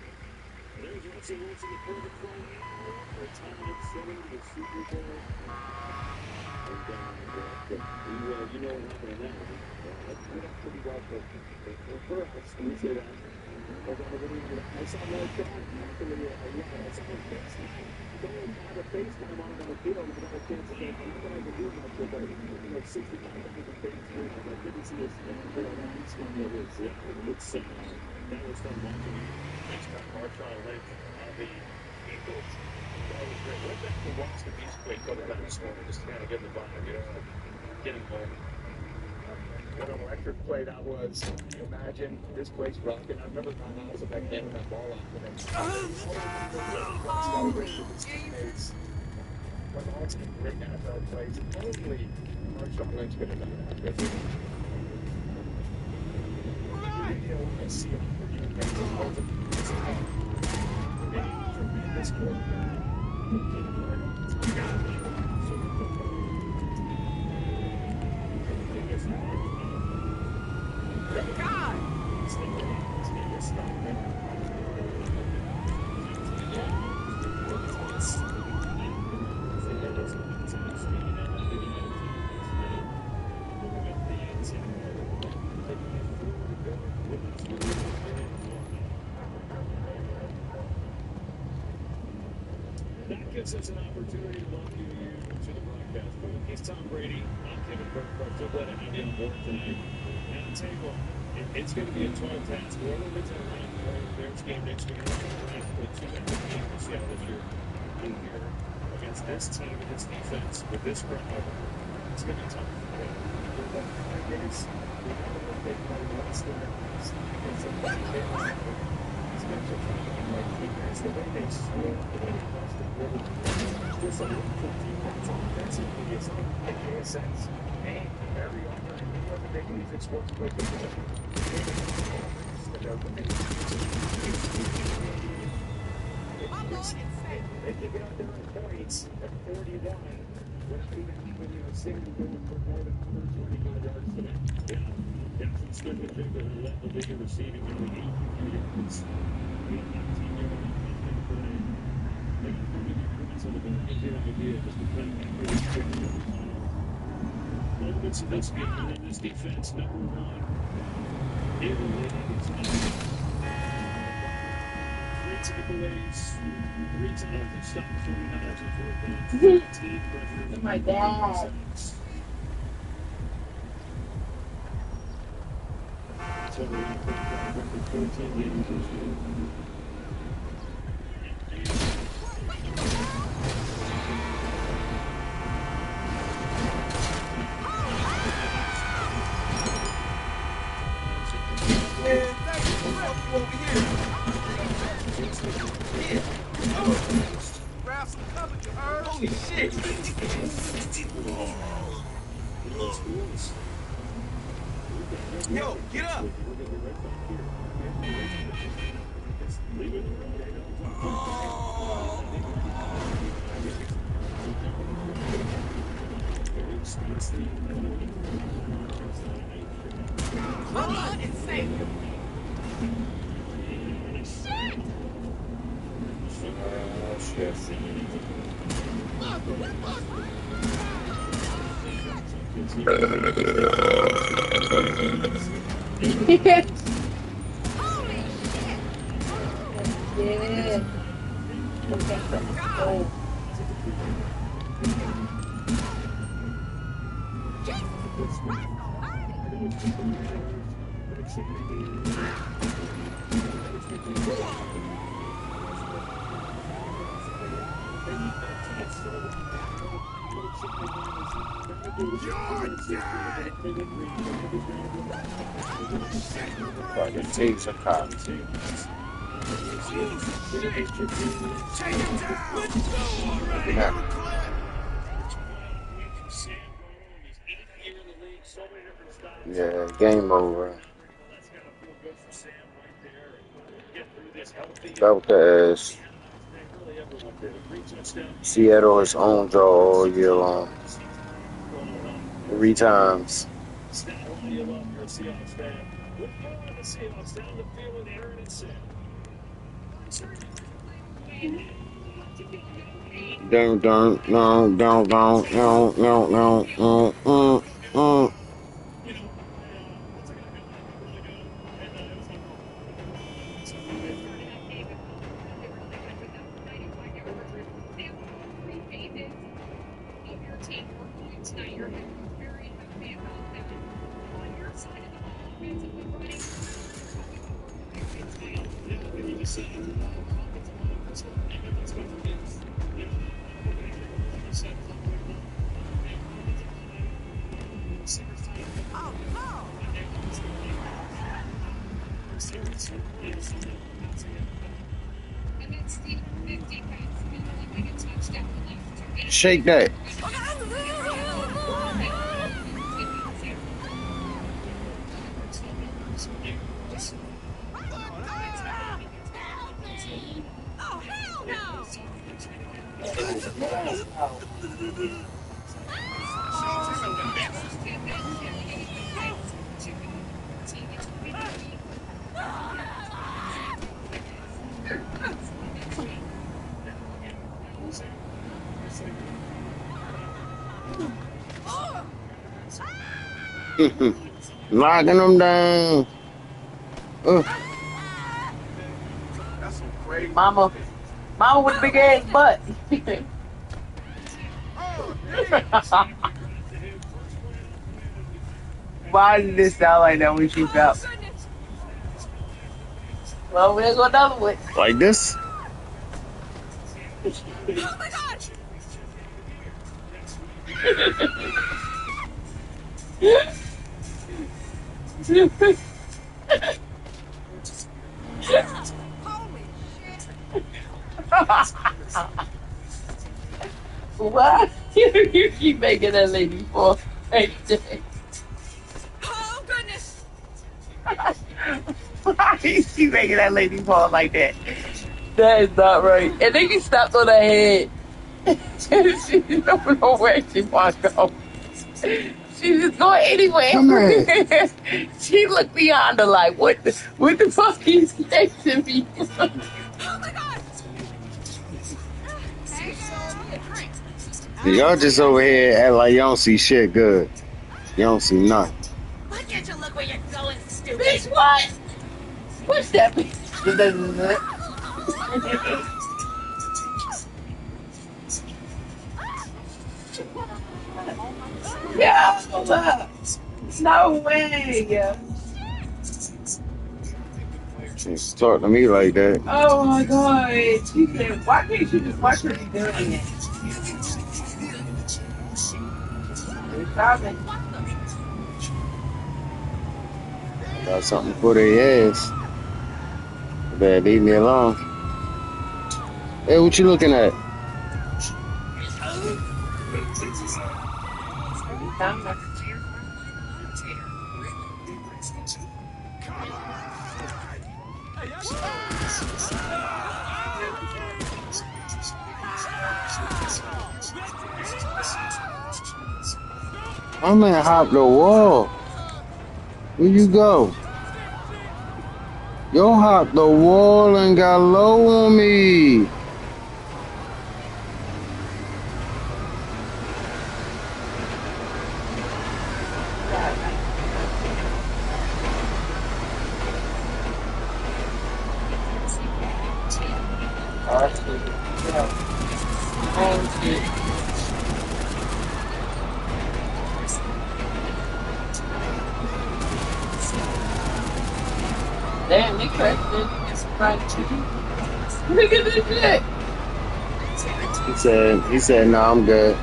There's Russell Wilson, the perfect throw now for Tom Selling the Super Bowl. And you know what happened now. We're not pretty well for us. We say that. I saw Lloyd John actually, I saw him fix it. Don't have a FaceTime on him on the field with another chance to get him. I can do much with it. Like 65 seconds of FaceTime. I didn't see his nice one that is. It's that was fun watching. Thanks to Marshawn Lynch on the Eagles. That was great. Went back to watch the Beast play coming back this morning just to kind of get the vibe, getting home. What an electric play that was. Imagine this place rocking. I remember my house back then with that ball out and then celebration with his teammates. When all these great NFL plays. Only Marshawn Lynch could have done that. That gives us an opportunity to welcome you to the broadcast booth. He's Tom Brady. I'm Kevin Burkhardt. So glad to have you on board tonight. And I'll tell you what, it's going to be a tall task. Whoever wins that round for the Bears game next week, we're going to have to put two games to Seattle this year in here against this team and this defense with this crowd. It's going to be tough. This defense, number one. Three takeaways, 3 times they stopped 49ers and 4 points. 15 pressures. Oh my God. So we're going to put 14 games this year. Grab some cover, you heard? Holy shit! Yo, get up! Run and save him! Fucking takes a cop. Yeah, game over. Belt the ass. Seattle has owned y'all all year long. 3 times. Don't. Shake that. Knocking them down. Mama with a big ass butt. Why did it sound like that when she fell? Well, there's another one. Like this? Oh my gosh! What? You keep making that lady fall. Hey, Oh goodness! why you keep making that lady fall like that? That is not right. And then you stepped on her head. She don't know where she wants to go. She's just going anywhere. Come here. She looked behind her like, what the fuck is chasing me? Oh my god! Y'all just over here act like y'all don't see shit good. You don't see nothing. Why can't you look where you're going, stupid? Bitch, what? What's that? Yeah, no way. Just talk to me like that. Oh my god. She said, why can't you just watch her be doing it? Got something for their ass. Better leave me alone. Hey, what you looking at? My man hopped the wall. Where you go? Yo hopped the wall and got low on me. Damn, they crashed it. Look at this shit. He said, no, I'm good.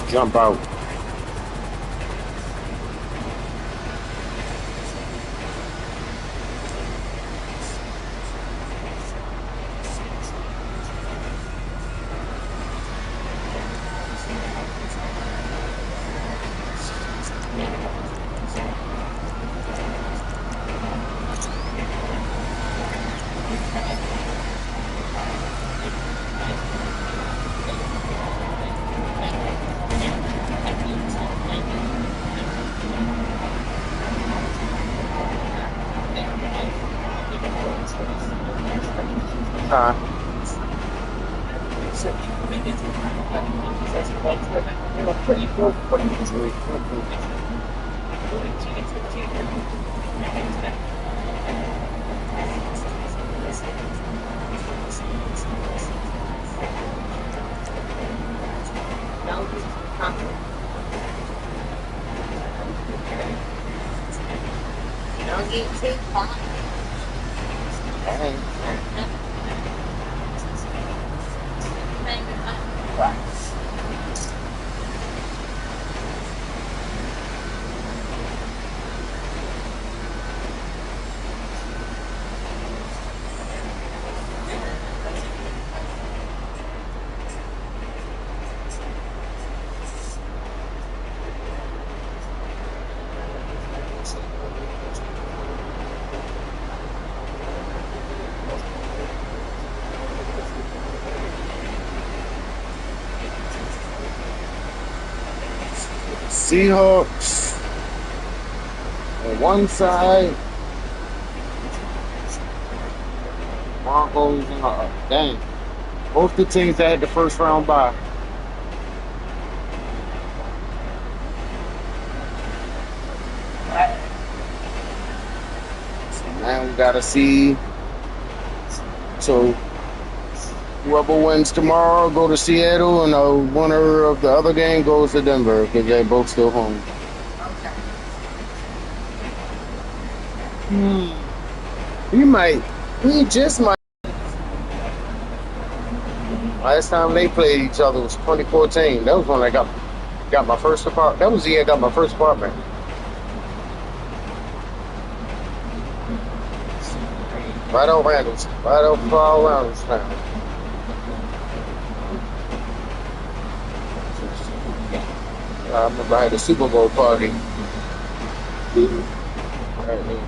Jump out. Don't get too hot. Seahawks on one side, Broncos on the other. Dang. Both the teams that had the first round bye. So now we gotta see. So whoever wins tomorrow go to Seattle, and the winner of the other game goes to Denver because they're both still home. We just might. Last time they played each other was 2014. That was when I got my first apartment. That was the year I got my first apartment. Right on Randall's. Right on Paul Randall's now. I remember I had a Super Bowl party. Right here.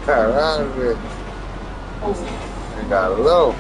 Got out of it. And got low.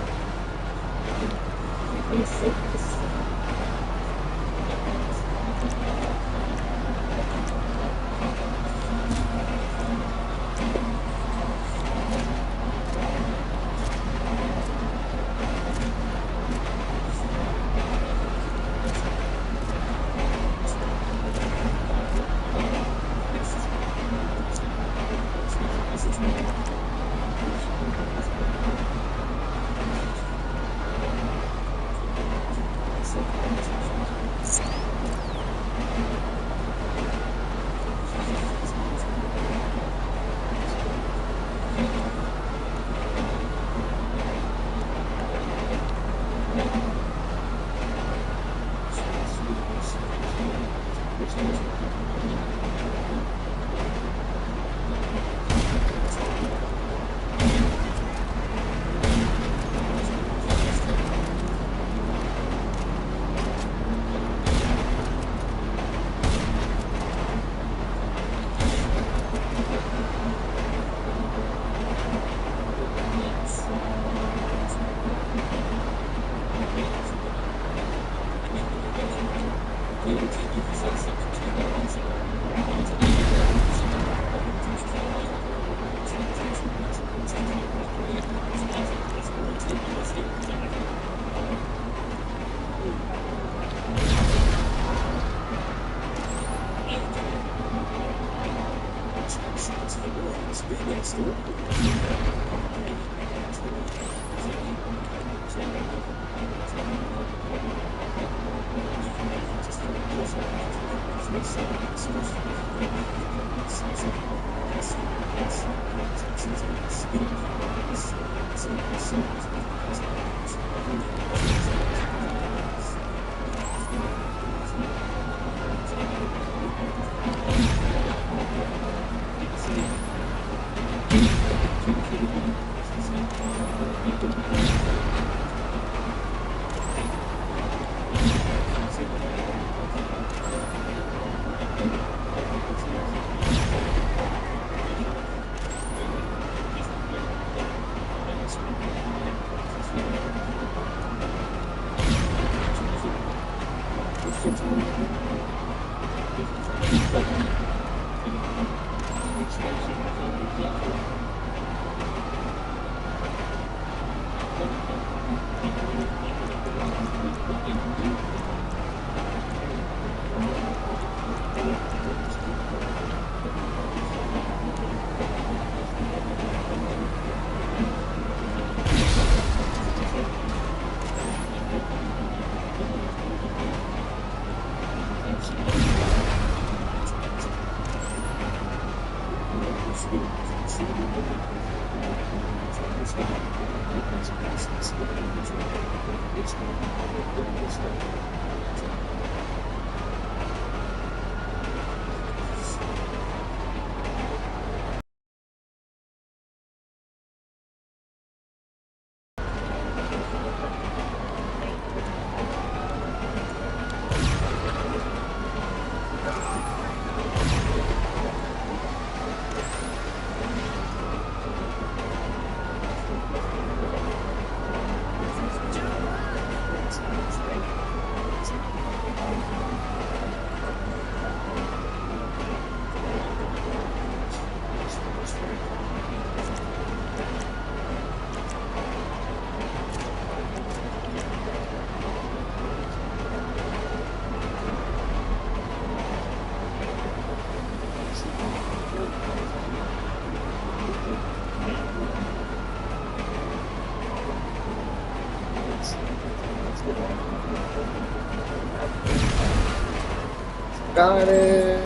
Got it.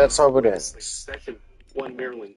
That's how it ends. Section 1 Maryland